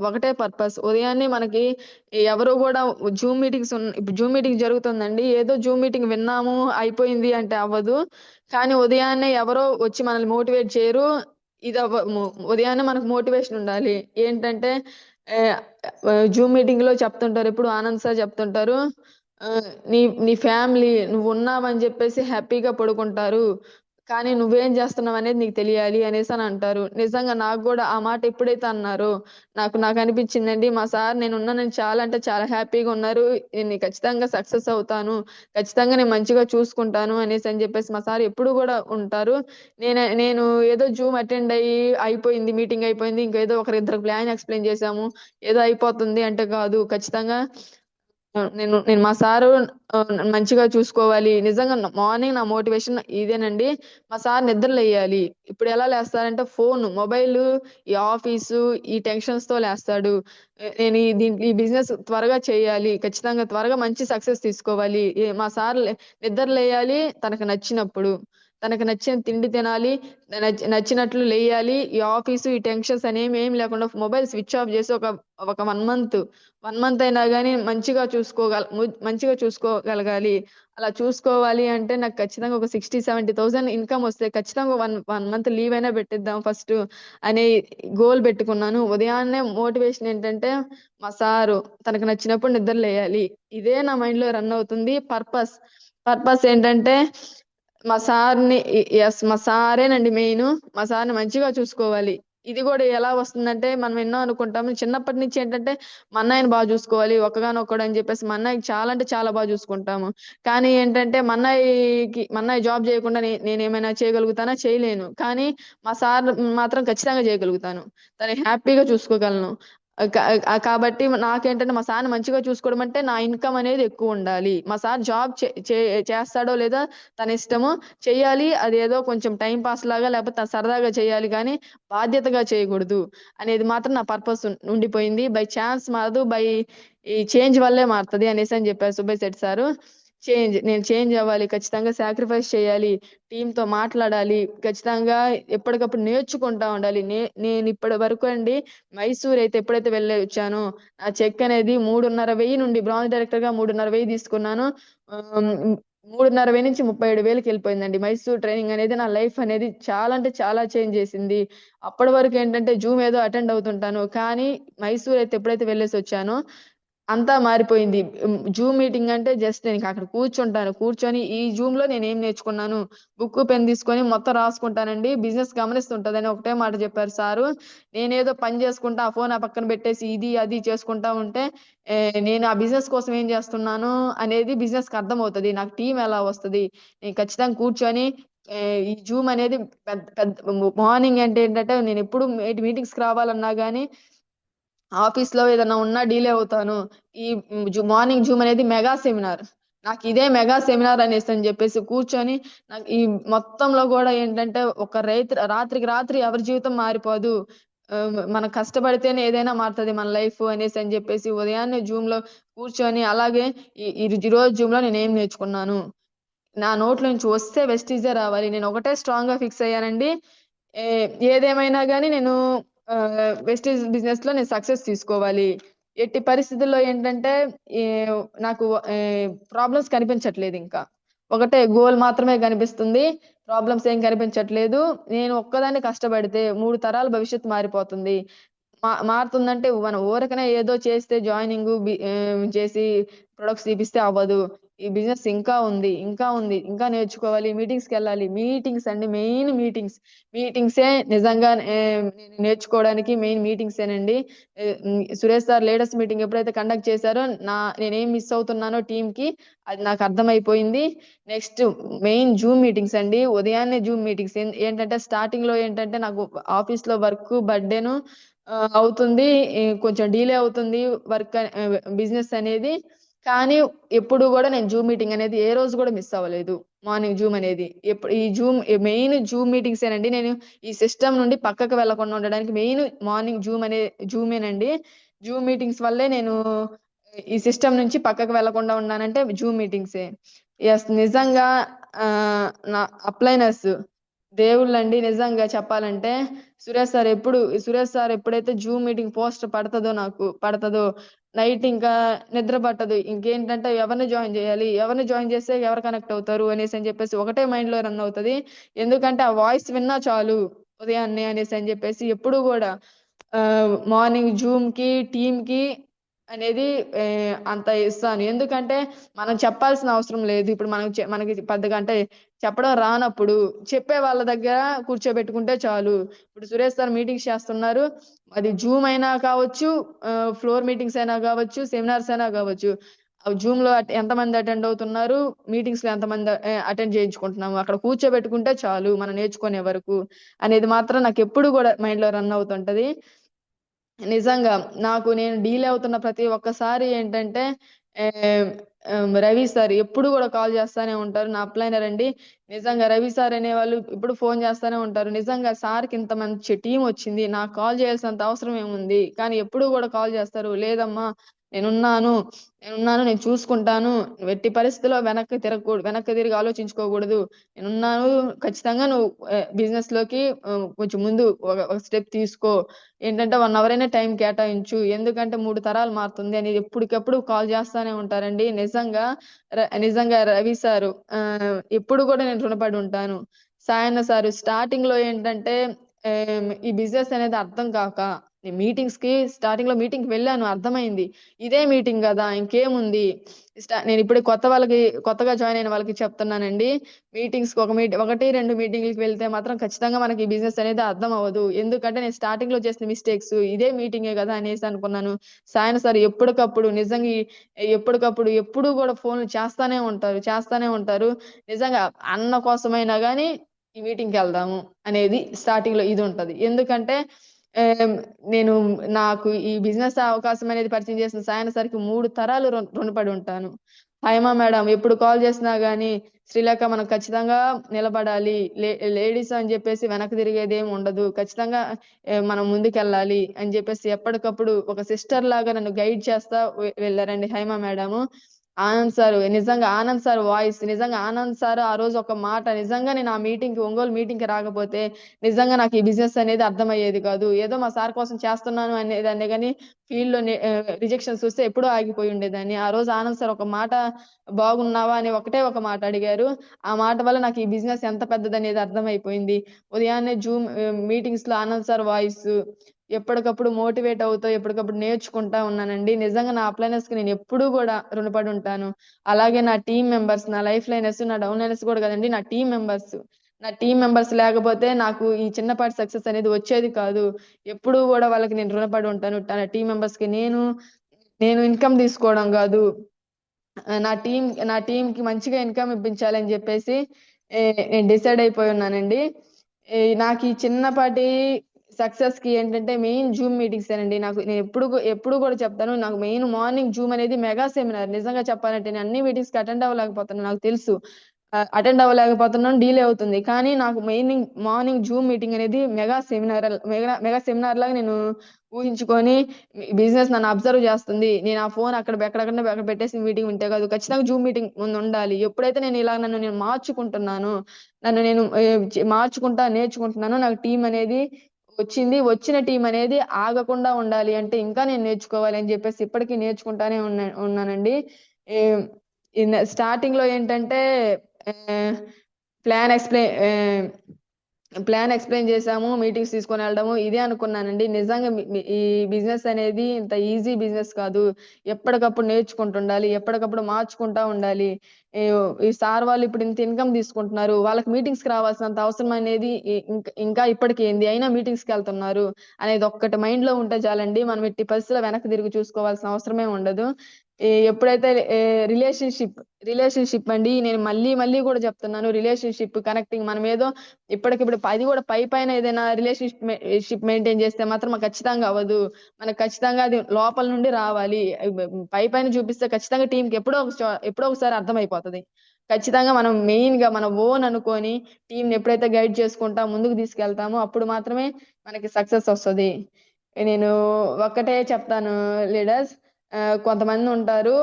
ఒకటే పర్పస్. ఉదయాన్నే మనకి ఎవరు గూడా ఇప్పుడు జూమ్ మీటింగ్ జరుగుతుందండి. ఏదో జూమ్ మీటింగ్ విన్నాము, అయిపోయింది అంటే అవ్వదు. కానీ ఉదయాన్నే ఎవరో వచ్చి మనల్ని మోటివేట్ చేయరు. ఉదయాన్నే మనకు మోటివేషన్ ఉండాలి. ఏంటంటే ఆహ్, జూమ్ మీటింగ్‌లో చెప్తుంటారు. ఎప్పుడు ఆనంద్ సార్ చెప్తుంటారు. నీ నీ ఫ్యామిలీ నువ్వున్నావని జెప్పేసి హ్యాపీగా పడుకుంటారు. కానీ నువ్వేం జేస్తున్నావనేది నీకు తెలియాలి అనేసనంటారు. నిజంగా నాకు గూడా ఆ మాట ఎప్పుడైతే అన్నారో నాకనిపించిందండి. మా సార్ నేనున్నానని చాలా అంటే చాలా హ్యాపీగా ఉన్నారు. నేను ఖచ్చితంగా సక్సెస్ అవుతాను. ఖచ్చితంగా నేను మంచిగా చూసుకుంటాను అనేసని జెప్పేసి మా సార్ ఎప్పుడు గూడా ఉంటారు. నేను ఏదో జూమ్ అటెండ్ అయిపోయింది. మీటింగ్ అయిపోయింది. ఇంకేదో ఒకరిద్దరికి ప్లాన్ ఎక్స్‌ప్లెయిన్ జేశాము. ఏదో అయిపోతుంది అంటే కాదు. ఖచ్చితంగా నేను నేను మా సారు మంచిగా చూసుకోవాలి. నిజంగా మార్నింగ్ నా మోటివేషన్ ఇదేనండి. మా సార్ నిద్ర లేయాలి. ఇప్పుడు ఎలా లేస్తారంటే మొబైలు, ఈ ఆఫీసు, ఈ టెన్షన్స్‌తో లేస్తాడు. నేను ఈ బిజినెస్ త్వరగా చేయాలి. ఖచ్చితంగా త్వరగా మంచి సక్సెస్ తీసుకోవాలి. మా సార్ నిద్ర లేయాలి తనకు నచ్చినప్పుడు. తనకు నచ్చిన తిండి తినాలి. నచ్చినట్లు లేయాలి. ఈ ఆఫీసు, ఈ టెన్షన్స్ అనేవి ఏమి లేకుండా మొబైల్ స్విచ్ ఆఫ్ చేసి ఒక 1 మంత్ 1 మంత్ అయినా గాని మంచిగా చూసుకోగలగాలి. అలా చూసుకోవాలి అంటే నాకు ఖచ్చితంగా ఒక 60,000-70,000 ఇన్‌కమ్ వస్తే ఖచ్చితంగా 1 మంత్ లీవ్ అయినా పెట్టిద్దాం ఫస్టు అనే గోల్ పెట్టుకున్నాను. ఉదయాన్నే మోటివేషన్ ఏంటంటే మా సారు తనకు నచ్చినప్పుడు నిద్రలేయాలి. ఇదే నా మైండ్‌లో రన్ అవుతుంది. పర్పస్ ఏంటంటే మా సార్‌ని మా సారేనండి మెయిను. మా సార్‌ని మంచిగా చూసుకోవాలి. ఇది గూడా ఎలా వస్తుందంటే, మనం ఎన్నో అనుకుంటాము. చిన్నప్పటి నుంచి ఏంటంటే, మా అన్నయ్యని చూసుకోవాలి. ఒక్కగానొక్కడు అని జెప్పేసి మా అన్నయ్యకి చాలా అంటే చాలా చూసుకుంటాము. కానీ ఏంటంటే, మా అన్నయ్య జాబ్ జేయకుండా నేనేమైనా చేయగలుగుతానా? చేయలేను. కానీ మా సార్ మాత్రం ఖచ్చితంగా జేయగలుగుతాను. తనని హ్యాపీగా చూసుకోగలను. ఆహ్, క కాబట్టి నాకేంటంటే, మా సార్‌ని మంచిగా చూసుకోవడం అంటే, నా ఇన్‌కమ్ అనేది ఎక్కువుండాలి. మా సార్ జాబ్ చే చే చేస్తాడో లేదో తన ఇష్టము. చెయ్యాలి. అదేదో కొంచెం టైమ్ పాస్‌లాగా లేపోతే సరదాగా చేయాలి గానీ, బాధ్యతగా చేయగూడదు అనేది మాత్రం నా పర్పస్ ఉండిపోయింది. బై చాన్స్ మారదు. ఈ చేంజ్ వల్లే మారతది అనేసని జెప్పారు సుబ్బయ్య శెట్టి సారు. నేను చేంజ్ అవ్వాలి. ఖచ్చితంగా సాక్రిఫైస్ చేయాలి. టీమ్‌తో మాట్లాడాలి. ఖచ్చితంగా ఎప్పటికప్పుడు నేర్చుకుంటా ఉండాలి. నేనిప్పటి వరకు అండి మైసూర్ అయితే ఎప్పుడైతే వెళ్ళొచ్చానో, నా చెక్ అనేది 3,500 నుండి బ్రాంచ్ డైరెక్టర్‌గా 3,500 తీసుకున్నాను. ఆహ్, హ్మ్. 3,500 నుంచి 37,000కెళ్ళిపోయిందండి. మైసూర్ ట్రైనింగ్ అనేది నా లైఫ్ అనేది చాలా అంటే చాలా చేంజ్ చేసింది. అప్పటి వరకేంటంటే జూమ్ ఏదో అటెండ్ అవుతుంటాను. కానీ మైసూర్ అయితే ఎప్పుడైతే వెళ్ళేసొచ్చానో అంతా మారిపోయింది. జూమ్ మీటింగ్ అంటే జస్ట్ నేనింక అక్కడ కూర్చుంటాను. కూర్చొని ఈ జూమ్‌లో నేనేం నేర్చుకున్నాను, బుక్కు, పెన్ తీసుకొని మొత్తం రాసుకుంటానండి. బిజినెస్ గమనిస్తుంటదని ఒకటే మాట చెప్పారు సారు. నేనేదో పని చేసుకుంటా, ఆ ఫోన్ ఆ పక్కన పెట్టేసి ఇది, అది చేసుకుంటా ఉంటే నేను ఆ బిజినెస్ కోసం ఏం చేస్తున్నాను అనేది బిజినెస్‌కి అర్థమవుతది. నాకు టీమ్ ఎలా వస్తది. నేను ఖచ్చితంగా కూర్చొని ఈ జూమ్ అనేది పెద్ద పెద్ద మార్నింగ్ అంటే ఏంటంటే నేనెప్పుడు మీటింగ్స్‌కి రావాలన్నా గాని ఆఫీస్‌లో ఏదన్నా ఉన్నా డీలే అవుతాను. ఈ మార్నింగ్ జూమ్ అనేది మెగా సెమినార్. నాకిదే మెగా సెమినార్ అనేసని జెప్పేసి కూర్చొని ఈ మొత్తంలో గూడా ఏంటంటే ఒక రాత్రికి రాత్రి ఎవరి జీవితం మారిపోదు. మనం కష్టపడితేనే ఏదైనా మారుతది మన లైఫు అనేసని జెప్పేసి ఉదయాన్నే జూమ్‌లో కూర్చొని అలాగే ఈరోజు జూమ్‌లో నేనేం నేర్చుకున్నాను. నా నోట్లో నుంచి వస్తే వెస్టీజే రావాలి. నేనొకటే స్ట్రాంగ్‌గా ఫిక్స్ అయ్యానండి. ఏ ఏదేమైనా గాని నేను వెస్టీజ్ బిజినెస్‌లో నేను సక్సెస్ తీసుకోవాలి. ఎట్టి పరిస్థితుల్లో ఏంటంటే ఈ నాకు ప్రాబ్లమ్స్ కనిపించట్లేదింకా. ఒకటే గోల్ మాత్రమే కనిపిస్తుంది. ప్రాబ్లమ్స్ ఏం కనిపించట్లేదు. నేను ఒక్కదాన్నే కష్టపడితే 3 తరాల భవిష్యత్తు మారిపోతుంది. మారుతుందంటే మనం ఊరకనే ఏదో చేస్తే చేసి ప్రొడక్ట్స్ తీపిస్తే అవ్వదు. ఈ బిజినెస్ ఇంకా ఉంది. ఇంకా ఉంది. ఇంకా నేర్చుకోవాలి. మీటింగ్స్‌కెళ్ళాలి. మీటింగ్స్ అండి మెయిన్ మీటింగ్స్. మీటింగ్సే నిజంగా నేను నేర్చుకోవడానికి మెయిన్ మీటింగ్సేనండి. సురేష్ సార్ లీడర్స్ మీటింగ్ ఎప్పుడైతే కండక్ట్ చేశారో నేనేం మిస్ అవుతున్నానో టీమ్‌కి అది నాకు అర్థమైపోయింది. నెక్స్ట్ మెయిన్ జూమ్ మీటింగ్స్ అండి. ఉదయాన్నే జూమ్ మీటింగ్స్. ఏంటంటే స్టార్టింగ్‌లో ఏంటంటే నాకు ఆఫీస్‌లో బర్డెను అవుతుంది. కొంచెం డిలే అవుతుంది బిజినెస్ అనేది. కానీ ఎప్పుడు గూడా నేను జూమ్ మీటింగ్ అనేది ఏ రోజు గూడా మిస్ అవ్వలేదు. మార్నింగ్ జూమ్ అనేది. ఈ మెయిన్ జూమ్ మీటింగ్సేనండి. నేను ఈ సిస్టమ్ నుండి పక్కకు వెళ్ళకుండా ఉండడానికి మెయిన్ మార్నింగ్ జూమేనండి. జూమ్ మీటింగ్స్ వల్లే నేను ఈ సిస్టమ్ నుంచి పక్కకు వెళ్ళకుండా ఉన్నానంటే జూమ్ మీటింగ్సే. నిజంగా నా అప్లైనర్స్ దేవుళ్ళండి నిజంగా చెప్పాలంటే. సురేష్ సార్ ఎప్పుడైతే జూమ్ మీటింగ్ పోస్ట్ పడతదో నైట్ ఇంకా నిద్ర పట్టదు. ఇంకేంటంటే ఎవరిని జాయిన్ జేయాలి? ఎవరిని జాయిన్ జేస్తే ఎవరు కనెక్ట్ అవుతారు అనేసని జెప్పేసి ఒకటే మైండ్‌లో రన్ అవుతది. ఎందుకంటే ఆ వాయిస్ విన్నా చాలు ఉదయాన్నే అనేసని జెప్పేసి ఎప్పుడు గూడా మార్నింగ్ జూమ్‌కి, టీమ్‌కి అనేది అంత ఇస్తాను. ఎందుకంటే మనం చెప్పాల్సిన అవసరం లేదు. ఇప్పుడు మనకి పెద్దగా అంటే చెప్పడం రానప్పుడు చెప్పే వాళ్ళ దగ్గర కూర్చోబెట్టుకుంటే చాలు. ఇప్పుడు సురేష్ సార్ మీటింగ్స్ చేస్తున్నారు. అది జూమ్ అయినా కావచ్చు, ఫ్లోర్ మీటింగ్స్ అయినా గావచ్చు, సెమినార్స్ అయినా గావచ్చు. జూమ్‌లో ఎంతమంది అటెండ్ అవుతున్నారు, మీటింగ్స్‌లో ఎంతమంది అటెండ్ చేయించుకుంటున్నాము. అక్కడ కూర్చోబెట్టుకుంటే చాలు మనం నేర్చుకునే వరకు అనేది మాత్రం నాకెప్పుడు గూడా మైండ్‌లో రన్ అవుతుంటది. నిజంగా. నేను డీల్ అవుతున్న ప్రతి ఒక్కసారి ఏంటంటే, ఆహ్, రవి సార్ ఎప్పుడు గూడా కాల్ చేస్తానే ఉంటారు. నా అప్‌లైనర్ అండి. నిజంగా రవి సార్ అనేవాళ్ళు ఎప్పుడు ఫోను చేస్తానే ఉంటారు. నిజంగా సార్‌కి ఇంత మంచి టీమొచ్చింది. నాకు కాల్ చేయాల్సినంత అవసరం ఏముంది? కానీ ఎప్పుడు గూడా కాల్ చేస్తారు. లేదమ్మా నేనున్నాను. నేనున్నాను. నేను చూసుకుంటాను. నువ్వు ఎట్టి పరిస్థితిలో వెనక్కి తిరిగి ఆలోచించుకోకూడదు. నేనున్నాను. ఖచ్చితంగా నువ్వు బిజినెస్‌లోకి కొంచెం ముందు ఒక స్టెప్ తీసుకో. ఏంటంటే 1 అవర్ అయినా టైం కేటాయించు. ఎందుకంటే 3 తరాలు మారుతుంది అని ఎప్పటికప్పుడు కాల్ చేస్తానే ఉంటారండి. నిజంగా రవి సారు ఎప్పుడు కూడా నేను రుణపడి ఉంటాను. సాయన్న సారు స్టార్టింగ్‌లో ఏంటంటే ఈ బిజినెస్ అనేది అర్థం కాక నేను స్టార్టింగ్‌లో మీటింగ్‌కి వెళ్ళాను అర్థమైంది. ఇదే మీటింగ్ గదా! ఇంకేముంది. నేనిప్పుడే కొత్తగా జాయిన్ అయిన వాళ్ళకి చెప్తున్నానండి. మీటింగ్స్‌కి 1, 2 మీటింగ్‌లకి వెళ్తే మాత్రం ఖచ్చితంగా మనకి ఈ బిజినెస్ అనేది అర్థం అవ్వదు. ఎందుకంటే నేను స్టార్టింగ్‌లో చేసిన మిస్టేక్స్ ఇదే మీటింగే గదా! అనేసి అనుకున్నాను. సాయన సార్ ఎప్పటికప్పుడు నిజంగా ఎప్పటికప్పుడు ఎప్పుడూ గూడా ఫోన్‌లు చేస్తానే ఉంటారు. నిజంగా అన్న కోసమైనా గాని ఈ మీటింగ్‌కెళ్దాము అనేది స్టార్టింగ్‌లో ఇదుంటది. ఎందుకంటే ఆహ్, నేను నాకు ఈ బిజినెస్ అవకాశం అనేది పరిచయం చేసిన సాయన సార్‌కి 3 తరాలు రుణపడి ఉంటాను. హైమా మేడం ఎప్పుడు కాల్ చేసినా గాని, "శ్రీలేఖ మనం ఖచ్చితంగా నిలబడాలి. లేడీస్ అని జెప్పేసి వెనక్కి తిరిగేదేమి ఉండదు. ఖచ్చితంగా మనం ముందుకెళ్ళాలి" అని జెప్పేసి ఎప్పటికప్పుడు ఒక సిస్టర్‌లాగా నన్ను గైడ్ చేస్తా వెళ్లారండి హైమా మేడము. నిజంగా ఆనంద్ సార్ ఆ రోజు ఒక మాట నిజంగా నేను ఆ ఒంగోలు మీటింగ్‌కి రాకపోతే నిజంగా నాకు ఈ బిజినెస్ అనేది అర్థమయ్యేది కాదు. ఏదో మా సార్ కోసం చేస్తున్నాను అనేదాన్నే గాని రిజెక్షన్స్ వస్తే ఎప్పుడో ఆగిపోయి ఉండేదాన్ని. ఆ రోజు ఆనంద్ సార్ ఒక మాట బాగున్నావా? అని ఒకటే ఒక మాట అడిగారు. ఆ మాట వల్ల నాకు ఈ బిజినెస్ ఎంత పెద్దదనేది అర్థమైపోయింది. ఉదయాన్నే మీటింగ్స్‌లో ఆనంద్ సార్ వాయిసు ఎప్పటికప్పుడు మోటివేట్ అవుతూ, ఎప్పటికప్పుడు నేర్చుకుంటా ఉన్నానండి. నిజంగా నా అప్లైనర్స్‌కి నేనెప్పుడూ గూడా రుణపడి ఉంటాను. అలాగే నా టీమ్ మెంబర్స్, నా లైఫ్ లైనర్స్, నా డౌన్ లైనర్స్ గూడా కాదండి. నా టీమ్ మెంబర్స్ లేకపోతే నాకు ఈ చిన్నపాటి సక్సెస్ అనేది వచ్చేది కాదు. ఎప్పుడూ గూడా వాళ్ళకి నేను రుణపడి ఉంటాను. నా టీమ్ మెంబర్స్‌కి నేను ఇన్‌కమ్ తీసుకోవడం గాదు. నా టీమ్‌కి మంచిగా ఇన్‌కమ్ ఇప్పించాలని జెప్పేసి నేను డిసైడ్ అయిపోయి ఉన్నానండి. నాకీ చిన్నపాటి సక్సెస్‌కి ఏంటంటే మెయిన్ జూమ్ మీటింగ్సేనండి. నేను ఎప్పుడు గూడా చెప్తాను. నాకు మెయిన్ మార్నింగ్ జూమ్ అనేది మెగా సెమినార్. నిజంగా చెప్పాలంటే నేను అన్ని మీటింగ్స్‌కి అటెండ్ అవ్వలేకపోతున్నాను. నాకు తెలుసు. అటెండ్ అవ్వలేకపోతున్నాను. డిలే అవుతుంది. కానీ నాకు మార్నింగ్ జూమ్ మీటింగ్ అనేది మెగా సెమినార్ లాగా నేను ఊహించుకొని బిజినెస్ నన్ను అబ్జర్వ్ చేస్తుంది. నేను ఆ ఫోన్ అక్కడ పెట్టేసి మీటింగ్ వింటే కాదు. ఖచ్చితంగా జూమ్ మీటింగ్ ముందుండాలి. ఎప్పుడైతే నన్ను నేను మార్చుకుంటున్నానో, నన్ను నేను మార్చుకుంటా నేర్చుకుంటున్నానో నాకు టీమ్ అనేది వచ్చింది. వచ్చిన టీమ్ అనేది ఆగకుండా ఉండాలి అంటే ఇంకా నేను నేర్చుకోవాలి అని చెప్పేసి ఇప్పటికి నేర్చుకుంటానే ఉన్నానండి. ఈ స్టార్టింగ్‌లో ఏంటంటే ఆహ్, ప్లాన్ ఎక్స్‌ప్లెయిన్ ఆహ్ ప్లాన్ ఎక్స్‌ప్లెయిన్ చేసాము. మీటింగ్స్ తీసుకొనెళ్ళడము ఇదే అనుకున్నానండి. నిజంగా మీ మీ ఈ బిజినెస్ అనేది ఇంత ఈజీ బిజినెస్ కాదు. ఎప్పటికప్పుడు నేర్చుకుంటుండాలి. ఎప్పటికప్పుడు మార్చుకుంటా ఉండాలి. ఈ సార్ వాళ్ళు ఇప్పుడు ఇంత ఇన్‌కమ్ తీసుకుంటున్నారు. వాళ్ళకి మీటింగ్స్‌కి రావాల్సినంత అవసరం అనేది ఇంకా ఇప్పటికేంది అయినా మీటింగ్స్‌కెళ్తున్నారు అనేది ఒక్కటి మైండ్‌లో ఉంటే చాలండి. మనం ఎట్టి పరిస్థితిలో వెనక్కి తిరిగి చూసుకోవాల్సిన అవసరమే ఉండదు. ఎప్పుడైతే రిలేషన్‌షిప్ అండి. నేను మళ్ళీ గూడా చెప్తున్నాను. రిలేషన్‌షిప్ కనెక్టింగ్ మనమేదో ఇప్పటికిప్పుడు అది గూడా పైపైన ఏదైనా షిప్ మెయింటైన్ చేస్తే మాత్రం ఖచ్చితంగా అవ్వదు. మనకు ఖచ్చితంగా అది లోపల నుండి రావాలి. పైపైన చూపిస్తే ఖచ్చితంగా టీమ్‌కి ఎప్పుడో ఒకసారి అర్థమైపోతది. ఖచ్చితంగా మనం మెయిన్‌గా మన ఓన్ అనుకోని టీమ్‌ని ఎప్పుడైతే గైడ్ చేసుకుంటా ముందుకు తీసుకెళ్తామో అప్పుడు మాత్రమే మనకి సక్సెస్ ఒస్తది. నేను ఒక్కటే చెప్తాను లీడర్స్ కొంతమందుంటారు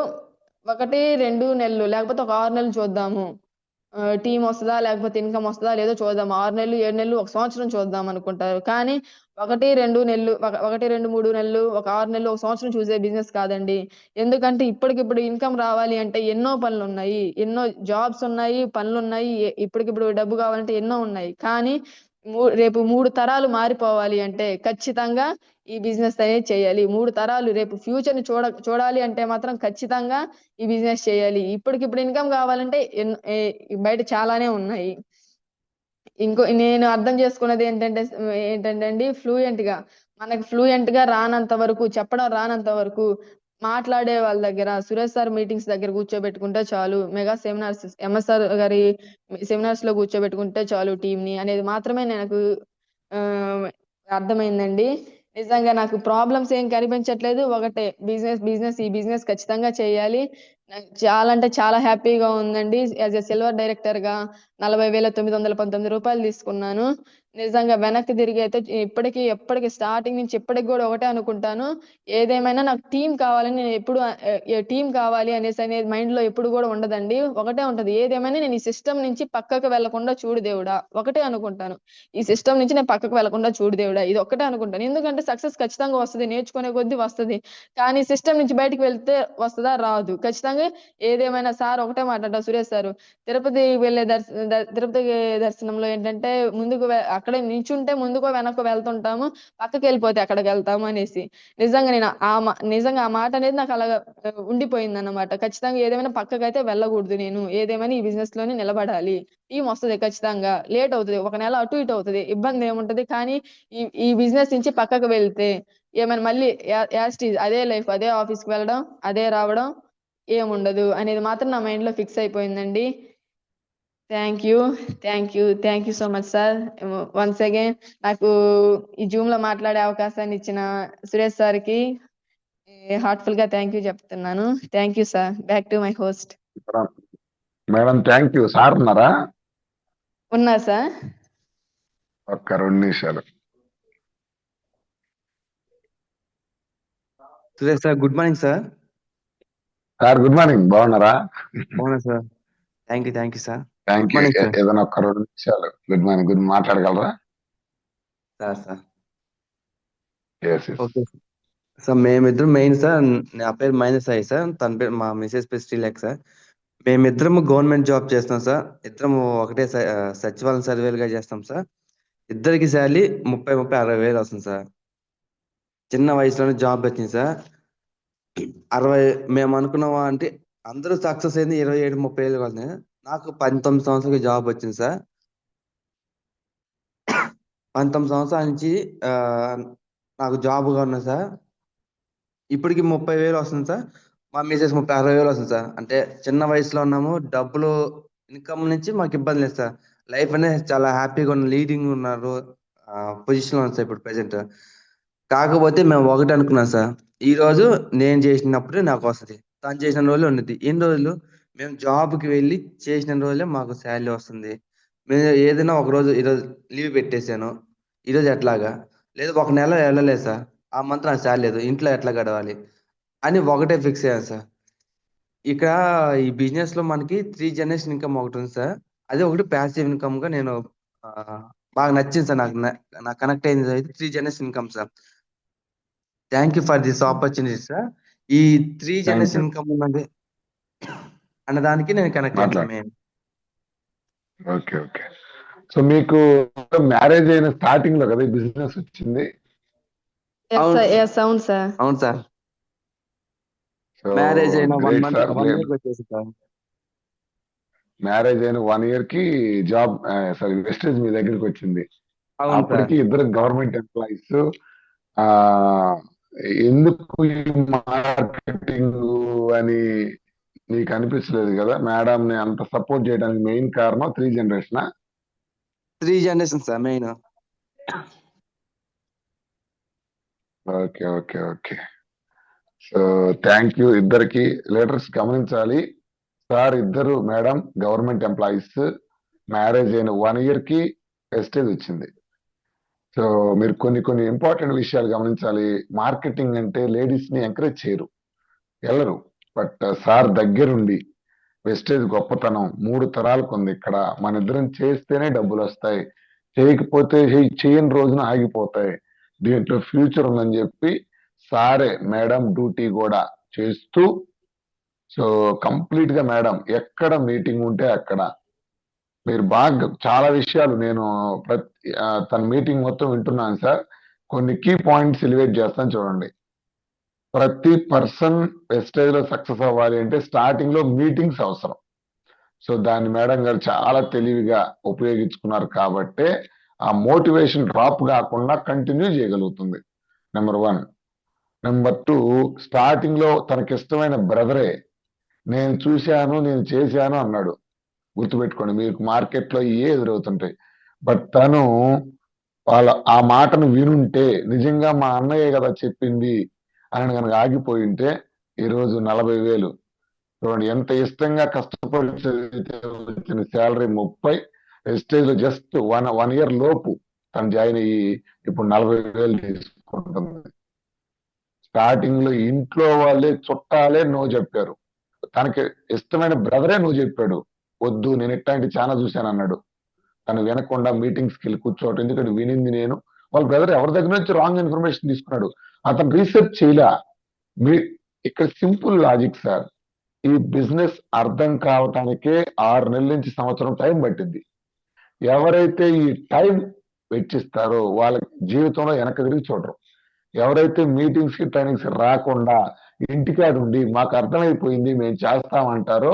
1, 2 నెలలు లేకపోతే ఒక 6 నెలలు చూద్దాము. టీమొస్తదా? లేకపోతే ఇన్‌కమొస్తదా? లేదో చూద్దాం. 6 నెలలు, 7 నెలలు, ఒక సంవత్సరం చూద్దాం అనుకుంటారు. కానీ 1, 2 నెలలు 1, 2, 3 నెలలు, ఒక 6 నెలలు, ఒక సంవత్సరం చూసే బిజినెస్ కాదండి. ఎందుకంటే ఇప్పటికిప్పుడు ఇన్‌కమ్ రావాలి అంటే ఎన్నో పనులున్నాయి. ఎన్నో జాబ్స్ ఉన్నాయి, పనులున్నాయి. ఇప్పటికిప్పుడు డబ్బు కావాలంటే ఎన్నో ఉన్నాయి. కానీ రేపు 3 తరాలు మారిపోవాలి అంటే ఖచ్చితంగా ఈ బిజినెస్ అనేది చేయాలి. 3 తరాలు రేపు ఫ్యూచర్‌ని చూడాలి అంటే మాత్రం ఖచ్చితంగా ఈ బిజినెస్ చేయాలి. ఇప్పటికిప్పుడు ఇన్‌కమ్ గావాలంటే బయట చాలానే ఉన్నాయి. నేను అర్థం చేసుకున్నది ఏంటంటే అండి మనకి ఫ్లూయెంట్‌గా రానంత వరకు, చెప్పడం రానంత వరకు, మాట్లాడే వాళ్ళ దగ్గర సురేష్ సార్ మీటింగ్స్ దగ్గర కూర్చోబెట్టుకుంటే చాలు. మెగా సెమినార్స్ ఎంఎస్ సార్ గారి సెమినార్స్‌లో కూర్చోబెట్టుకుంటే చాలు టీమ్‌ని అనేది మాత్రమే నాకు ఆహ్, అర్థమైందండి. నిజంగా నాకు ప్రాబ్లమ్స్ ఏం కనిపించట్లేదు. ఒకటే ఈ బిజినెస్ ఖచ్చితంగా చేయాలి. నాకు చాలా అంటే చాలా హ్యాపీగా ఉందండి. యాస్ ఎ సిల్వర్ డైరెక్టర్‌గా రూ. 40,919 తీసుకున్నాను. నిజంగా వెనక్కి తిరిగైతే ఇప్పటికి ఎప్పటికి స్టార్టింగ్ నుంచి ఇప్పటికి గూడా ఒకటే అనుకుంటాను. ఏదేమైనా నాకు టీమ్ కావాలని నేను ఎప్పుడు టీమ్ కావాలి అనేది మైండ్‌లో ఎప్పుడు గూడా ఉండదండి. ఒకటే ఉంటది. ఏదేమైనా నేను ఈ సిస్టమ్ నుంచి పక్కకు వెళ్ళకుండా చూడు దేవుడా! ఒకటే అనుకుంటాను. ఈ సిస్టమ్ నుంచి నేను పక్కకు వెళ్ళకుండా చూడు దేవుడా! ఇదొక్కటే అనుకుంటాను. ఎందుకంటే సక్సెస్ ఖచ్చితంగా వస్తది. నేర్చుకునే కొద్దీ వస్తది. కానీ సిస్టమ్ నుంచి బయటికి వెళ్తే వస్తదా? రాదు. ఖచ్చితంగా ఏదేమైనా సార్ ఒకటే మాట అంటారు సురేష్ సారు. తిరుపతి వెళ్ళే తిరుపతి దర్శనంలో ఏంటంటే ముందుకు అక్కడే నించుంటే ముందుకో, వెనక్కో వెళ్తుంటాము. పక్కకెళ్ళిపోతే ఎక్కడికెళ్తాము అనేసి. నిజంగా నేను నిజంగా ఆ మాట అనేది నాకు అలాగా ఉండిపోయిందన్నమాట. ఖచ్చితంగా ఏదేమైనా పక్కకైతే వెళ్ళకూడదు నేను. ఏదేమైనా ఈ బిజినెస్‌లోనే నిలబడాలి. టీమొస్తది ఖచ్చితంగా. లేట్ అవుతది. ఒక నెల అటు ఇటు అవుతది. ఇబ్బందేముంటది. కానీ ఈ బిజినెస్ నుంచి పక్కకు వెళ్తే ఏమైనా మళ్ళీ యాజ్ ఇట్ ఈజ్ అదే లైఫ్, అదే ఆఫీస్‌కి వెళ్ళడం, అదే రావడం ఏముండదు అనేది మాత్రం నా మైండ్‌లో ఫిక్స్ అయిపోయిందండి. Thank you. Thank you so much sir. Once again నాకు ఈ జూమ్‌లో మాట్లాడే అవకాశాన్ని ఇచ్చిన సురేష్ సార్‌కి హార్ట్‌ఫుల్‌గా థ్యాంక్ యూ చెప్తున్నాను. Thank you sir. Back to my host. Madam thank you. Sir ఉన్నారా? ఉన్నారు సార్. ఒక్క 2 నిమిషాలు. Suresh sir good morning sir. Sir good morning. బాగున్నారా? అవునా sir. Thank you sir. Thank good you. Morning sir. ఏదైనా ఒక్క 2 నిమిషాలు గుడ్ మార్నింగ్ మాట్లాడగలరా? Sir yes yes. Okay sir. మేమిద్దరం మెయిన్ సార్. నా పేరు మైనస్ సాయి సార్. తన పేరు మా మిసెస్ పేరు శ్రీలేఖ సార్. మేమిద్దరము గవర్నమెంట్ జాబ్ చేస్తాం సార్. ఇద్దరము ఒకటే సచివాలయం సర్వేలుగా చేస్తాం సార్. ఇద్దరికి శాలరీ 30,60,000 వస్తుంది సార్. చిన్న వయసులోనే జాబ్ వచ్చింది సార్. 60 మేము అనుకున్నామా అంటే అందరూ సక్సెస్ అయింది 27, 30 ఏళ్ళు వస్తుంది. నాకు 19 సంవత్సరాలకి జాబ్ వచ్చింది సార్. 19 సంవత్సరాల నుంచి నాకు జాబ్‌గా ఉన్నా సార్. ఇప్పటికి 30,000 వస్తుంది సార్. మా మిసెస్ 60,000 వస్తుంది సార్. అంటే చిన్న వయసులో ఉన్నాము. డబ్బులు ఇన్‌కమ్ నుంచి మాకు ఇబ్బంది లేదు సార్. లైఫ్ అనేది చాలా హ్యాపీగా ఉన్న లీడింగ్ ఉన్నారు. పొజిషన్‌లో ఉంది సార్ ఇప్పుడు ప్రెజెంట్. కాకపోతే మేము ఒకటి అనుకున్నాం సార్. ఈరోజు నేను చేసినప్పుడే నాకు వస్తది. తను చేసిన రోజులే ఉండిద్ది. ఎన్ని రోజులు? మేము జాబ్‌కి వెళ్ళి చేసిన రోజులే మాకు సాలరీ వస్తుంది. మేము ఏదైనా ఒకరోజు ఈరోజు లీవ్ పెట్టేసాను. ఈరోజు ఎట్లాగా? లేదా ఒక నెల వెళ్ళలేదు సార్. ఆ మంత్ నాకు సాలరీ లేదు. ఇంట్లో ఎట్లా గడవాలి? అని ఒకటే ఫిక్స్ అయ్యాను సార్. ఇక్కడ ఈ బిజినెస్‌లో మనకి 3 జనరేషన్ ఇన్‌కమ్ ఒకటుంది సార్. అది ఒకటి ప్యాసివ్ ఇన్‌కమ్‌గా నేను బాగా నచ్చింది సార్. నాకు కనెక్ట్ అయింది అయితే 3 generation income sir. Thank you for this opportunity sir. ఈ 3 థ్యాంక్ యూ. జనరేషన్ ఇన్‌కమ్ ఉన్నది అన్న దానికి నేను కనెక్ట్ అయ్యాను sir main. Okay okay. So మీకు మ్యారేజ్ అయిన స్టార్టింగ్ లో కదా ఈ బిజినెస్ వచ్చింది? అవును సార్. అవును సార్. సో మ్యారేజ్ అయిన 1 గ్రేట్ మంత్ సార్. 1 ఇయర్‌కి వచ్చేసి సార్. మ్యారేజ్ అయిన 1 ఇయర్ కి జాబ్ సారీ వెస్టేజ్ మీ దగ్గరికి వచ్చింది. అవును సార్. అప్పటికి ఇద్దరు గవర్నమెంట్ ఎంప్లాయీస్. ఆ ఎందుకు ఈ మార్కెటింగ్ అని నీకు అనిపించలేదు కదా? మేడం ని అంత సపోర్ట్ చేయడానికి మెయిన్ కారణం 3 generation. 3 generation sir main. Okay okay okay. So thank you ఇద్దరికి. లీడర్స్ గమనించాలి సార్, ఇద్దరు మేడం గవర్నమెంట్ ఎంప్లాయీస్. మ్యారేజ్ అయిన 1 ఇయర్ కి వెస్టేజ్ వచ్చింది. సో మీరు కొన్ని ఇంపార్టెంట్ విషయాలు గమనించాలి. మార్కెటింగ్ అంటే లేడీస్ ని ఎంకరేజ్ చేయరు, వెళ్ళరు. బట్ సార్ దగ్గరుండి వెస్టేజ్ గొప్పతనం 3 తరాలకు ఉంది ఇక్కడ. మన ఇద్దరం చేస్తేనే డబ్బులు వస్తాయి, చేయకపోతే చేయని రోజున ఆగిపోతాయి, దీంట్లో ఫ్యూచర్ ఉందని చెప్పి సారే మేడం డ్యూటీ కూడా చేస్తూ, సో కంప్లీట్ గా మేడం ఎక్కడ మీటింగ్ ఉంటే అక్కడ మీరు బాగా చాలా విషయాలు నేను తన మీటింగ్ మొత్తం వింటున్నాను సార్. కొన్ని కీ పాయింట్స్ ఎలివేట్ చేస్తాను చూడండి. ప్రతి పర్సన్ వెస్టేజ్ లో సక్సెస్ అవ్వాలి అంటే స్టార్టింగ్ లో మీటింగ్స్ అవసరం. సో దాన్ని మేడం గారు చాలా తెలివిగా ఉపయోగించుకున్నారు కాబట్టే ఆ మోటివేషన్ డ్రాప్ కాకుండా కంటిన్యూ చేయగలుగుతుంది. నెంబర్ 1. నెంబర్ 2, స్టార్టింగ్ లో తనకిష్టమైన బ్రదరే నేను చూశాను నేను చేశాను అన్నాడు. గుర్తుపెట్టుకోండి, మీకు మార్కెట్ లో ఏ ఎదురవుతుంటాయి. బట్ తను ఆ మాటను వినుంటే నిజంగా మా అన్నయ్య కదా చెప్పింది అని కనుక ఆగిపోయి ఉంటే ఈరోజు 40,000 చూడండి, ఎంత ఇష్టంగా కష్టపడి చదివితే వచ్చిన శాలరీ 30, ఎస్టేజ్ లో జస్ట్ వన్ ఇయర్ లోపు తను జాయిన్ అయ్యి ఇప్పుడు 40,000 తీసుకుంటుంది. స్టార్టింగ్ లో ఇంట్లో వాళ్ళే చుట్టాలే నో చెప్పారు, తనకి ఇష్టమైన బ్రదరే నో చెప్పాడు, వద్దు నేను ఇట్లాంటి చాలా చూశాను అన్నాడు. తను వినకుండా మీటింగ్స్కి వెళ్ళి కూర్చోవటం, ఎందుకంటే వినింది నేను. వాళ్ళ బ్రదర్ ఎవరి దగ్గర నుంచి రాంగ్ ఇన్ఫర్మేషన్ తీసుకున్నాడు, అతను రీసెర్చ్ చేయలే. మీ ఇక్కడ సింపుల్ లాజిక్ సార్, ఈ బిజినెస్ అర్థం కావటానికే 6 నెలల నుంచి సంవత్సరం టైం పట్టింది. ఎవరైతే ఈ టైం వెచ్చిస్తారో వాళ్ళ జీవితంలో వెనక్కి తిరిగి చూడరు. ఎవరైతే మీటింగ్స్ కి ట్రైనింగ్స్ రాకుండా ఇంటికాడ ఉండి మాకు అర్థమైపోయింది మేము చేస్తామంటారో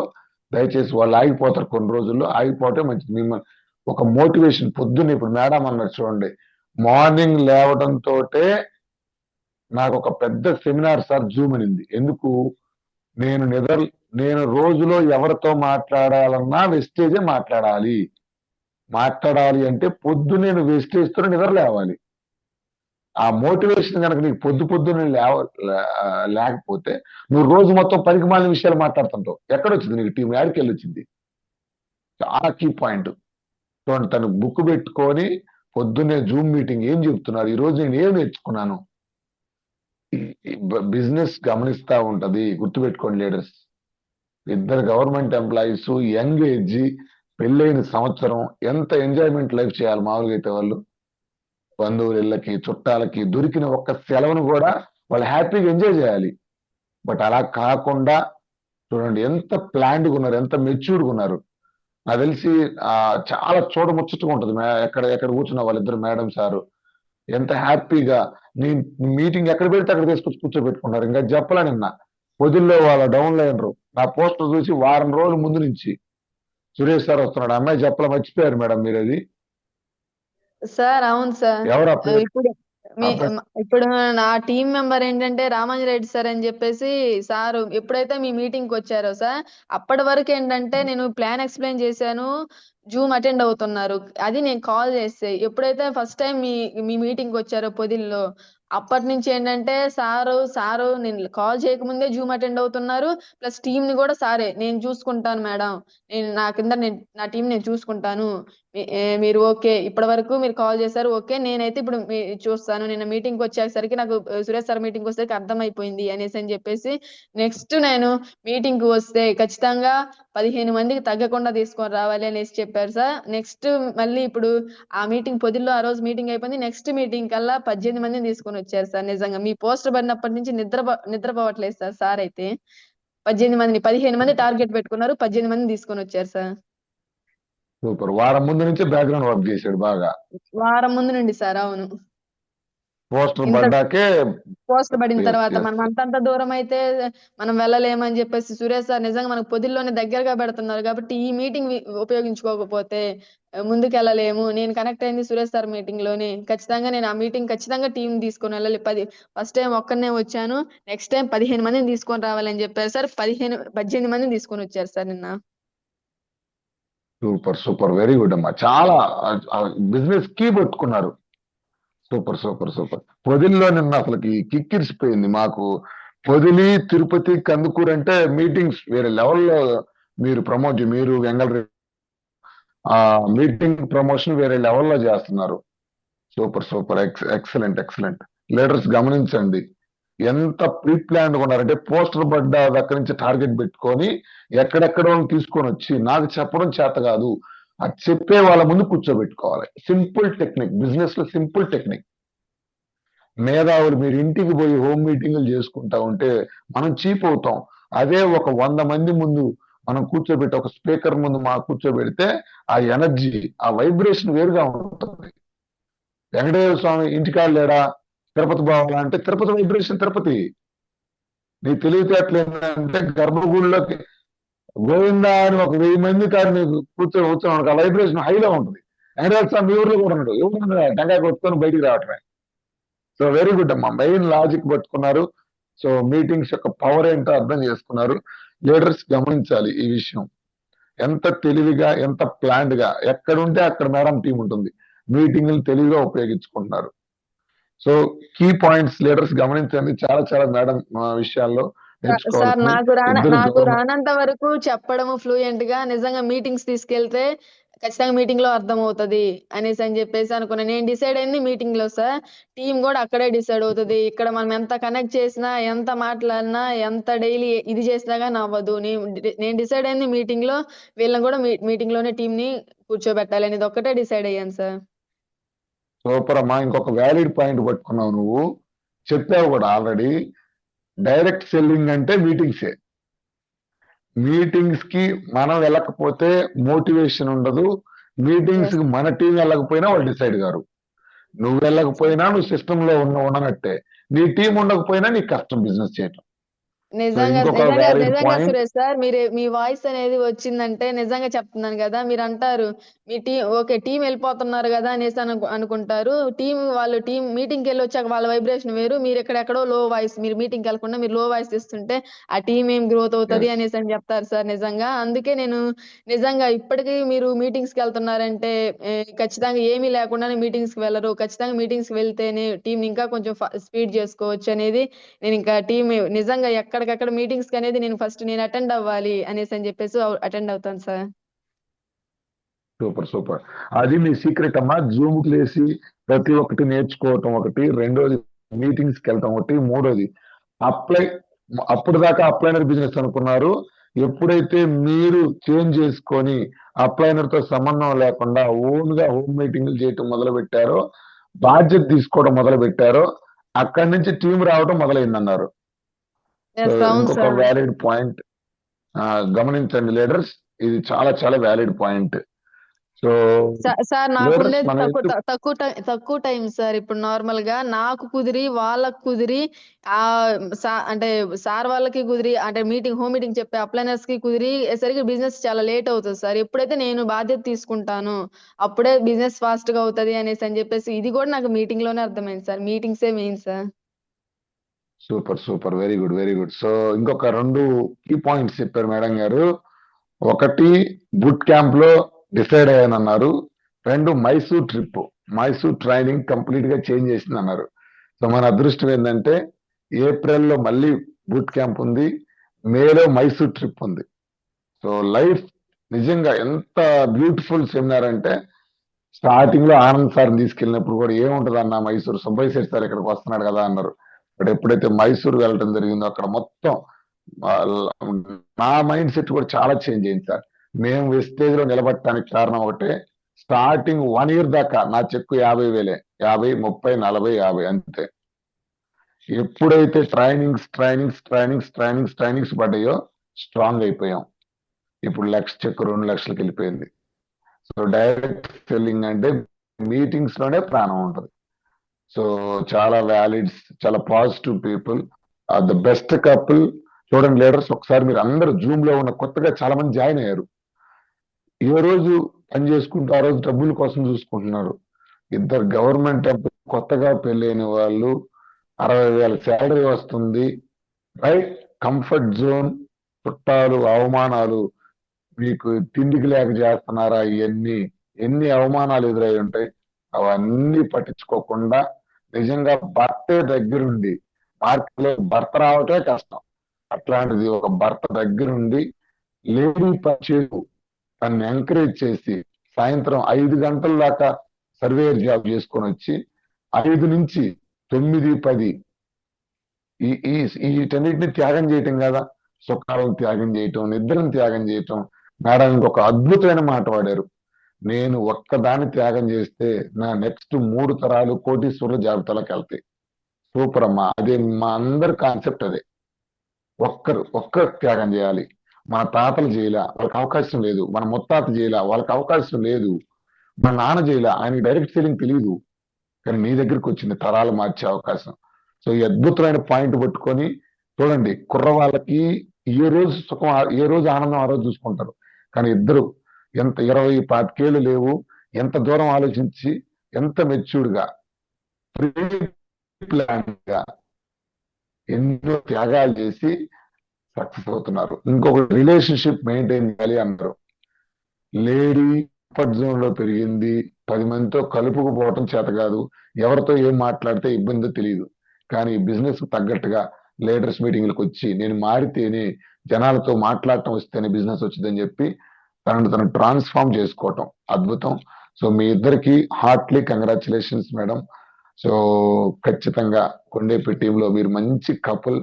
దయచేసి వాళ్ళు ఆగిపోతారు. కొన్ని రోజుల్లో ఆగిపోతే మంచిది. మిమ్మల్ని ఒక మోటివేషన్ పొద్దున్న ఇప్పుడు మేడం అన్నారు చూడండి, మార్నింగ్ లేవడంతో నాకు ఒక పెద్ద సెమినార్ సార్ జూమ్ అనింది. ఎందుకు? నేను నేను రోజులో ఎవరితో మాట్లాడాలన్నా వెస్టేజే మాట్లాడాలి అంటే పొద్దు నేను వెస్టేజ్ తో నిద్ర లేవాలి. ఆ మోటివేషన్ కనుక నీకు పొద్దున్నే లేకపోతే నువ్వు రోజు మొత్తం పనికి మాలిన విషయాలు మాట్లాడుతుంటావు. ఎక్కడొచ్చింది నీకు టీం? యాడికి వెళ్ళి వచ్చింది? చాలా కీ పాయింట్. చూడండి, తను బుక్ పెట్టుకొని పొద్దున్నే జూమ్ మీటింగ్ ఏం చెప్తున్నారు, ఈ రోజు నేను ఏం నేర్చుకున్నాను. బిజినెస్ గమనిస్తా ఉంటది, గుర్తుపెట్టుకోండి లీడర్స్. ఇద్దరు గవర్నమెంట్ ఎంప్లాయీస్, యంగ్ ఏజ్, పెళ్ళైన సంవత్సరం, ఎంత ఎంజాయ్మెంట్ లైఫ్ చేయాలి మామూలుగా అయితే వాళ్ళు. బంధువుల ఇళ్ళకి, చుట్టాలకి దొరికిన ఒక్క సెలవును కూడా వాళ్ళు హ్యాపీగా ఎంజాయ్ చేయాలి. బట్ అలా కాకుండా చూడండి ఎంత ప్లాన్డ్గా ఉన్నారు, ఎంత మెచ్యూర్డ్గా ఉన్నారు. నాకు తెలిసి చాలా చూడముచ్చటగా ఉంటుంది. ఎక్కడ కూర్చున్న వాళ్ళిద్దరు మేడం సారు ఎంత హ్యాపీగా నేను మీటింగ్ ఎక్కడ పెడితే అక్కడ తీసుకొచ్చి కూర్చోబెట్టుకున్నారు. ఇంకా చెప్పలే, నిన్న పొద్దుల్లో వాళ్ళ డౌన్లో అయినరు. నా పోస్టర్ చూసి వారం రోజుల ముందు నుంచి సురేష్ సార్ వస్తున్నాడు, అమ్మాయి చెప్పలే, మర్చిపోయారు మేడం మీరు అది. సార్ అవును సార్. ఎవరు ఆ పేరు? ఇప్పుడు నా టీం మెంబర్ ఏంటంటే రామాంజరెడ్డి సార్ అని చెప్పేసి సారు ఎప్పుడైతే మీ మీటింగ్ కి వచ్చారో సార్, అప్పటి వరకు ఏంటంటే నేను ప్లాన్ ఎక్స్ప్లెయిన్ చేశాను, జూమ్ అటెండ్ అవుతున్నారు. అది నేను కాల్ చేస్తే ఎప్పుడైతే ఫస్ట్ టైం మీ మీటింగ్ వచ్చారో పొదిల్లో, అప్పటి నుంచి ఏంటంటే సారు నేను కాల్ చేయకముందే జూమ్ అటెండ్ అవుతున్నారు. ప్లస్ టీం ని కూడా సారే నేను చూసుకుంటాను మేడం, నేను నా కింద నా టీం నేను చూసుకుంటాను, మీరు ఓకే, ఇప్పటి వరకు మీరు కాల్ చేశారు ఓకే, నేనైతే ఇప్పుడు చూస్తాను, నిన్న మీటింగ్ వచ్చేసరికి నాకు సురేష్ సార్ మీటింగ్ వచ్చేసరికి అర్థమైపోయింది అనేసి అని చెప్పేసి, నెక్స్ట్ నేను మీటింగ్ కు వస్తే ఖచ్చితంగా 15 మందికి తగ్గకుండా తీసుకొని రావాలి అనేసి చెప్పారు సార్. నెక్స్ట్ మళ్ళీ ఇప్పుడు ఆ మీటింగ్ పొదిల్లో ఆ రోజు మీటింగ్ అయిపోయింది, నెక్స్ట్ మీటింగ్ కల్లా 18 మందిని తీసుకొని వచ్చారు సార్. నిజంగా మీ పోస్టర్ పడినప్పటి నుంచి నిద్రపోవట్లేదు సార్ అయితే 15 మంది టార్గెట్ పెట్టుకున్నారు, 18 మందిని తీసుకొని వచ్చారు సార్. సూపర్. వారం ముందు నుంచే బ్యాక్గ్రౌండ్ వర్క్ చేశాడు బాగా. వారం ముందు నుండి సార్. అవును, పోస్టర్ ఇంత పడ్డాకే. పోస్టర్ పడిన ఎస్ తర్వాత ఎస్ మనం అంతంత దూరం అయితే మనం వెళ్ళలేమని చెప్పేసి సురేష్ సార్ నిజంగా మనకు పొదిల్లోనే దగ్గరగా పెడుతున్నారు కాబట్టి ఈ మీటింగ్ ఉపయోగించుకోకపోతే ముందుకు వెళ్ళలేము. నేను కనెక్ట్ అయింది సురేష్ సార్ మీటింగ్ లోనే. ఖచ్చితంగా నేను ఆ మీటింగ్ ఖచ్చితంగా టీం తీసుకొని వెళ్ళాలి. ఫస్ట్ టైం ఒక్కనే వచ్చాను, నెక్స్ట్ టైం 15 మందిని తీసుకొని రావాలని చెప్పారు సార్. 18 మందిని తీసుకొని వచ్చారు సార్ నిన్న. సూపర్, వెరీ గుడ్ అమ్మా. చాలా బిజినెస్ కీ పెట్టుకున్నారు. సూపర్. పొదిలిలో నిన్న అసలుకి కిక్కిరిసిపోయింది మాకు. పొదిలి, తిరుపతి, కందుకూరు అంటే మీటింగ్స్ వేరే లెవెల్లో మీరు మీరు వెంగళ మీటింగ్ ప్రమోషన్ వేరే లెవెల్లో చేస్తున్నారు. Super, excellent. లీడర్స్ గమనించండి, ఎంత ప్రీ ప్లాన్ ఉన్నారంటే పోస్టర్ పడ్డ దగ్గర నుంచి టార్గెట్ పెట్టుకొని ఎక్కడెక్కడో తీసుకొని వచ్చి నాకు చెప్పడం చేత కాదు, అది చెప్పే వాళ్ళ ముందు కూర్చోబెట్టుకోవాలి. సింపుల్ టెక్నిక్, బిజినెస్ లో సింపుల్ టెక్నిక్. మేధావులు మీరు ఇంటికి పోయి హోమ్ మీటింగులు చేసుకుంటా ఉంటే మనం చీప్ అవుతాం. అదే ఒక 100 మంది ముందు మనం కూర్చోబెట్టి ఒక స్పీకర్ ముందు కూర్చోబెడితే ఆ ఎనర్జీ, ఆ వైబ్రేషన్ వేరుగా ఉంటుంది. వెంకటేశ్వర స్వామి ఇంటికాడ లేడా, తిరుపతి పోవాలంటే తిరుపతి వైబ్రేషన్ తిరుపతి. నీ తెలివితేటలు ఏంటంటే గర్భగుడిలోకి గోవిందా అని ఒక 1000 మంది కాదు నీకు కూర్చొని ఆ వైబ్రేషన్ హైలో ఉంటుంది. వెంకటేశ్వర స్వామి ఊర్లో కూడా ఉన్నాడు, ఎవరు టెంకాయ కొట్టుకొని బయటికి రావటమే. సో వెరీ గుడ్ అమ్మా, మెయిన్ లాజిక్ పట్టుకున్నారు. సో మీటింగ్స్ యొక్క పవర్ ఏంటో అర్థం చేసుకున్నారు. లీడర్స్ గమనించాలి ఈ విషయం. ఎంత తెలివిగా, ఎంత ప్లాన్డ్ గా, ఎక్కడుంటే అక్కడ మేడం టీం ఉంటుంది. మీటింగ్లు తెలివిగా ఉపయోగించుకుంటున్నారు. సో కీ పాయింట్స్ లీడర్స్ గమనించండి, చాలా చాలా మేడం విషయాల్లో సార్ నేర్చుకోవాల్సినవి. నాకు ఇద్దరు నాకు గవర్నమెంట్ రానంత వరకు చెప్పడము ఫ్లూయెంట్ గా నిజంగా మీటింగ్స్ తీసుకెళ్తే ఖచ్చితంగా మీటింగ్ లో అర్థమవుతది అనేసి అని చెప్పేసి అనుకున్నా. నేను డిసైడ్ అయింది మీటింగ్ లో సార్. టీం కూడా అక్కడే డిసైడ్ అవుతది. ఇక్కడ మనం ఎంత కనెక్ట్ చేసినా, ఎంత మాట్లాడినా, ఎంత డైలీ ఇది చేసినా గానీ అవ్వదు. నేను డిసైడ్ అయింది మీటింగ్ లో. వీళ్ళని కూడా మీటింగ్ లోనే టీం ని కూర్చోబెట్టాలి అనేది ఒక్కటే డిసైడ్ అయ్యాను సార్. సూపర్ అమ్మా. ఇంకొక వ్యాలిడ్ పాయింట్ పట్టుకున్నావు నువ్వు, చెప్పావు కూడా ఆల్రెడీ. డైరెక్ట్ సెల్లింగ్ అంటే మీటింగ్సే. మీటింగ్స్ కి మనం వెళ్ళకపోతే మోటివేషన్ ఉండదు. మీటింగ్స్ ఎస్ కి మన టీం వెళ్ళకపోయినా వాళ్ళు డిసైడ్ గారు. నువ్వు వెళ్ళకపోయినా నువ్వు సిస్టమ్ లో ఉండనట్టే, నీ టీం ఉండకపోయినా నీకు కష్టం బిజినెస్ చేయటం. సో నిజంగా ఇంకొక నిజంగా వ్యాలిడ్ నిజంగా పాయింట్. సురేష్ సార్, మీ వాయిస్ అనేది వచ్చిందంటే నిజంగా చెప్తున్నాను కదా. మీరు అంటారు మీ టీం ఓకే, టీం వెళ్ళిపోతున్నారు కదా అనేసి అనుకుంటారు. వాళ్ళు టీం మీటింగ్కి వెళ్ళి వచ్చాక వాళ్ళ వైబ్రేషన్ వేరు. మీరు ఎక్కడెక్కడో లో వాయిస్, మీరు మీటింగ్కి వెళ్ళకుండా మీరు లో వాయిస్ ఇస్తుంటే ఆ టీం ఏం గ్రోత్ అవుతుంది అనేసి అని చెప్తారు సార్. నిజంగా అందుకే నేను నిజంగా ఇప్పటికీ మీరు మీటింగ్స్ కి వెళ్తున్నారంటే ఖచ్చితంగా ఏమీ లేకుండానే మీటింగ్స్ కి వెళ్ళరు. ఖచ్చితంగా మీటింగ్స్ కి వెళ్తేనే టీం ఇంకా కొంచెం స్పీడ్ చేసుకోవచ్చు అనేది నేను ఇంకా టీం నిజంగా ఎక్కడికక్కడ మీటింగ్స్ అనేది నేను అటెండ్ అవ్వాలి అనేసి అని చెప్పేసి అటెండ్ అవుతాను సార్. Super super. అది మీ సీక్రెట్ అమ్మా. జూమ్ కి లేసి ప్రతి ఒక్కటి నేర్చుకోవటం ఒకటి, రెండోది మీటింగ్స్ కి వెళ్ళటం ఒకటి, మూడోది అప్లై. అప్పుడు దాకా అప్లైనర్ బిజినెస్ అనుకున్నారు. ఎప్పుడైతే మీరు చేంజ్ చేసుకొని అప్లైనర్ తో సంబంధం లేకుండా ఓన్ గా హోమ్ మీటింగ్లు చేయటం మొదలు పెట్టారో, బాధ్యత తీసుకోవడం మొదలు పెట్టారో, అక్కడి నుంచి టీం రావడం మొదలైందన్నారు. సో ఎస్ అవును ఇంకొక సార్. వ్యాలిడ్ పాయింట్ గమనించండి లీడర్స్, ఇది చాలా చాలా valid point. So sir leaders నాకుండేది మనం ఎందుకు తక్కువ టైం సార్. ఇప్పుడు నార్మల్ గా నాకు కుదిరి వాళ్ళకు కుదిరి అంటే సార్ వాళ్ళకి కుదిరి అంటే హోమ్ మీటింగ్ చెప్పే అప్లైనర్స్ కి కుదిరి సరికి బిజినెస్ చాలా లేట్ అవుతుంది సార్. ఎప్పుడైతే నేను బాధ్యత తీసుకుంటాను అప్పుడే బిజినెస్ ఫాస్ట్ గా అవుతది అనేసి అని చెప్పేసి ఇది కూడా నాకు మీటింగ్ లోనే అర్థమైంది సార్. మీటింగ్సే main sir. Super super, very good very good. So ఇంకొక రెండు కీ పాయింట్స్ చెప్పారు మేడం గారు. ఒకటి బూట్ క్యాంప్ లో డిసైడ్ అయ్యానన్నారు. రెండు Mysore trip, Mysore training complete గా చేంజ్ చేసింది అన్నారు. సో మన అదృష్టం ఏంటంటే ఏప్రిల్లో మళ్ళీ బూట్ క్యాంప్ ఉంది, మేలో మైసూర్ ట్రిప్ ఉంది. సో లైఫ్ నిజంగా ఎంత బ్యూటిఫుల్ సెమినార్ అంటే, స్టార్టింగ్ లో ఆనంద్ సార్ తీసుకెళ్ళినప్పుడు కూడా ఏముంటది అన్న మైసూర్, సుబ్బయ్య శెట్టి సార్ ఇక్కడికి వస్తున్నాడు కదా అన్నారు. బట్ ఎప్పుడైతే మైసూర్ వెళ్ళడం జరిగిందో అక్కడ మొత్తం ఆ, నా మైండ్ సెట్ కూడా చాలా చేంజ్ అయింది సార్. మేము వెస్టేజ్ లో నిలబడటానికి కారణం ఒకటే, స్టార్టింగ్ 1 ఇయర్ దాకా నా చెక్కు 50,000, 50, 30, 40, 50 అంతే. ఎప్పుడైతే ట్రైనింగ్స్ పడ్డాయో స్ట్రాంగ్ అయిపోయాం. ఇప్పుడు చెక్కు 2 లక్షలకు వెళ్ళిపోయింది. సో డైరెక్ట్ సెల్లింగ్ అంటే మీటింగ్స్ లోనే ప్రాణం ఉంటుంది. సో చాలా వ్యాలిడ్స్, చాలా positive people, the best couple. చూడండి లీడర్స్, ఒకసారి మీరు అందరూ జూమ్ లో ఉన్న కొత్తగా చాలా మంది జాయిన్ అయ్యారు. ఏ రోజు పని చేసుకుంటూ ఆ రోజు డబ్బుల కోసం చూసుకుంటున్నారు. ఇద్దరు గవర్నమెంట్ కొత్తగా పెళ్ళైన వాళ్ళు, 60,000 శాలరీ వస్తుంది, రైట్, కంఫర్ట్ జోన్, చుట్టాలు, అవమానాలు, మీకు తిండికి లేక చేస్తున్నారా, ఎన్ని అవమానాలు ఎదురై ఉంటాయి. అవన్నీ పట్టించుకోకుండా నిజంగా భర్తే దగ్గరుండి, మార్కెట్లో భర్త రావటమే కష్టం, అట్లాంటిది ఒక భర్త దగ్గరుండి లేడీ పర్చేలు తను ఎంకరేజ్ చేసి సాయంత్రం 5 గంటల దాకా సర్వేయర్ జాబ్ చేసుకొని వచ్చి 5 నుంచి 9, 10 ఈ ఈ వీటన్నిటిని త్యాగం చేయటం కదా. సుఖాలను త్యాగం చేయటం, నిద్రను త్యాగం చేయటం. మేడం ఇంకొక అద్భుతమైన మాట వాడారు, నేను ఒక్కదాన్ని త్యాగం చేస్తే నా నెక్స్ట్ 3 తరాలు కోటీశ్వరుల జాబితాలోకి వెళ్తాయి. సూపర్ అమ్మా. అదే మా అందరి కాన్సెప్ట్ అదే. ఒక్కరు త్యాగం చేయాలి. మన తాతలు చేయలే, వాళ్ళకి అవకాశం లేదు. మన ముత్తాత చేయలే, వాళ్ళకి అవకాశం లేదు. మన నాన్న చేయలే, ఆయనకి డైరెక్ట్ సెల్లింగ్ తెలియదు. కానీ నీ దగ్గరికి వచ్చింది తరాలు మార్చే అవకాశం. సో ఈ అద్భుతమైన పాయింట్ పట్టుకొని చూడండి, కుర్రవాళ్ళకి ఏ రోజు సుఖం, ఏ రోజు ఆనందం ఆ రోజు చూసుకుంటారు. కానీ ఇద్దరు ఎంత 20, 25 లేవు, ఎంత దూరం ఆలోచించి, ఎంత మెచ్యూర్డ్ గా, ప్రీ ప్లాన్ గా ఎన్నో త్యాగాలు చేసి సక్సెస్ అవుతున్నారు. ఇంకొక రిలేషన్షిప్ మెయింటైన్ చేయాలి అన్నారు. లేడీ కంఫర్ట్ జోన్ లో పెరిగింది. 10 మందితో కలుపుకుపోవటం చేత కాదు. ఎవరితో ఏం మాట్లాడితే ఇబ్బందో తెలియదు. కానీ బిజినెస్ కు తగ్గట్టుగా లీడర్స్ మీటింగ్లకు వచ్చి నేను మారితేనే జనాలతో మాట్లాడటం వస్తేనే బిజినెస్ వచ్చిందని చెప్పి తనను ట్రాన్స్ఫార్మ్ చేసుకోవటం అద్భుతం. సో మీ ఇద్దరికి హార్ట్లీ కంగ్రాచులేషన్స్ మేడం. సో ఖచ్చితంగా కొండేపి టీంలో మీరు మంచి కపుల్,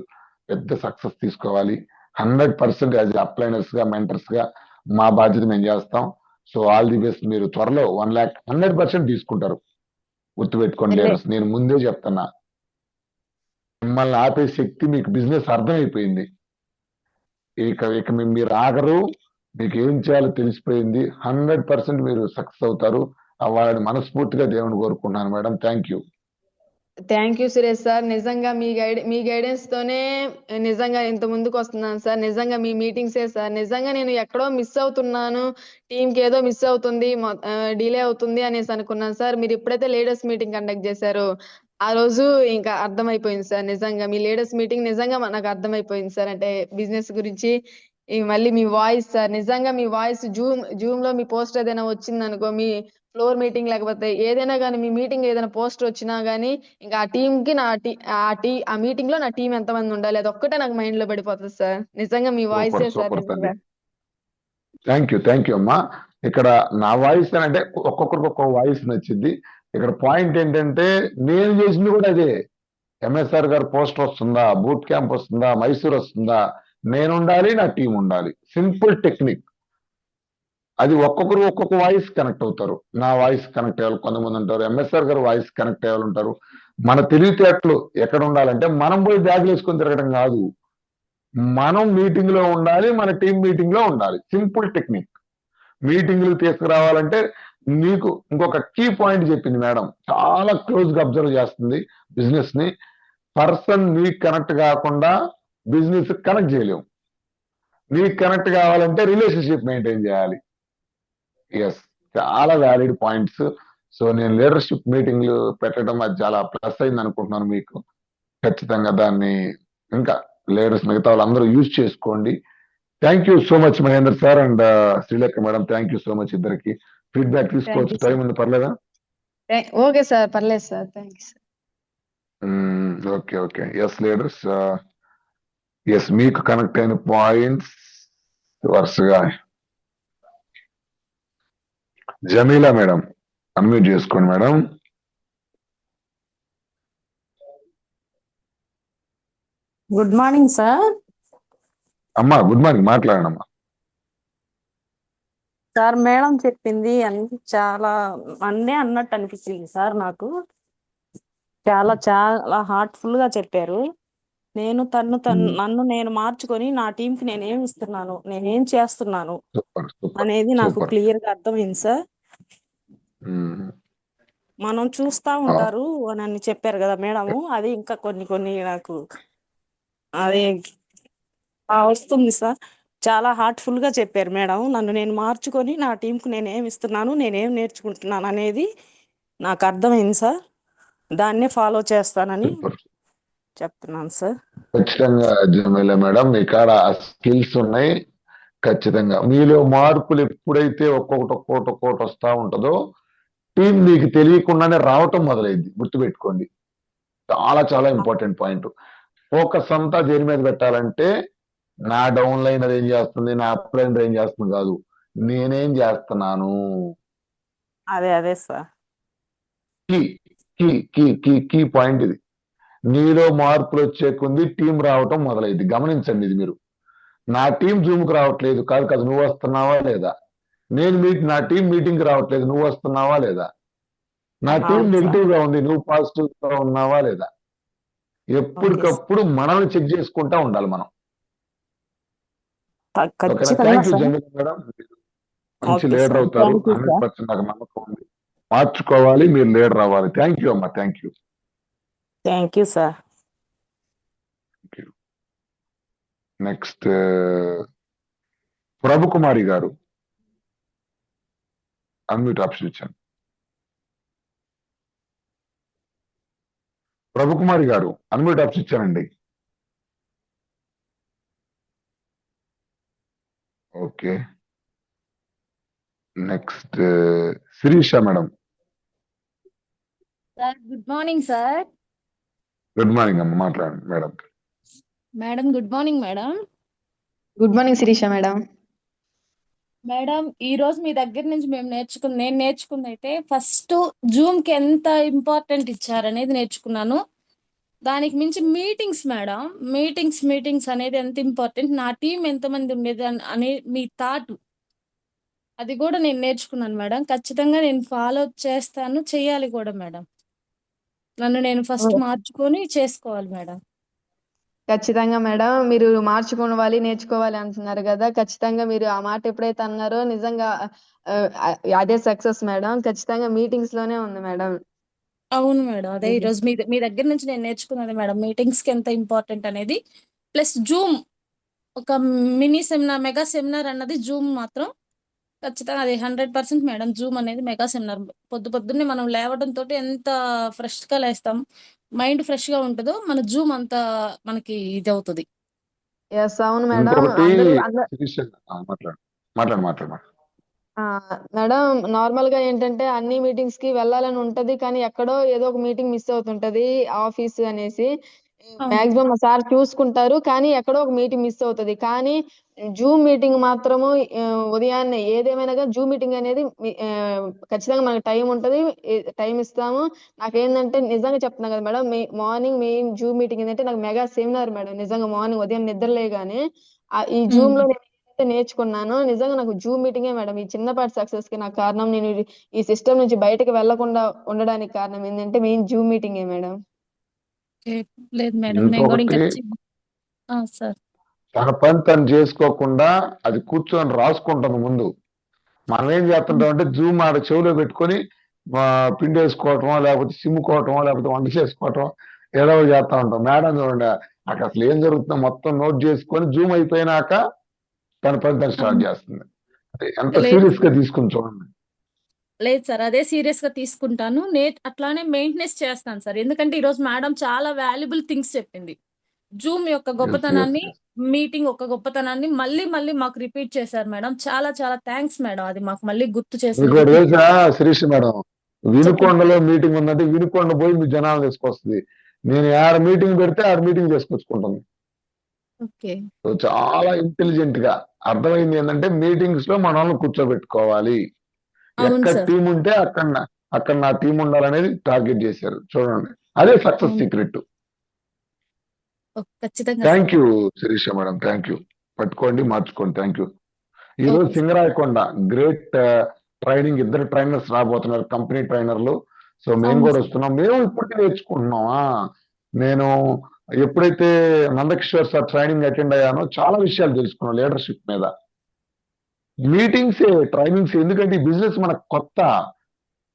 పెద్ద సక్సెస్ తీసుకోవాలి. 100% యాజ్ అప్లైనర్స్ గా, మెంటర్స్ గా మా బాధ్యత మేము చేస్తాం. So all the best. మీరు త్వరలో 1 lakh 100% తీసుకుంటారు. గుర్తుపెట్టుకోండి లే లీడర్స్, నేను ముందే చెప్తున్నా. మిమ్మల్ని ఆపే శక్తి మీకు బిజినెస్ అర్థమైపోయింది. ఇక మీరు ఆగరు. మీకు ఏం చేయాలో తెలిసిపోయింది. 100% మీరు సక్సెస్ అవుతారు. అవ్వాలని మనస్ఫూర్తిగా దేవుని కోరుకుంటున్నాను madam. Thank you. Thank you Suresh sir. నిజంగా మీ గైడెన్స్ తోనే నిజంగా ఇంత ముందుకు వస్తున్నాను సార్. నిజంగా మీ మీటింగ్సే సార్. నిజంగా నేను ఎక్కడో మిస్ అవుతున్నాను. టీంకి ఏదో మిస్ అవుతుంది, డిలే అవుతుంది అనేసి అనుకున్నాను సార్. మీరు ఎప్పుడైతే లీడర్స్ మీటింగ్ కండక్ట్ చేశారో ఆ రోజు ఇంకా అర్థమైపోయింది సార్. నిజంగా మీ లీడర్స్ మీటింగ్ నిజంగా నాకు అర్థమైపోయింది సార్. అంటే బిజినెస్ గురించి మళ్ళీ మీ వాయిస్ సార్, నిజంగా మీ వాయిస్ జూమ్ లో మీ పోస్ట్ ఏదైనా వచ్చింది అనుకో, మీ ఫ్లోర్ మీటింగ్ లేకపోతే ఏదైనా కానీ మీ మీటింగ్ ఏదైనా పోస్టర్ వచ్చినా గానీ ఇంకా ఆ టీం కి ఆ మీటింగ్ లో నా టీం ఎంతమంది ఉండాలి అది ఒక్కటే నాకు మైండ్ లో పడిపోతుంది సార్. నిజంగా మీ సూపర్ వాయిసే సార్ సూపర్ తల్లి. నిజంగా. థ్యాంక్ యూ అమ్మా. ఇక్కడ నా వాయిస్ అంటే ఒక్కొక్కరికి ఒక్కొక్క వాయిస్ నచ్చింది. ఇక్కడ పాయింట్ ఏంటంటే నేను చేసింది కూడా అదే. ఎంఎస్ఆర్ గారు పోస్టర్ వస్తుందా, బూట్ క్యాంప్ వస్తుందా, మైసూర్ వస్తుందా, నేను ఉండాలి, నా టీం ఉండాలి. Simple technique. అది ఒక్కొక్కరు ఒక్కొక్క వాయిస్ కనెక్ట్ అవుతారు. నా వాయిస్ కనెక్ట్ అయ్యాలి కొంతమంది ఉంటారు, ఎంఎస్ఆర్ గారు వాయిస్ కనెక్ట్ అయ్యాలి ఉంటారు. మన తెలివితేటలు ఎక్కడ ఉండాలంటే మనం పోయి బ్యాగులు వేసుకొని తిరగడం కాదు, మనం మీటింగ్ లో ఉండాలి, మన టీం మీటింగ్ లో ఉండాలి. Simple technique. మీటింగ్లు తీసుకురావాలంటే నీకు ఇంకొక కీ పాయింట్ చెప్పింది మేడం. చాలా క్లోజ్ గా అబ్జర్వ్ చేస్తుంది బిజినెస్ ని. పర్సన్ నీకు కనెక్ట్ కాకుండా బిజినెస్ కనెక్ట్ చేయలేము. నీకు కనెక్ట్ కావాలంటే రిలేషన్షిప్ మెయింటైన్ చేయాలి. ఎస్, చాలా వ్యాలిడ్ పాయింట్స్. సో నేను లీడర్షిప్ మీటింగ్లు పెట్టడం అది చాలా ప్లస్ అయింది అనుకుంటున్నాను మీకు. ఖచ్చితంగా దాన్ని ఇంకా లీడర్స్ మిగతా వాళ్ళందరూ యూజ్ చేసుకోండి. Thank you so much Mahender sir and Srilekha madam. Thank you so much. ఇద్దరికి ఫీడ్బ్యాక్ థ్యాంక్ తీసుకోవచ్చు, యూ టైం సార్. ఉంది పర్లేదా? ఓకే సార్, పర్లేదు sir. Thank you sir. Okay. Yes leaders, yes మీకు కనెక్ట్ అయిన పాయింట్స్ వరుసగా జమీలా మేడం అన్మ్యూట్ చేసుకోండి మేడం. Good morning sir. అమ్మా గుడ్ మార్నింగ్, మాట్లాడండి అమ్మా. సార్ మేడం చెప్పింది అన్ని చాలా అన్నీ అన్నట్టు అనిపించింది సార్. నాకు చాలా చాలా హార్ట్ఫుల్ గా చెప్పారు. నేను నన్ను నేను మార్చుకొని నా టీంకి నేనేం ఇస్తున్నాను, నేనేం చేస్తున్నాను సూపర్ సూపర్ అనేది నాకు సూపర్. క్లియర్ గా అర్థమైంది సార్. మనం చూస్తా ఉంటారు అని చెప్పారు కదా మేడము, అది ఇంకా కొన్ని కొన్ని నాకు అది వస్తుంది సార్. చాలా హార్ట్ఫుల్ గా చెప్పారు మేడం. నన్ను నేను మార్చుకొని నా టీంకు నేనేం ఇస్తున్నాను, నేనేం నేర్చుకుంటున్నాను అనేది నాకు అర్థమైంది సార్. దాన్నే ఫాలో చేస్తానని సూపర్. చెప్తున్నాను సార్. ఖచ్చితంగా జమీలా మేడం, మీ కాడ స్కిల్స్ ఉన్నాయి. ఖచ్చితంగా మీలో మార్పులు ఎప్పుడైతే ఒక్కొక్కటి వస్తా ఉంటుందో టీం మీకు తెలియకుండానే రావటం మొదలైంది. గుర్తుపెట్టుకోండి, చాలా చాలా ఇంపార్టెంట్ పాయింట్. ఫోకస్ అంతా దేని మీద పెట్టాలంటే నా డౌన్ లైన్ అది ఏం చేస్తుంది, నా అప్ లైన్ ఏం చేస్తుంది కాదు, నేనేం చేస్తున్నాను. అదే sir. Key key key key key point ఇది. నీలో మార్పులు వచ్చే కొంది టీం రావటం మొదలైంది. గమనించండి ఇది మీరు. నా టీం జూమ్కి రావట్లేదు, కాదు నువ్వు వస్తున్నావా లేదా? నా టీం మీటింగ్ రావట్లేదు, నువ్వు వస్తున్నావా లేదా? నా టీం అవును సార్. నెగిటివ్ గా ఉంది, నువ్వు పాజిటివ్ గా ఉన్నావా లేదా? ఓకే ఎప్పటికప్పుడు మనల్ని చెక్ చేసుకుంటా ఉండాలి మనం. సార్. ఓకేనా? ఖచ్చితంగా thank you sir. Jameel madam. మంచి ఓకే లీడర్ సార్. అవుతారు. Thank you sir. 100% నాకు నమ్మకం ఉంది. మార్చుకోవాలి, మీరు లీడర్ అవ్వాలి. థ్యాంక్ యూ అమ్మా. Thank you. Thank you sir. Next Prabhu Kumari గారు అన్మ్యూట్ ఆప్షన్ ఇచ్చాను. ప్రభు కుమారి గారు అన్మ్యూట్ ఆప్షన్ ఇచ్చానండి. Okay, next Sirisha madam. Sir good morning sir. Good morning అమ్మ, మాట్లాడండి madam. Madam good morning madam. Good morning Sirisha madam. Madam ఈ రోజు మీ దగ్గర నుంచి నేను నేర్చుకుంది అయితే ఫస్ట్ జూమ్ కి ఎంత ఇంపార్టెంట్ ఇచ్చారనేది నేర్చుకున్నాను. దానికి మించి మీటింగ్స్ మేడం, మీటింగ్స్ అనేది ఎంత ఇంపార్టెంట్, నా టీం ఎంతమంది ఉండేది అనే మీ థాట్ అది కూడా నేను నేర్చుకున్నాను మేడం. ఖచ్చితంగా నేను ఫాలో చేస్తాను, చేయాలి కూడా మేడం. నన్ను నేను ఫస్ట్ మార్చుకొని చేసుకోవాలి మేడం. ఖచ్చితంగా మేడం. మీరు మార్చుకోవాలి, నేర్చుకోవాలి అంటున్నారు కదా! ఖచ్చితంగా మీరు ఆ మాట ఎప్పుడైతే అన్నారో నిజంగా అదే సక్సెస్ మేడం. ఖచ్చితంగా మీటింగ్స్ లోనే ఉంది మేడం. అవును మేడం, అదే ఈ రోజు మీ దగ్గర నుంచి నేను నేర్చుకున్నది మేడం, మీటింగ్స్ కి ఎంత ఇంపార్టెంట్ అనేది. ప్లస్ జూమ్ ఒక మినీ సెమినార్, మెగా సెమినార్ అన్నది జూమ్ మాత్రం ఖచ్చితంగా అది 100% మేడం. జూమ్ అనేది మెగా సెమినార్. పొద్దున్నే మనం లేవడం తోటి ఎంత ఫ్రెష్ గా లేస్తాం, మైండ్ ఫ్రెష్ గా ఉంటుందో మన జూమ్ అంత మనకి ఇది అవుతుంది. ఎస్ అవును మేడం. ఇంకొకటి అందరూ శిరీష, మాట్లాడు మాట్లాడు మాట్లాడు మాట్లాడు. మేడం నార్మల్ గా ఏంటంటే అన్ని మీటింగ్స్ కి వెళ్ళాలని ఉంటది, కానీ ఎక్కడో ఏదో ఒక మీటింగ్ మిస్ అవుతుంటది ఆఫీస్ అనేసి. అవును మాక్సిమం మా సార్ చూసుకుంటారు, కానీ ఎక్కడో ఒక మీటింగ్ మిస్ అవుతది. కానీ జూమ్ మీటింగ్ మాత్రము ఉదయాన్నే ఏదేమైనా కానీ జూమ్ మీటింగ్ అనేది ఖచ్చితంగా మనకు టైం ఉంటది, టైం ఇస్తాము. నాకేంటంటే నిజంగా చెప్తున్నా కదా madam, morning main Zoom meeting ఏంటంటే నాకు మెగా సెమినార్ మేడం. నిజంగా మార్నింగ్ ఉదయం నిద్రలేగానే ఈ జూమ్ లో నేను ఏదైతే నేర్చుకున్నానో నిజంగా నాకు జూమ్ మీటింగే మేడం ఈ చిన్నపాటి సక్సెస్ కి నాకు కారణం. నేను ఈ సిస్టమ్ నుంచి బయటకు వెళ్లకుండా ఉండడానికి కారణం ఏంటంటే మెయిన్ జూమ్ మీటింగే మేడం. లేదు మేడం, నేను కూడా ఇంకొకటి, ఇంకా సార్ తన పని తను చేసుకోకుండా అది కూర్చొని రాసుకుంటుంది ముందు. మనం ఏం చేస్తుంటాం అంటే జూమ్ ఆడ చెవిలో పెట్టుకొని పిండి వేసుకోవటమో, లేకపోతే సిమ్ముకోవటమో, లేకపోతే వంట చేసుకోవటం ఏదో ఒకటి చేస్తా ఉంటాం. మేడం చూడండి, అక్కడ అసలు ఏం జరుగుతుందో మొత్తం నోట్ చేసుకొని జూమ్ అయిపోయినాక తన పని తను స్టార్ట్ చేస్తుంది. ఎంత లేదు సీరియస్ గా తీసుకుని చూడండి. లేదు సార్, అదే సీరియస్ గా తీసుకుంటాను. అట్లానే మెయింటెనెన్స్ చేస్తాను సార్. ఎందుకంటే ఈ రోజు మేడం చాలా వాల్యుబుల్ థింగ్స్ చెప్పింది. జూమ్ యొక్క గొప్పతనాన్ని, మీటింగ్ యొక్క గొప్పతనాన్ని మళ్ళీ మళ్ళీ మాకు రిపీట్ చేశారు మేడం. చాలా చాలా థ్యాంక్స్ మేడం, అది మాకు మళ్ళీ గుర్తు మీకు చేసినందుకు. ఒకటి తెలుసా శిరీష్ మేడం, వినుకొండలో మీటింగ్ ఉందంటే వినుకొండ పోయి మీ జనాలు తీసుకొస్తుంది. నేను ఆడ మీటింగ్ పెడితే ఆడ మీటింగ్ తీసుకొచ్చుకుంటాను. ఓకే సో చాలా ఇంటెలిజెంట్ గా అర్థమైంది ఏంటంటే మీటింగ్స్ లో మన వాళ్ళని కూర్చోబెట్టుకోవాలి. అవును ఎక్కడ సార్, టీం ఉంటే అక్కడ నా టీం ఉండాలనేది టార్గెట్ చేశారు. చూడండి, అదే సక్సెస్ అవును. సీక్రెట్. ఖచ్చితంగా sir. Thank you Sirisha madam, thank you. పట్టుకోండి, మార్చుకోండి. Thank you. ఈ రోజు ఓకే. సింగరాయకొండ గ్రేట్ ట్రైనింగ్, ఇద్దరు ట్రైనర్స్ రాబోతున్నారు, కంపెనీ ట్రైనర్లు. సో మేము అవును కూడా సార్. వస్తున్నాం. మేము ఇప్పటికీ నేర్చుకుంటున్నామా. నేను ఎప్పుడైతే నందకిషోర్ సార్ ట్రైనింగ్ అటెండ్ అయ్యానో చాలా విషయాలు తెలుసుకున్నాను లీడర్షిప్ మీద. మీటింగ్స్, ట్రైనింగ్స్, ఎందుకంటే ఈ బిజినెస్ మనకు కొత్త.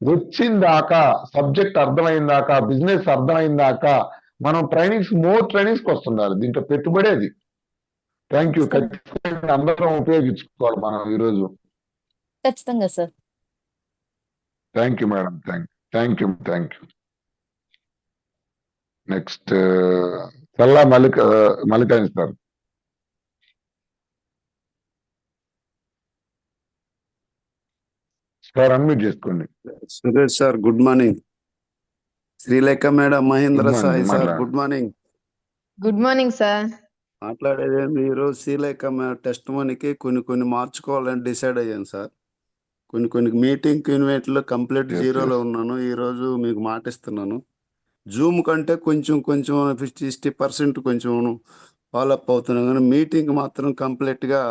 వచ్చిందాకా, సబ్జెక్ట్ అర్థమైందాకా, బిజినెస్ అర్థమైందాకా మనం మోర్ ట్రైనింగ్స్ వస్తుండాలి. దీంట్లో పెట్టుబడి అది. Thank you. ఖచ్చితంగా అందరం ఉపయోగించుకోవాలి మనం ఈరోజు. ఖచ్చితంగా sir. Thank you madam, thank you. Next Challa Mallikarjuna sir. Sir unmute చేసుకోండి. Suresh sir good morning. Srilekha madam, Mahendra Good morning, Sai sir మాట్లాడండి. Good morning. Good morning sir. మాట్లాడేది ఏంది, ఈరోజు శ్రీలేఖ టెస్ట్ మనీకి కొన్ని మార్చుకోవాలని డిసైడ్ అయ్యాను సార్. కొన్ని మీటింగ్ ఇన్వైట్లో కంప్లీట్ Yes, జీరోలో yes. ఉన్నాను. ఈరోజు మీకు మాట ఇస్తున్నాను. జూమ్ కంటే కొంచెం 50-60% కొంచెం ఫాలో అప్ అవుతున్నాను, కానీ మీటింగ్ మాత్రం కంప్లీట్గా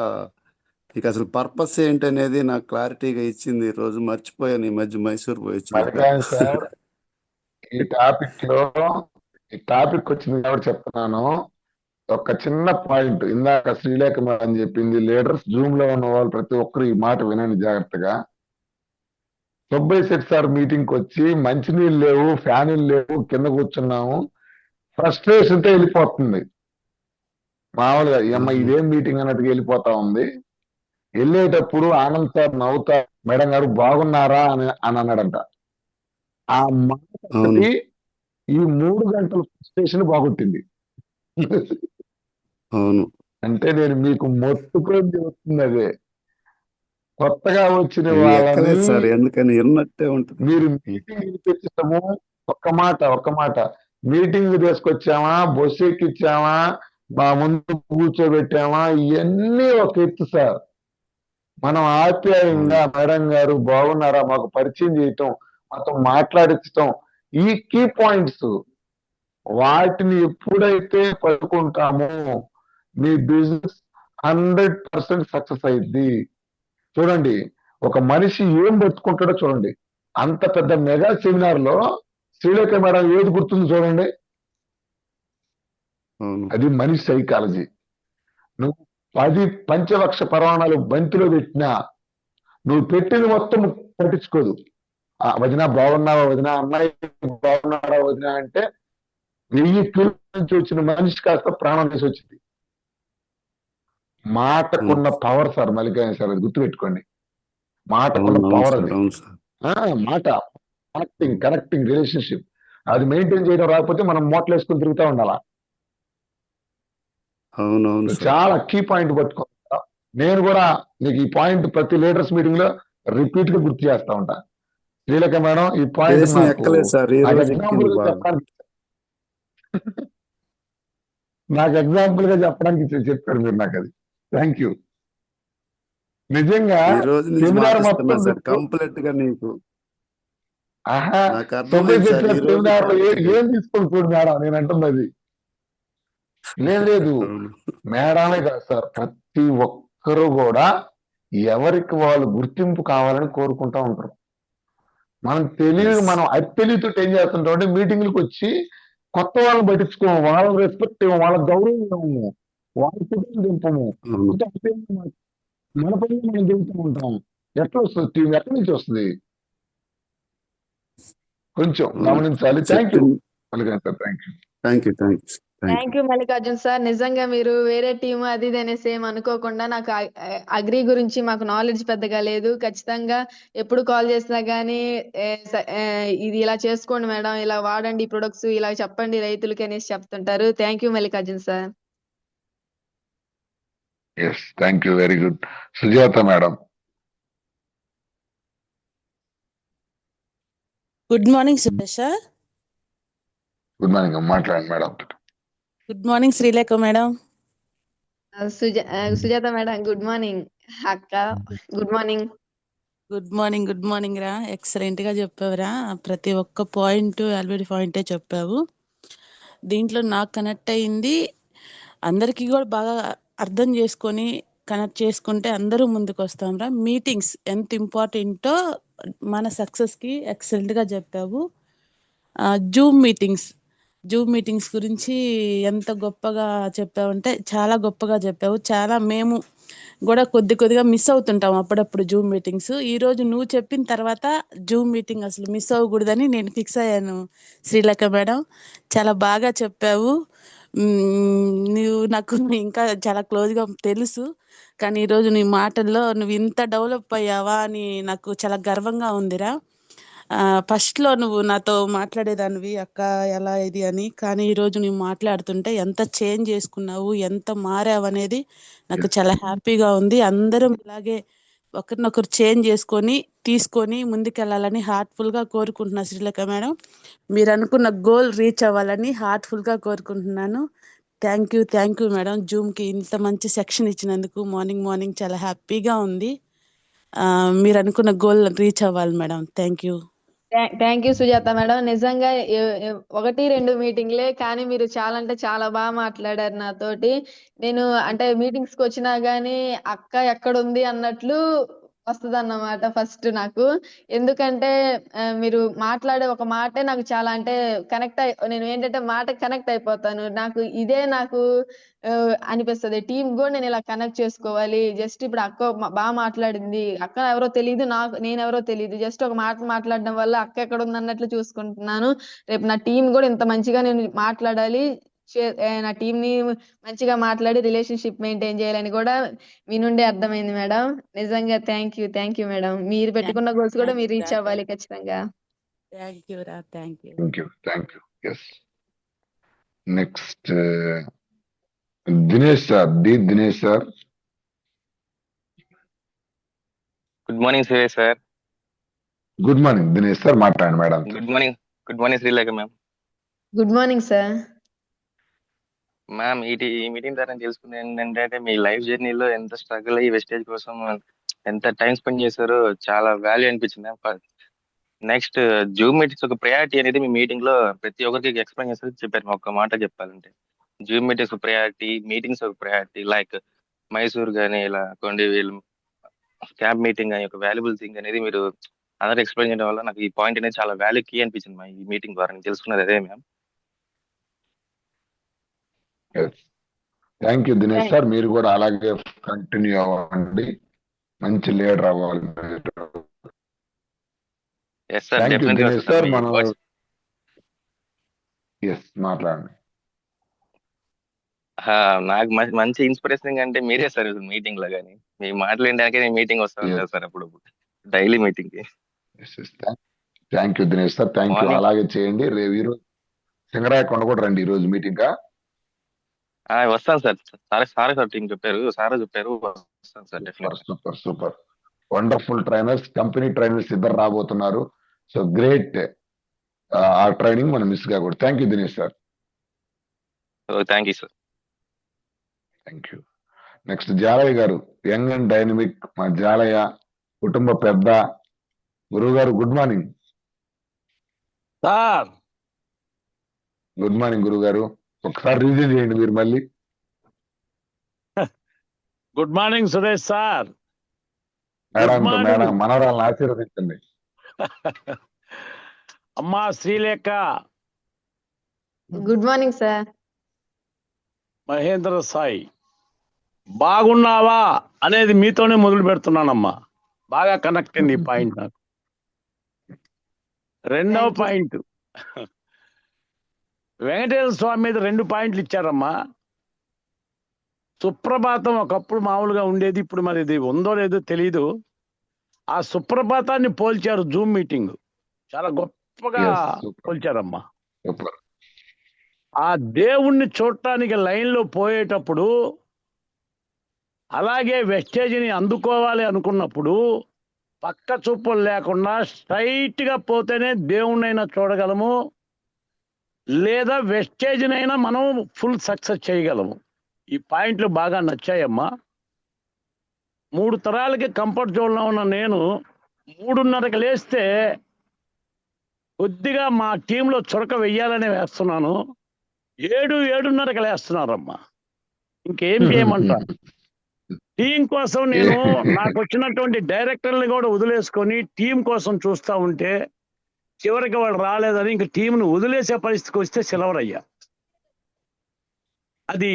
మీకు అసలు పర్పస్ ఏంటి అనేది నాకు క్లారిటీగా ఇచ్చింది. ఈరోజు మర్చిపోయాను, ఈ మధ్య మైసూర్ పోయి వచ్చినాక. మల్లికార్జున సార్, ఈ టాపిక్ వచ్చింది కాబట్టి చెప్తున్నాను. ఒక చిన్న పాయింట్, ఇందాక శ్రీలేఖ అని చెప్పింది, లీడర్స్ జూమ్ లో ఉన్న వాళ్ళు ప్రతి ఒక్కరు ఈ మాట వినండి జాగ్రత్తగా. సుబ్బయ్య శెట్టి సార్ మీటింగ్ కి వచ్చి మంచినీళ్ళు లేవు, ఫ్యాన్లు లేవు, కింద కూర్చున్నాము, ఫ్రస్ట్రేషన్ తో వెళ్ళిపోతుంది. మామూలుగా ఈ అమ్మ ఇదేం మీటింగ్ అన్నట్టుగా వెళ్ళిపోతా ఉంది. వెళ్ళేటప్పుడు ఆనంద్ సార్ నవ్వుతా, మేడం గారు బాగున్నారా అని అన్నాడంట. ఆ మాట అవును ఈ 3 గంటల ఫ్రస్ట్రేషన్ బాగుంటుంది. అవును అంటే నేను మీకు మొత్తుకొని చెబుతుంది అదే. కొత్తగా వచ్చిన ఇవి వాళ్ళని ఎక్కలేదు సార్, ఎందుకని విన్నట్టే ఉంటుంది. మీరు మీటింగ్ తెచ్చాము. ఒక్క మాట మీటింగ్ తీసుకొచ్చామా, బస్సు ఎక్కిచ్చామా, మా ముందు కూర్చోబెట్టామా, ఇవన్నీ ఒక ఎత్తు సార్. మనం ఆప్యాయంగా మేడం గారు బాగున్నారా మాకు పరిచయం చేయటం, మాతో మాట్లాడించటం, ఈ కీ పాయింట్స్ వాటిని ఎప్పుడైతే పట్టుకుంటామో మీ బిజినెస్ 100% సక్సెస్ అయింది. చూడండి, ఒక మనిషి ఏం పట్టుకుంటాడో చూడండి. అంత పెద్ద మెగా సెమినార్ లో శ్రీలేఖ మేడం ఏది గుర్తుంది చూడండి. అవును. అది మనిషి సైకాలజీ. నువ్వు 10 పంచలక్ష పరమాణాలు బంతిలో పెట్టినా నువ్వు పెట్టింది మొత్తం పట్టించుకోదు. వదిన బాగున్నావా వదిన, అమ్మాయి బాగున్నారా వదిన అంటే 1000 కిలోమీటర్ల నుంచి వచ్చిన మనిషి కాస్త ప్రాణం తీసి వచ్చింది. మాటకున్న పవర్ సార్ మల్లికార్జున సార్, అది గుర్తుపెట్టుకోండి. మాటకున్న అవును పవర్ సార్, అది. అవును సార్. మాట కనెక్టింగ్ రిలేషన్షిప్ అది మెయింటైన్ చేయడం రాకపోతే మనం మోట్లు వేసుకుని తిరుగుతూ ఉండాలా. అవునవును సార్. చాలా కీ పాయింట్ పట్టుకో. నేను కూడా నీకు ఈ పాయింట్ ప్రతి లీడర్స్ మీటింగ్ లో రిపీట్ గా గుర్తు చేస్తా ఉంటా. శ్రీలేఖ మేడం ఈ పాయింట్ చేసిన ఎక్కలేదు సార్, ఈ నాకు రోజు ఎగ్జాంపుల్ ఎక్కింది గా బాగా. చెప్పడానికి చెప్పారు మీరు నాకు. అది థ్యాంక్ యూ. నిజంగా ఈ రోజు నుంచి సెమినార్ మాటిస్తున్నా మొత్తం సార్, కంప్లీట్ గా నీకు. ఆహా, నాకు సభ్య అర్థమైంది సార్, చెప్పిన ఈ రోజు సెమినార్ లో కరెక్ట్ గా. ఏం తీసుకొని చూడు మేడం, నేను అంటున్నది లేదు. అవును. మేడమే కాదు సార్, ప్రతి ఒక్కరు కూడా ఎవరికి వాళ్ళు గుర్తింపు కావాలని కోరుకుంటా ఉంటారు. మనం మనం అత్యలితో ఏం చేస్తుంటాం అంటే మీటింగ్లకు వచ్చి కొత్త వాళ్ళని పట్టించుకోము, వాళ్ళని రెస్పెక్ట్ ఇవ్వము, వాళ్ళ గౌరవం ఇవ్వము, వాళ్ళ కుటుంబం దింపము. అవును. మన పని మనం దిగుతూ ఉంటాం. ఎట్లా వస్తుంది టీం, ఎక్కడి నుంచి వస్తుంది? కొంచెం గమనించాలి. Thank you Mallikarjuna sir, thank you. Thank you, thank you, thank thank you Mallikarjun sir. నిజంగా మీరు వేరే టీము అది ఇది అనేసి ఏం అనుకోకుండా, నాకు అగ్రి గురించి మాకు నాలెడ్జ్ పెద్దగా లేదు. ఖచ్చితంగా ఎప్పుడు కాల్ చేసినా గానీ ఇది ఇలా చేసుకోండి మేడం, ఇలా వాడండి ప్రొడక్ట్స్, ఇలా చెప్పండి రైతులకి అనేసి చెప్తుంటారు. Thank you Mallikarjun sir. Yes, thank you, very good. Sujatha madam. Good morning Suresh sir. Good morning, మాట్లాడండి madam. Good morning Srilekha madam. Sujatha madam good morning. అక్క good morning. Good morning, good morning రా. ఎక్సలెంట్ గా చెప్పావురా. ప్రతి ఒక్క పాయింట్ ఆల్రెడీ పాయింటే చెప్పావు. దీంట్లో నాకు కనెక్ట్ అయింది, అందరికీ కూడా బాగా అర్థం చేసుకొని కనెక్ట్ చేసుకుంటే అందరూ ముందుకు వస్తాం రా. మీటింగ్స్ ఎంత ఇంపార్టెంటో మన సక్సెస్కి ఎక్సలెంట్గా చెప్పావు. జూమ్ మీటింగ్స్ గురించి ఎంత గొప్పగా చెప్పావంటే చాలా గొప్పగా చెప్పావు. చాలా మేము కూడా కొద్దిగా మిస్ అవుతుంటాం అప్పుడప్పుడు జూమ్ మీటింగ్స్. ఈరోజు నువ్వు చెప్పిన తర్వాత జూమ్ మీటింగ్ అసలు మిస్ అవ్వకూడదని నేను ఫిక్స్ అయ్యాను శ్రీలేఖ మేడం. చాలా బాగా చెప్పావు. నువ్వు నాకు ఇంకా చాలా క్లోజ్గా తెలుసు, కానీ ఈరోజు నీ మాటల్లో నువ్వు ఇంత డెవలప్ అయ్యావా అని నాకు చాలా గర్వంగా ఉందిరా. ఫస్ట్లో నువ్వు నాతో మాట్లాడేదానివి అక్క ఎలా ఇది అని, కానీ ఈరోజు నువ్వు మాట్లాడుతుంటే ఎంత చేంజ్ చేసుకున్నావు, ఎంత మారావు అనేది నాకు చాలా హ్యాపీగా ఉంది. అందరం ఇలాగే ఒకరినొకరు చేంజ్ చేసుకొని తీసుకొని ముందుకెళ్ళాలని హార్ట్ఫుల్గా కోరుకుంటున్నా శ్రీలేఖ మేడం. మీరు అనుకున్న గోల్ రీచ్ అవ్వాలని హార్ట్ఫుల్గా కోరుకుంటున్నాను. Thank you madam. జూమ్కి ఇంత మంచి సెక్షన్ ఇచ్చినందుకు మార్నింగ్ చాలా హ్యాపీగా ఉంది. మీరు అనుకున్న గోల్ రీచ్ అవ్వాలి madam. Thank you Sujatha madam. నిజంగా 1-2 మీటింగ్లే, కానీ మీరు చాలా అంటే చాలా బాగా మాట్లాడారు నాతోటి. నేను అంటే మీటింగ్స్ కి వచ్చినా గానీ అక్క ఎక్కడుంది అన్నట్లు వస్తదన్నమాట ఫస్ట్ నాకు. ఎందుకంటే మీరు మాట్లాడే ఒక మాటే నాకు చాలా అంటే నేను ఏంటంటే మాటకి కనెక్ట్ అయిపోతాను. నాకు అనిపిస్తది. టీమ్ కూడా నేను ఇలా కనెక్ట్ చేసుకోవాలి. జస్ట్ ఇప్పుడు అక్క బాగా మాట్లాడింది, అక్క ఎవరో తెలియదు, నేనెవరో తెలియదు, జస్ట్ ఒక మాట మాట్లాడడం వల్ల అక్క ఎక్కడ ఉంది అన్నట్లు చూసుకుంటున్నాను. రేపు నా టీం కూడా ఇంత మంచిగా నేను మాట్లాడాలి, నా టీం ని మంచిగా మాట్లాడి రిలేషన్షిప్ మెయింటైన్ చేయాలని కూడా మీ నుండి అర్థమైంది మేడం. నిజంగా థ్యాంక్ యూ మేడం. మీరు పెట్టుకున్న గోల్స్ కూడా మీరు రీచ్ అవ్వాలి ఖచ్చితంగా. థ్యాంక్ యూ రా. Thank you. Thank you. Yes, next Dinesh sir, Dinesh sir. Good morning Suresh sir. Good morning Dinesh sir, మాట్లాడండి madam. Good morning Srilekha ma'am. Good morning sir. Ma'am ఈ మీటింగ్ ద్వారా నేను తెలుసుకుంది ఏంటంటే మీ లైఫ్ జర్నీలో ఎంత స్ట్రగుల్ అయ్యి వెస్టేజ్ కోసం ఎంత టైం స్పెండ్ చేశారో చాలా వాల్యూ అనిపించింది మ్యామ్. నెక్స్ట్ జూమ్ మీటింగ్స్ ఒక ప్రయారిటీ అనేది మీ మీటింగ్ లో ప్రతి ఒక్కరికి ఎక్స్ప్లెయిన్ చేస్తారు చెప్పారు. ఒక్క మాట చెప్పాలంటే జూమ్ మీటింగ్స్ ఒక ప్రయారిటీ, మీటింగ్స్ ఒక ప్రయారిటీ. లైక్ మైసూర్ కానీ ఇలా కొండి వీళ్ళు క్యాంప్ మీటింగ్ అని ఒక వాల్యుబుల్ థింగ్ అనేది మీరు అందరూ ఎక్స్ప్లెయిన్ చేయడం వల్ల నాకు ఈ పాయింట్ అనేది చాలా వాల్యూ కీ అనిపించింది మా ఈ మీటింగ్ ద్వారా. నేను తెలుసుకున్నది అదే ma'am. Thank you Dinesh sir, మీరు కూడా అలాగే కంటిన్యూ అవ్వండి, మంచి లీడర్ అవ్వాలి. ఎస్ సార్, థ్యాంక్ యూ డెఫినెట్గా దినేష్ సార్. వస్తుంది. మనం మాట్లాడండి. నాకు మంచి ఇన్స్పిరేషన్ అంటే మీరే సార్ మీటింగ్ లో కానీ మీ మాటలు ఏంటంటే నేను మీటింగ్ వస్తా ఉంటాను సార్ అప్పుడప్పుడు, డైలీ మీటింగ్ కి. Thank you Dinesh sir, thank you. Morning. అలాగే చేయండి. రేపు ఈరోజు సింగరాయకొండ కూడా రండి, ఈ రోజు మీటింగ్ కా. వస్తాను సార్. సార్ టీం చెప్పారు, సారా చెప్పారు, వస్తాను sir definite. Super super, wonderful trainers, company trainers ఇద్దరు రాబోతున్నారు. సో గ్రేట్, ఆ ట్రైనింగ్ మనం మిస్ కాకూడదు. Thank you Dinesh sir. Thank you sir. Thank you. Next Jalaiah గారు, యంగ్ అండ్ డైనమిక్. మా జాలయ్య కుటుంబ పెద్ద. గురువు గారు good morning. Sir good morning గురువు గారు. ఒకసారి రివ్యూ చేయండి మీరు మళ్ళీ. Good morning Suresh sir. Madam morning. Madam మనవరాలను ఆశీర్వదించండి. అమ్మా Srilekha, good morning sir. Mahendra Sai, బాగున్నావా అనేది మీతోనే మొదలు పెడుతున్నానమ్మా. బాగా కనెక్ట్ అయింది ఈ పాయింట్ నాకు. రెండవ Thank you. పాయింట్, వెంకటేశ్వర స్వామి మీద 2 పాయింట్లు ఇచ్చారమ్మా. సుప్రభాతం ఒకప్పుడు మామూలుగా ఉండేది, ఇప్పుడు మరి ఇది ఉందో లేదో తెలీదు. ఆ సుప్రభాతాన్ని పోల్చారు జూమ్ మీటింగ్, చాలా గొప్పగా Yes, super. పోల్చారమ్మా. సూపర్. ఆ దేవుణ్ణి చూడటానికి లైన్లో పోయేటప్పుడు, అలాగే వెస్టేజ్ని అందుకోవాలి అనుకున్నప్పుడు పక్క చూపులు లేకుండా స్ట్రైట్గా పోతేనే దేవుణ్ణైనా చూడగలము, లేదా వెస్టేజ్నైనా మనం ఫుల్ సక్సెస్ చేయగలము. ఈ పాయింట్లు బాగా నచ్చాయమ్మా. 3 తరాలకి కంఫర్ట్ జోన్లో ఉన్న నేను 3:30కి లేస్తే కొద్దిగా మా టీంలో చురక వెయ్యాలని వేస్తున్నాను. 7:30కి లేస్తున్నారమ్మా. ఇంకేం చేయమంటారు? టీం కోసం నేను నాకు వచ్చినటువంటి డైరెక్టర్ని కూడా వదిలేసుకొని టీం కోసం చూస్తూ ఉంటే చివరికి వాళ్ళు రాలేదని ఇంక టీంను వదిలేసే పరిస్థితికి వస్తే సెలవరయ్యా. అది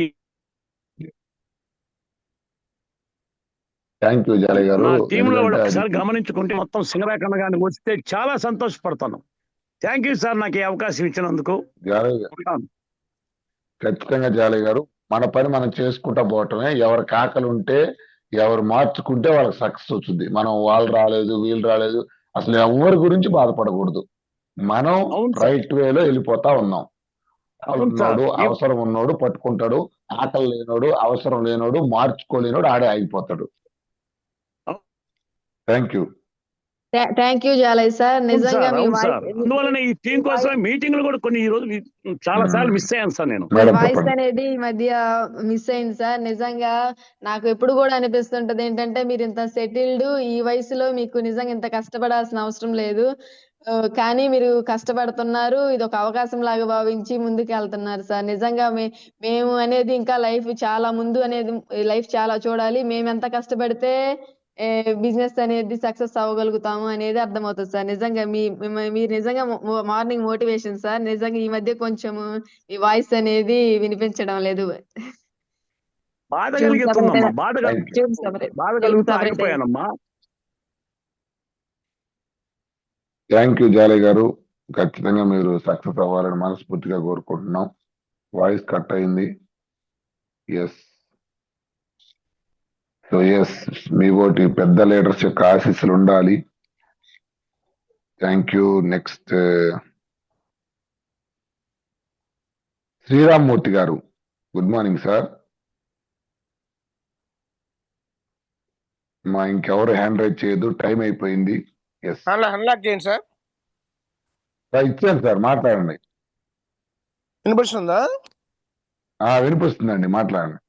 థ్యాంక్ యూ జాలయ్య గారు. నా టీంలో వాళ్ళు ఎందుకంటే ఒకసారి గమనించుకుంటే మొత్తం సింగరాకన్న గాని వస్తే చాలా సంతోషపడతాను. థ్యాంక్ యూ సార్, నాకు ఈ అవకాశం ఇచ్చినందుకు. జాలయ్య గారు, ఖచ్చితంగా జాలయ్య గారు, మన పని మనం చేసుకుంటా పోవటమే. ఎవరికి ఆకలి ఉంటే, ఎవరు మార్చుకుంటే వాళ్ళకి సక్సెస్ వచ్చింది. మనం వాళ్ళు రాలేదు వీళ్ళు రాలేదు అసలు ఎవరి గురించి బాధపడకూడదు. మనం అవును సార్. రైట్ వేలో వెళ్ళిపోతా ఉన్నాం. అవును సార్. ఉన్నోడు అవసరం ఉన్నోడు పట్టుకుంటాడు, ఆకలి లేనోడు అవసరం లేనోడు మార్చుకోలేనోడు ఆడే ఆగిపోతాడు. Thank you. Thank you Jalayya sir. నిజంగా మీ అవును సార్. అందువలన ఈ టీం కోసం మీటింగ్లు కూడా కొన్ని ఈ రోజు చాలా సార్లు మిస్ అయ్యాను సార్ నేను. మేడం వాయిస్ చెప్పండి. అనేది ఈ మధ్య మిస్ అయింది సార్. నిజంగా నాకు ఎప్పుడు కూడా అనిపిస్తుంటది ఏంటంటే మీరు ఇంత సెటిల్డ్, ఈ వయసులో మీకు నిజంగా ఇంత కష్టపడాల్సిన అవసరం లేదు. కానీ మీరు కష్టపడుతున్నారు. ఇది ఒక అవకాశం లాగా భావించి ముందుకు వెళ్తున్నారు సార్. నిజంగా మేము అనేది ఇంకా లైఫ్ చాలా ముందు అనేది లైఫ్ చాలా చూడాలి. మేము ఎంత కష్టపడితే బిజినెస్ అనేది సక్సెస్ అవ్వగలుగుతాము అనేది అర్థమవుతుంది సార్. నిజంగా మీరు నిజంగా మార్నింగ్ మోటివేషన్ సార్. నిజంగా ఈ మధ్య కొంచెము ఈ వాయిస్ అనేది వినిపించడం లేదు. బాధ కలుగుతుందమ్మా, బాధ కలుగుతూ separate. ఆగిపోయానమ్మా. థ్యాంక్ యూ జాలయ్య గారు. ఖచ్చితంగా మీరు సక్సెస్ అవ్వాలని మనస్ఫూర్తిగా కోరుకుంటున్నాం. వాయిస్ కట్ అయింది. ఎస్, సో ఎస్, మీ ఓటి పెద్ద లీడర్స్ యొక్క ఆశీస్సులు ఉండాలి. Thank you. నెక్స్ట్ శ్రీరామ్మూర్తి గారు, గుడ్ మార్నింగ్ సార్. మా ఇంకెవరు హ్యాండ్ రైజ్ చేయదు, టైం అయిపోయింది. ఎస్ అన్లాక్ చేయండి సార్. ఇచ్చాను సార్, మాట్లాడండి. వినిపిస్తుందా వినిపిస్తుందండి, మాట్లాడండి.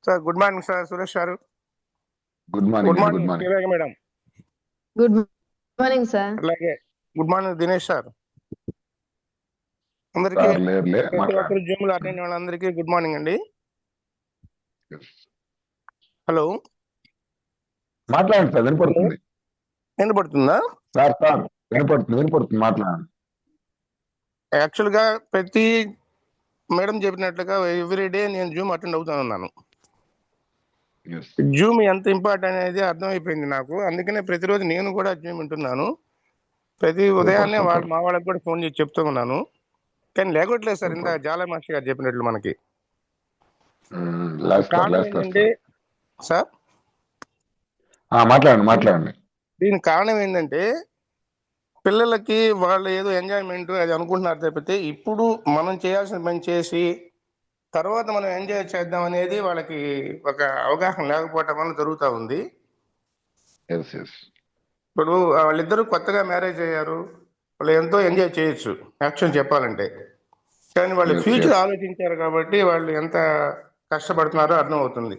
Sir? Good morning sir Suresh గారు. గుడ్ మార్నింగ్ గుడ్ అండి, good morning morning. Madam. Good morning sir. అలాగే గుడ్ మార్నింగ్ దినేష్ సార్. అందరికీ సార్ లేరులే, ప్రతి మాట్లాడండి. ఒక్కరు జూమ్ లో అటెండ్ వాళ్ళందరికీ గుడ్ మార్నింగ్ అండి. హలో, మాట్లాడండి సార్, వినపడుతుంది. వినపడుతుందా సార్ వినపడుతుంది, మాట్లాడండి. యాక్చువల్ గా ప్రతి మేడం చెప్పినట్లుగా ఎవ్రీ డే నేను జూమ్ అటెండ్ అవుతా ఉన్నాను. Yes. జూమ్ ఎంత ఇంపార్టెంట్ అనేది అర్థమైపోయింది నాకు. అందుకనే ప్రతిరోజు నేను కూడా జూమ్ వింటున్నాను. ప్రతి ఉదయాన్నే సూపర్. మా వాళ్ళకి కూడా ఫోన్ చేసి చెప్తూ ఉన్నాను. కానీ లేకపోవట్లేదు సార్, ఇంత సూపర్. జాల మాస్టర్ గారు చెప్పినట్లు మనకి. లేస్తారు ఏంటంటే సార్, మాట్లాడండి. దీనికి కారణం ఏంటంటే పిల్లలకి వాళ్ళు ఏదో ఎంజాయ్మెంట్ అది అనుకుంటున్నారు తప్పితే ఇప్పుడు మనం చేయాల్సిన పని చేసి తర్వాత మనం ఎంజాయ్ చేద్దాం అనేది వాళ్ళకి ఒక అవగాహన లేకపోవటం వల్ల జరుగుతూ ఉంది. ఇప్పుడు వాళ్ళిద్దరూ కొత్తగా మ్యారేజ్ అయ్యారు, వాళ్ళు ఎంతో ఎంజాయ్ చేయొచ్చు యాక్చువల్ చెప్పాలంటే. కానీ వాళ్ళు ఫ్యూచర్ ఆలోచించారు కాబట్టి వాళ్ళు ఎంత కష్టపడుతున్నారో అర్థం అవుతుంది.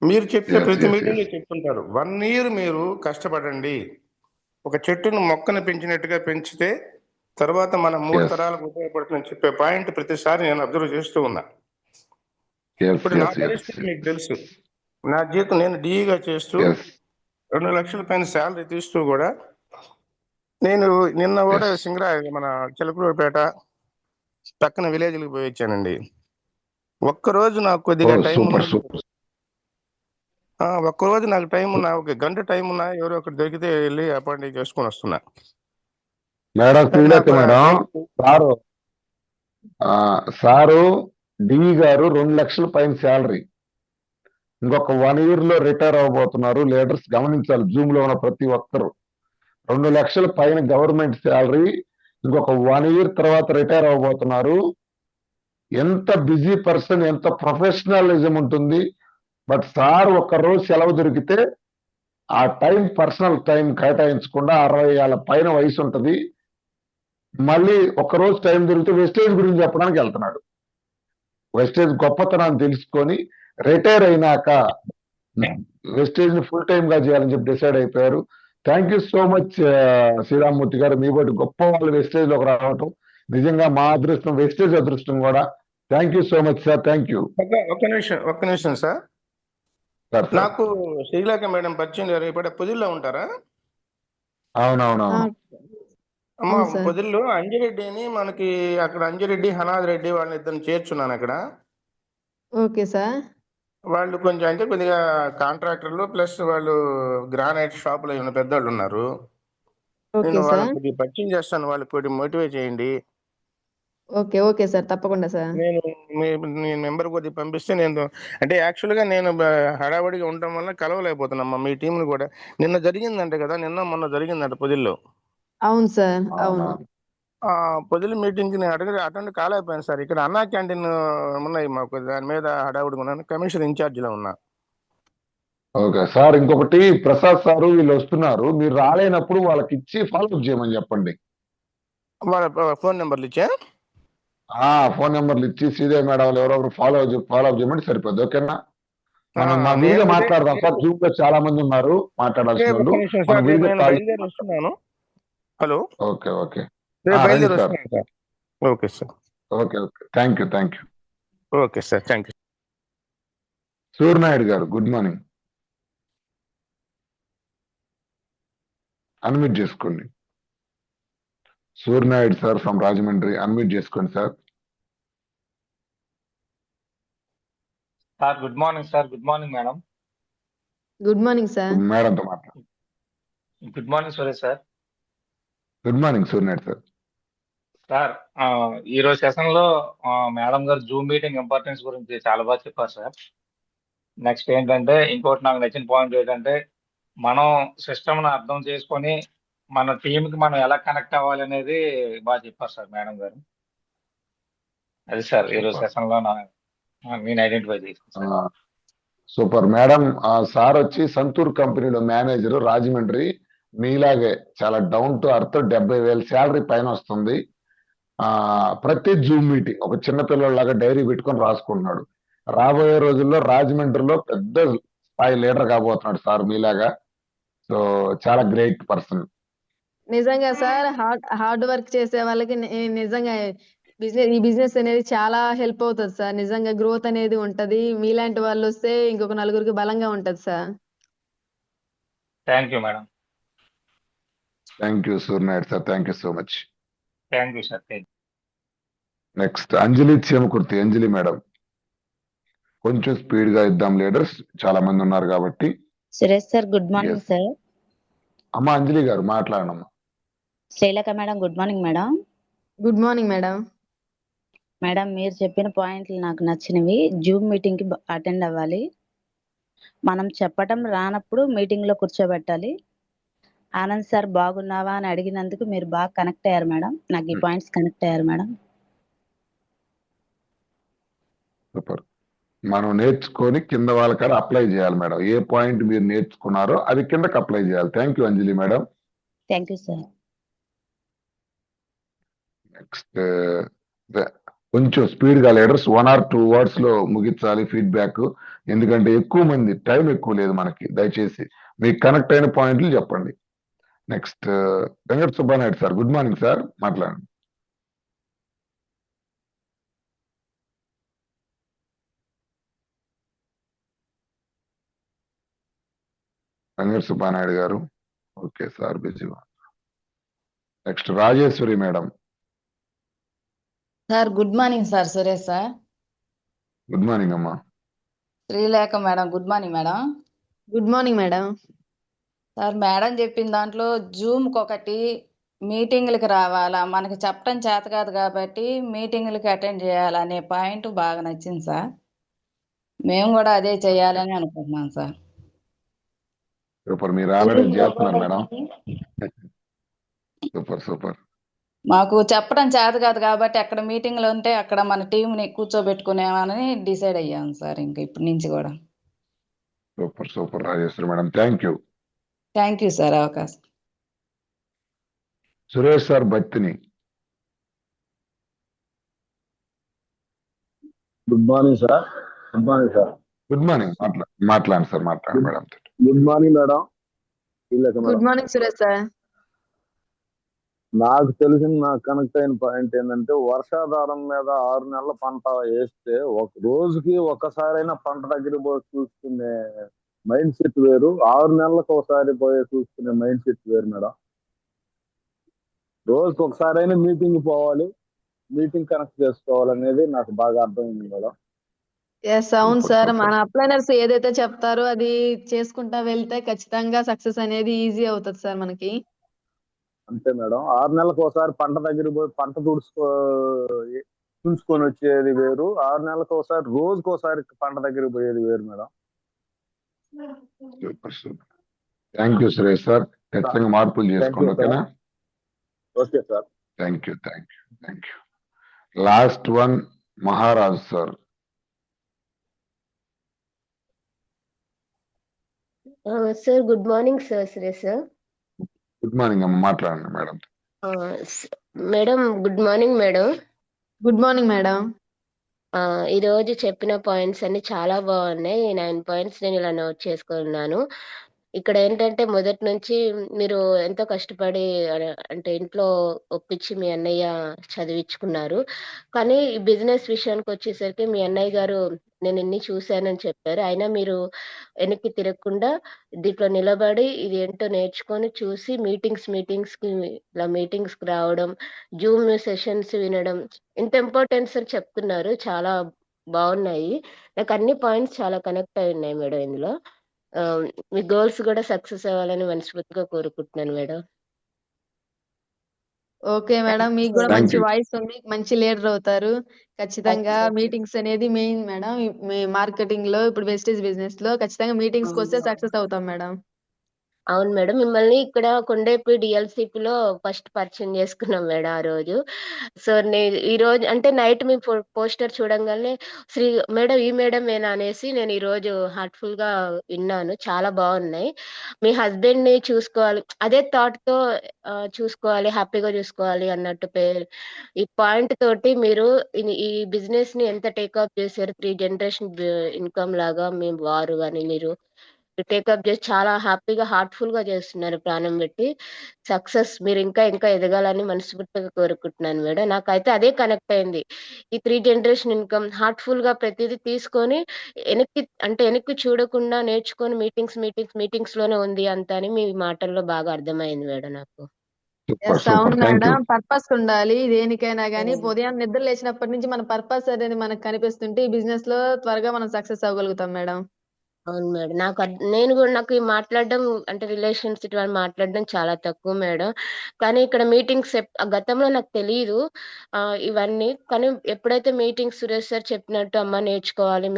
మీరు చెప్పే ప్రతి మీటింగ్ లో చెప్తుంటారు 1 year మీరు కష్టపడండి, ఒక చెట్టును మొక్కను పెంచినట్టుగా పెంచితే తర్వాత మన 3 తరాలకు ఉపయోగపడుతుందని చెప్పే పాయింట్ ప్రతిసారి నేను అబ్జర్వ్ చేస్తూ ఉన్నా. ఇప్పుడు నా పరిస్థితి మీకు తెలుసు. నా జీతం నేను డిఈగా చేస్తూ 2 లక్షల పైన శాలరీ తీస్తూ కూడా నేను నిన్న కూడా సింగరా మన చిలకలూరుపేట పక్కన విలేజ్కి పోయి వచ్చానండి. ఒక్కరోజు నాకు కొద్దిగా టైం ఒక్కరోజు నాకు టైం ఉన్నా, ఒక గంట టైం ఉన్నా ఎవరో ఒకటి దొరికితే వెళ్ళి అపాయింట్ చేసుకొని వస్తున్నా. సారు డిఈ గారు 2 లక్షల పైన శాలరీ, ఇంకొక 1 year లో రిటైర్ అవబోతున్నారు. లీడర్స్ గమనించాలి, జూమ్ లో ఉన్న ప్రతి ఒక్కరు. 2 లక్షల పైన గవర్నమెంట్ శాలరీ, ఇంకొక 1 year తర్వాత రిటైర్ అవబోతున్నారు. ఎంత బిజీ పర్సన్, ఎంత ప్రొఫెషనలిజం ఉంటుంది. బట్ సార్ ఒక్కరోజు సెలవు దొరికితే ఆ టైం పర్సనల్ టైం కేటాయించకుండా 60 ఏళ్ళ పైన వయసు ఉంటుంది, మళ్ళీ ఒక్కరోజు టైం దొరికితే వెస్టేజ్ గురించి చెప్పడానికి వెళ్తున్నాడు. వెస్టేజ్ గొప్పతనాన్ని తెలుసుకొని రిటైర్ అయినాక వెస్టేజ్ ని ఫుల్ టైం గా చేయాలని చెప్పి డిసైడ్ అయిపోయారు. Thank you so much Sriramamurthy garu. మీ బట్టి గొప్ప వాళ్ళు వెస్టేజ్ లోకి రావటం నిజంగా మా అదృష్టం, వెస్టేజ్ అదృష్టం కూడా. Thank you so much sir, thank you. ఒక్క నిమిషం సార్. నాకు శ్రీలేఖ మేడం పరిచయం గారు ఇప్పుడు పొదిల్లో ఉంటారా? అవునవునవును. అమ్మా పొదిల్లో అంజిరెడ్డి అని మనకి అక్కడ అంజిరెడ్డి హనాద్ రెడ్డి వాళ్ళని ఇద్దరు చేర్చున్నాను అక్కడ. Okay sir. వాళ్ళు కొంచెం అంటే కొద్దిగా కాంట్రాక్టర్లు ప్లస్ వాళ్ళు గ్రానైట్ షాపులో ఉన్న పెద్దవాళ్ళు ఉన్నారు. నేను వాళ్ళకి కొద్దిగా పరిచయం చేస్తాను, వాళ్ళకి కొద్దిగా మోటివేట్ చేయండి. ఓకే సార్, తప్పకుండా సార్. నేను మెంబర్ కొద్దిగా పంపిస్తే నేను అంటే యాక్చువల్గా నేను హడావడిగా ఉండటం వల్ల కలవలేకపోతున్నామ్మా మీ టీంని కూడా. నిన్న జరిగిందంటే కదా, నిన్న మొన్న జరిగిందంట పొదిల్లో. అవును సార్, అవును. పొదిలి మీటింగ్ కి నేను అటెండ్ కాలేకపోయాను సార్. ఇక్కడ అన్నా క్యాంటీన్ ఉన్నాయి మాకు, దాని మీద హడావుడిగా ఉన్నాను, కమిషన్ ఇన్ఛార్జ్ లో ఉన్నా. Okay sir. ఇంకొకటి, ప్రసాద్ సారు వీళ్ళు వస్తున్నారు, మీరు రాలేనప్పుడు వాళ్ళకి ఇచ్చి ఫాలోఅప్ చేయమని చెప్పండి. వాళ్ళ ఫోన్ నెంబర్లు ఇచ్చా? ఫోన్ నెంబర్లు ఇచ్చి శ్రీదేవి మేడం వాళ్ళు ఎవరొకరు ఫాలోఅప్ చేయమంటే సరిపోద్ది. ఓకేనా? మనం మా వీడియో మాట్లాడదాం సార్. జూమ్ లో చాలా మంది ఉన్నారు మాట్లాడాల్సిన వాళ్ళు. వస్తున్నాను. హలో, ఓకే ఓకే బయలుదేరి వస్తున్నాను sir. Okay sir, okay thank you. Okay sir, thank you. Suryanaidu గారు గుడ్ మార్నింగ్, అన్మ్యూట్ చేసుకోండి. Suryanaidu sir from Rajahmundry, unmute చేసుకోండి sir. Sir good morning sir. Good morning madam. Good morning sir. మేడంతో మాట్లాడు. Good morning Suresh sir. Good morning Suryanaidu sir. Sir ఈ రోజు session లో madam గారు Zoom meeting importance గురించి చాలా బాగా చెప్పారు సార్. నెక్స్ట్ ఏంటంటే ఇంకోటి నాకు నచ్చిన పాయింట్ ఏంటంటే మనం సిస్టమ్ను అర్థం చేసుకొని మన టీంకి మనం ఎలా కనెక్ట్ అవ్వాలి అనేది బాగా చెప్పారు సార్ మేడం గారు. అది సార్ ఈరోజు సెషన్ లో నేను ఐడెంటిఫై చేశాను. Super madam. సార్ వచ్చి సంతూర్ కంపెనీలో మేనేజర్ రాజమండ్రి. మీలాగే చాలా డౌన్ టు అర్త్, 70,000 శాలరీ పైన వస్తుంది. ప్రతి జూమ్ మీటింగ్ ఒక చిన్న పిల్లలాగా డైరీ పెట్టుకొని రాసుకుంటున్నాడు. రాబోయే రోజుల్లో రాజమండ్రిలో పెద్ద స్థాయి లీడర్ కాబోతున్నాడు సార్ మీలాగా. సో చాలా గ్రేట్ పర్సన్. నిజంగా సార్ హార్డ్ వర్క్ చేసే వాళ్ళకి నిజంగా ఈ బిజినెస్ అనేది చాలా హెల్ప్ అవుతుంది సార్. నిజంగా గ్రోత్ అనేది ఉంటది. మీలాంటి వాళ్ళు వస్తే ఇంకొక నలుగురికి బలంగా ఉంటది sir. Thank you madam. Thank you Suryanaidu sir, thank you so much. Thank you sir. Thank you. Next Anjali Chimakurthi. Anjali madam, కొంచెం స్పీడ్ గా ఇద్దాం, లీడర్స్ చాలా మంది ఉన్నారు కాబట్టి. Suresh sir good morning Yes. Sir. అమ్మ అంజలి గారు మాట్లాడనమ్మా. Srilekha madam good morning madam. Good morning madam. Madam మీరు చెప్పిన పాయింట్లు నాకు నచ్చినవి. జూమ్ మీటింగ్ కి అటెండ్ అవ్వాలి. మనం చెప్పటం రానప్పుడు మీటింగ్ లో కూర్చోబెట్టాలి. ఆనంద్ సార్ బాగున్నావా అని అడిగినందుకు మీరు బాగా కనెక్ట్ అయ్యారు మేడం. నాకు ఈ పాయింట్స్ కనెక్ట్ అయ్యారు మేడం. సూపర్. మనం నేర్చుకొని కింద వాళ్ళకాడ అప్లై చేయాలి మేడం. ఏ పాయింట్ మీరు నేర్చుకున్నారో అది కిందకి అప్లై చేయాలి. Thank you Anjali madam. Thank you sir. Next కొంచెం స్పీడ్ గా లీడర్స్ 1 or 2 words లో ముగించాలి ఫీడ్బ్యాక్. ఎందుకంటే ఎక్కువ మంది, టైం ఎక్కువ లేదు మనకి. దయచేసి మీకు కనెక్ట్ అయిన పాయింట్లు చెప్పండి. Next Venkata Subbanaidu sir. Good morning sir, మాట్లాడండి. వెంకట సుబ్బానాయుడు గారు. ఓకే సార్, బిజీగా. Next Rajeswari madam. Sir good morning sir. Suresh sir. Good morning అమ్మా. Srilekha madam good morning madam. Good morning madam. Sir madam చెప్పిన దాంట్లో జూమ్కి ఒకటి, మీటింగ్లకి రావాలా, మనకి చెప్పడం చేత కాదు కాబట్టి మీటింగ్లకి అటెండ్ చేయాలనే పాయింట్ బాగా నచ్చింది సార్. మేము కూడా అదే చేయాలని అనుకుంటున్నాం సార్. సూపర్, మీరు ఆల్రెడీ చేస్తున్నారు మేడం. Super super. మాకు చెప్పడం చేత కాదు కాబట్టి అక్కడ మీటింగ్లు ఉంటే అక్కడ మన టీంని కూర్చోబెట్టుకునేమని డిసైడ్ అయ్యాం సార్. ఇంకా ఇప్పటి నుంచి కూడా. Super super Rajeswari madam, thank you. Thank you sir అవకాశం. Suresh sir Battini. Good morning sir. Good morning sir. Good morning. మాట్లాడండి సార్, మాట్లాడండి madam. Good morning madam. Good morning Suresh sir. నాకు తెలిసిన, నాకు కనెక్ట్ అయిన పాయింట్ ఏంటంటే, వర్షాధారం మీద 6 నెలల పంట వేస్తే ఒక రోజుకి ఒక్కసారైనా పంట దగ్గర పోయి చూసుకునే మైండ్ సెట్ వేరు, 6 నెలలకు ఒకసారి పోయి చూసుకునే మైండ్ సెట్ వేరు మేడం. రోజుకి ఒకసారైనా మీటింగ్ పోవాలి, మీటింగ్ కనెక్ట్ చేసుకోవాలనేది నాకు బాగా అర్థమైంది మేడం. ఎస్ అవును సార్. మన అప్లైనర్స్ ఏదైతే చెప్తారో అది చేసుకుంటా వెళ్తే ఖచ్చితంగా సక్సెస్ అనేది ఈజీ అవుతుంది సార్ మనకి. అంతే మేడం. 6 నెలలకు ఒకసారి పంట దగ్గర పోయి పంట చూసుకొని వచ్చేది వేరు, 6 నెలలకు ఒకసారి రోజుకి ఒకసారి పంట దగ్గర పోయేది వేరు madam. Super super. Thank you Suresh sir. ఖచ్చితంగా మార్పులు చేసుకోండి. ఓకేనా? Okay sir. Thank you thank you thank you. Last one Maharaj sir. Sir good morning sir. Suresh sir. Good morning అమ్మ, మాట్లాడండి madam. Madam good morning madam. Good morning madam. ఈరోజు చెప్పిన points అన్ని చాలా బాగున్నాయి. 9 పాయింట్స్ నేను ఇలా నోట్ చేసుకున్నాను. ఇక్కడ ఏంటంటే మొదటి నుంచి మీరు ఎంతో కష్టపడి అంటే ఇంట్లో ఒప్పించి మీ అన్నయ్య చదివించుకున్నారు. కానీ ఈ బిజినెస్ విషయానికి వచ్చేసరికి మీ అన్నయ్య గారు నేను ఇన్ని చూశానని చెప్పారు. అయినా మీరు వెనక్కి తిరగకుండా దీంట్లో నిలబడి ఇది ఏంటో నేర్చుకొని చూసి మీటింగ్స్కి ఇలా మీటింగ్స్కి రావడం, జూమ్ సెషన్స్ వినడం, ఇంత ఇంపార్టెన్స్ అని చెప్తున్నారు. చాలా బాగున్నాయి. నాకు అన్ని పాయింట్స్ చాలా కనెక్ట్ అయి ఉన్నాయి మేడం ఇందులో. మీ గోల్స్ కూడా సక్సెస్ అవ్వాలని మనస్ఫూర్తిగా కోరుకుంటున్నాను మేడం. Okay madam. మీకు కూడా థ్యాంక్ మంచి యూ. వాయిస్ ఉంది, మంచి లీడర్ అవుతారు ఖచ్చితంగా. మీటింగ్స్ అనేది మెయిన్ మేడం. మీ మార్కెటింగ్ లో ఇప్పుడు వెస్టేజ్ బిజినెస్ లో ఖచ్చితంగా మీటింగ్స్ కి వస్తే సక్సెస్ అవుతాం మేడం. అవును మేడం. మిమ్మల్ని ఇక్కడ కొండేపి డీఎల్‌సీపీలో ఫస్ట్ పరిచయం చేసుకున్నాం మేడం ఆ రోజు. సో, ఈరోజు అంటే నైట్ మీ పోస్టర్ చూడంగానే శ్రీ మేడం ఈ మేడమేనా అనేసి నేను ఈరోజు హార్ట్‌ఫుల్‌గా విన్నాను. చాలా బావున్నాయి. మీ హస్బెండ్‌ని చూసుకోవాలి అదే థాట్‌తో చూసుకోవాలి, హ్యాపీగా చూసుకోవాలి అన్నట్టు ఈ పాయింట్ తోటి మీరు ఈ బిజినెస్‌ని ఎంత టేకప్ చేశారు 3 జనరేషన్ ఇన్‌కమ్ లాగా మీ వారు గాని మీరు టేకప్ చేసి చాలా హ్యాపీగా హార్ట్‌ఫుల్‌గా చేస్తున్నారు ప్రాణం పెట్టి. సక్సెస్ మీరు ఇంకా ఇంకా ఎదగాలని మనస్ఫూర్తిగా కోరుకుంటున్నాను మేడం. నాకైతే అదే కనెక్ట్ అయింది. ఈ 3 జనరేషన్ ఇన్‌కమ్ హార్ట్‌ఫుల్‌గా ప్రతీదీ తీసుకొని వెనక్కి చూడకుండా నేర్చుకొని మీటింగ్స్‌లోనే ఉంది అంతా అని మీ మాటల్లో బాగా అర్థమైంది మేడం నాకు. సూపర్ అవును super thank you. Madam. Purpose ఉండాలి దేనికైనా గానీ. హ్మ్. ఉదయం నిద్ర లేచినప్పటి నుంచి మన పర్పస్ అనేది మనకు కనిపిస్తుంటే ఈ బిజినెస్‌లో త్వరగా మనం సక్సెస్ అవ్వగలుగుతాం మేడం. అవును మేడం. నేను గూడా నాకు ఈ మాట్లాడడం అంటే రిలేషన్స్ ఇటువంటి మాట్లాడడం చాలా తక్కువ మేడం. కానీ ఇక్కడ మీటింగ్స్ గతంలో నాకు తెలీదు ఇవన్నీ. కానీ ఎప్పుడైతే మీటింగ్స్ సురేష్ సార్ చెప్పినట్టు అమ్మ నేర్చుకోవాలి,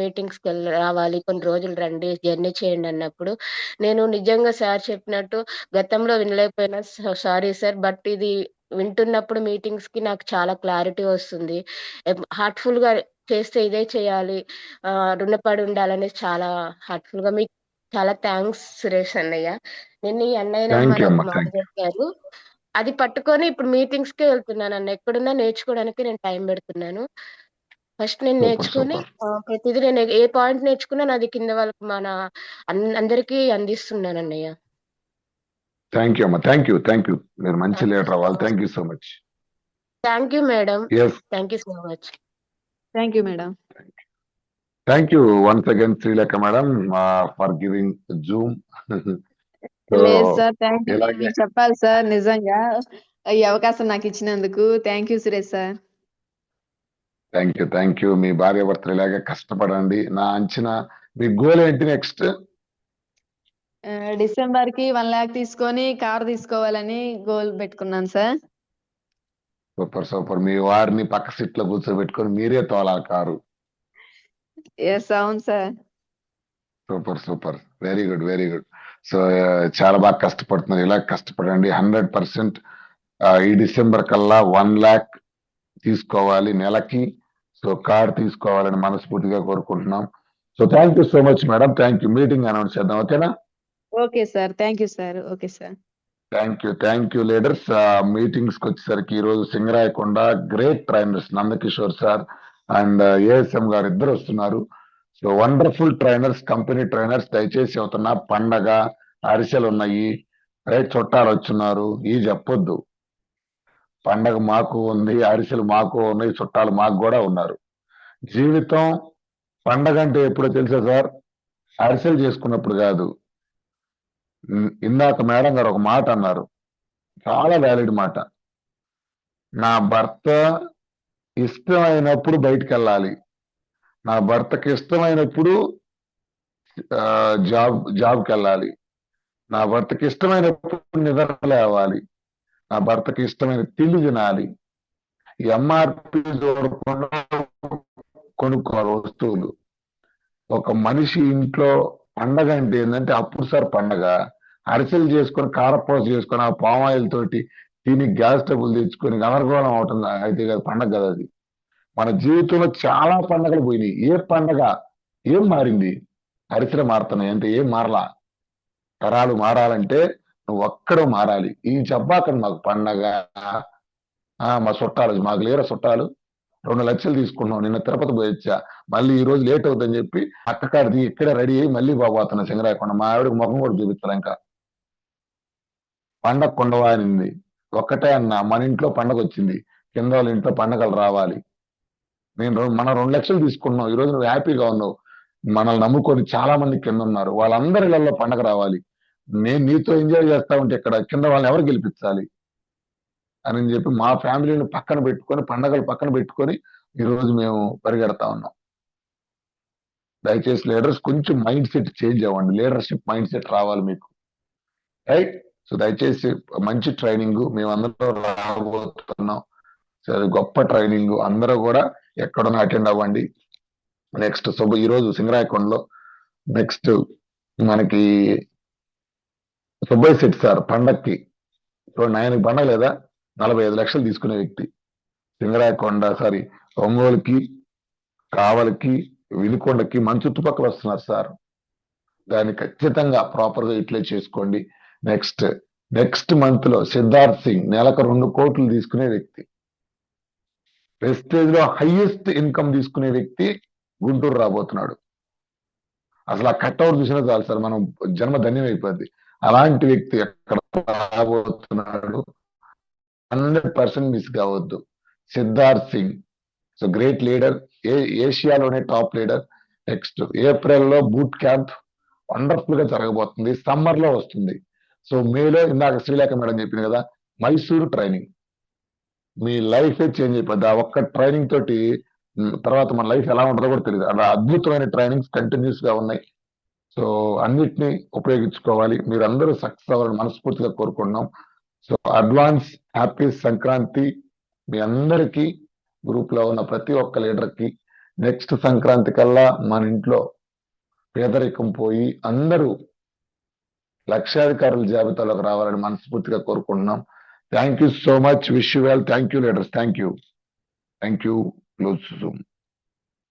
రావాలి, కొన్ని రోజులు రండి, జర్నీ చేయండి అన్నప్పుడు నేను నిజంగా సార్ చెప్పినట్టు గతంలో వినలేకపోయినా సారీ సార్. బట్ ఇది వింటున్నప్పుడు మీటింగ్స్‌కి నాకు చాలా క్లారిటీ వస్తుంది. హార్ట్‌ఫుల్‌గా చేస్తే ఇదే చేయాలి. రుణపడి ఉండాలనేసి చాలా హార్ట్‌ఫుల్‌గా మీకు చాలా థాంక్స్ సురేష్ అన్నయ్య. నిన్న ఈ అన్నయ్యనమ్మ థ్యాంక్ యూ నాకు అమ్మా. మాట చెప్పారు. అది పట్టుకొని ఇప్పుడు మీటింగ్స్‌కే వెళ్తున్నానన్న. ఎక్కడున్నా నేర్చుకోవడానికి నేను టైం పెడుతున్నాను. ఫస్ట్ నేను సూపర్ నేర్చుకొని సూపర్ ప్రతిదీ నేను ఏ పాయింట్ నేర్చుకున్నానో అది కింద వాళ్ళకి అందరికీ అందిస్తున్నానన్నయ్య. థ్యాంక్ యూ అమ్మా. Thank you. మీరు మంచి థాంక్ యూ లీడర్ సో అవ్వాలి. Much. Thank you so much. Thank you madam. Yes thank you so much. Thank you madam. Thank you once again Srilekha madam for giving Zoom. So లేదు sir. Thank you. నేను ఇలాగే మీకు చెప్పాలి sir నిజంగా. ఈ అవకాశం నాకు ఇచ్చినందుకు. Thank you Suresh sir. Thank you. మీ భార్య భర్తలు ఇలాగే కష్టపడండి. నా అంచనా మీ గోల్ ఏంటి నెక్స్ట్? డిసెంబర్‌కి 1,00,000 తీసుకొని కార్ తీసుకోవాలని గోల్ పెట్టుకున్నాను సార్. సూపర్. మీ వారిని పక్క సీట్లో కూర్చోబెట్టుకొని మీరే తోలాలి కారు. యెస్. అవును sir. Super. Very good. So చాలా బాగా కష్టపడుతున్నారు. ఇలా కష్టపడండి. 100% ఈ డిసెంబర్ కల్లా 1,00,000 తీసుకోవాలి నెలకి. సో కార్ తీసుకోవాలని మనస్ఫూర్తిగా కోరుకుంటున్నాం. So thank you so much madam. Thank you. Meeting announce చేద్దాం. ఓకేనా? Okay sir. Thank you sir. Okay sir. Thank you leaders. Meetings కి వచ్చేసరికి ఈ రోజు Singarayakonda great trainers Nandakishore sir and ASM గారు ఇద్దరు వస్తున్నారు. So wonderful trainers, company trainers. దయచేసి అవుతున్నా పండగ అరిసెలు ఉన్నాయి, రైట్, చుట్టాలు వచ్చున్నారు, ఈ చెప్పొద్దు. పండగ మాకు ఉంది, అరిసెలు మాకు ఉన్నాయి, చుట్టాలు మాకు కూడా ఉన్నారు. జీవితం పండగ అంటే ఎప్పుడో తెలుసా సార్? అరిసెలు చేసుకున్నప్పుడు కాదు. ఇందాక మేడం గారు ఒక మాట అన్నారు, చాలా వ్యాలిడ్ మాట. నా భర్త ఇష్టమైనప్పుడు బయటికి వెళ్ళాలి, నా భర్తకి ఇష్టమైనప్పుడు జాబ్కి వెళ్ళాలి, నా భర్తకి ఇష్టమైనప్పుడు నిద్ర లేవాలి, నా భర్తకి ఇష్టమైన తిండి తినాలి. ఈ ఎంఆర్పి చూడకుండా కొనుక్కోవాలి వస్తువులు. ఒక మనిషి ఇంట్లో పండగ అంటే ఏంటంటే అప్పుడు సార్ పండగ. అరిసెలు చేసుకొని కారపూస చేసుకొని ఆ పామాయిల్ తోటి తిని గ్యాస్ ట్రబుల్ తెచ్చుకొని గందరగోళం అవటం అయితే కదా పండగ కదా అది. మన జీవితంలో చాలా పండగలు పోయినాయి. ఏ పండగ ఏం మారింది? అరిసెలు మారుతున్నాయి అంటే ఏం మారలా. తరాలు మారాలంటే నువ్వు ఒక్కడో మారాలి. ఈ చెప్పాకండి మాకు పండగ, మా చుట్టాలు మాకు లేరా చుట్టాలు, 2 లక్షలు తీసుకున్నాం, నిన్న తిరుపతి పోయి వచ్చా, మళ్ళీ ఈ రోజు లేట్ అవుతుందని చెప్పి అక్కడిది ఇక్కడే రెడీ అయ్యి మళ్ళీ బాబోతున్నా సింగరాయకుండా. మా ఆవిడకి ముఖం కూడా చూపిస్తారు. ఇంకా పండగ కొండవా అనింది. ఒక్కటే అన్న, మన ఇంట్లో పండగ వచ్చింది, కింద వాళ్ళ ఇంట్లో పండగలు రావాలి. మనం 2 లక్షలు తీసుకున్నాం, ఈ రోజు నువ్వు హ్యాపీగా ఉన్నావు, మనల్ని నమ్ముకొని చాలా మంది కింద ఉన్నారు, వాళ్ళందరి ఇళ్లలో పండగ రావాలి. నేను నీతో ఎంజాయ్ చేస్తా ఉంటే ఇక్కడ కింద వాళ్ళని ఎవరు గెలిపించాలి అని చెప్పి మా ఫ్యామిలీని పక్కన పెట్టుకొని, పండగలు పక్కన పెట్టుకొని ఈ రోజు మేము పరిగెడతా ఉన్నాం. దయచేసి లీడర్స్ కొంచెం మైండ్ సెట్ చేంజ్ అవ్వండి. లీడర్షిప్ మైండ్ సెట్ రావాలి మీకు, రైట్? సో దయచేసి మంచి ట్రైనింగ్ మేమందరం రాబోతున్నాం. సో అది గొప్ప ట్రైనింగ్. అందరూ కూడా ఎక్కడున్నా అటెండ్ అవ్వండి. నెక్స్ట్ ఈ రోజు సింగరాయకొండలో నెక్స్ట్ మనకి సుబ్బయ్య శెట్టి సార్ పండక్కి ఇప్పుడు ఆయనకి పండగ లేదా 45 లక్షలు తీసుకునే వ్యక్తి. సింగరాయకొండ ఒంగోలుకి, కావలికి, వినుకొండకి మన చుట్టుపక్కల వస్తున్నారు సార్. దాన్ని ఖచ్చితంగా ప్రాపర్ గా యూటిలైజ్ చేసుకోండి. నెక్స్ట్ మంత్ లో సిద్ధార్థ్ సింగ్ నెలకు 2 కోట్లు తీసుకునే వ్యక్తి. వెస్టేజ్ లో హైయెస్ట్ ఇన్కమ్ తీసుకునే వ్యక్తి గుంటూరు రాబోతున్నాడు. అసలు ఆ కట్అవుట్ చూసినా చాలు సార్, మనం జన్మ ధన్యం అయిపోద్ది. అలాంటి వ్యక్తి ఎక్కడ రాబోతున్నాడు, 100% మిస్ కావద్దు. సిద్ధార్థ్ సింగ్ గ్రేట్ లీడర్, ఏషియాలోనే టాప్ లీడర్. నెక్స్ట్ ఏప్రిల్ లో బూట్ క్యాంప్ వండర్ఫుల్ గా జరగబోతుంది. సమ్మర్ లో వస్తుంది. సో మేలో ఇందాక శ్రీలేఖ మేడం చెప్పింది కదా, మైసూరు ట్రైనింగ్ మీ లైఫ్ చేంజ్ అయిపోద్ది. ఆ ఒక్క ట్రైనింగ్ తోటి తర్వాత మన లైఫ్ ఎలా ఉంటుందో కూడా తెలియదు. అలా అద్భుతమైన ట్రైనింగ్స్ కంటిన్యూస్ గా ఉన్నాయి. సో అన్నిటినీ ఉపయోగించుకోవాలి. మీరు అందరూ సక్సెస్ అవ్వాలని మనస్ఫూర్తిగా కోరుకుంటున్నాం. సో అడ్వాన్స్ హ్యాపీ సంక్రాంతి మీ అందరికీ, గ్రూప్ లో ఉన్న ప్రతి ఒక్క లీడర్ కి. నెక్స్ట్ సంక్రాంతి కల్లా మన ఇంట్లో పేదరికం పోయి అందరూ లక్షాధికారుల జాబితాలోకి రావాలని మనస్ఫూర్తిగా కోరుకుంటున్నాం. Thank you so much. Wish you well. Thank you leaders. Thank you. Close Zoom.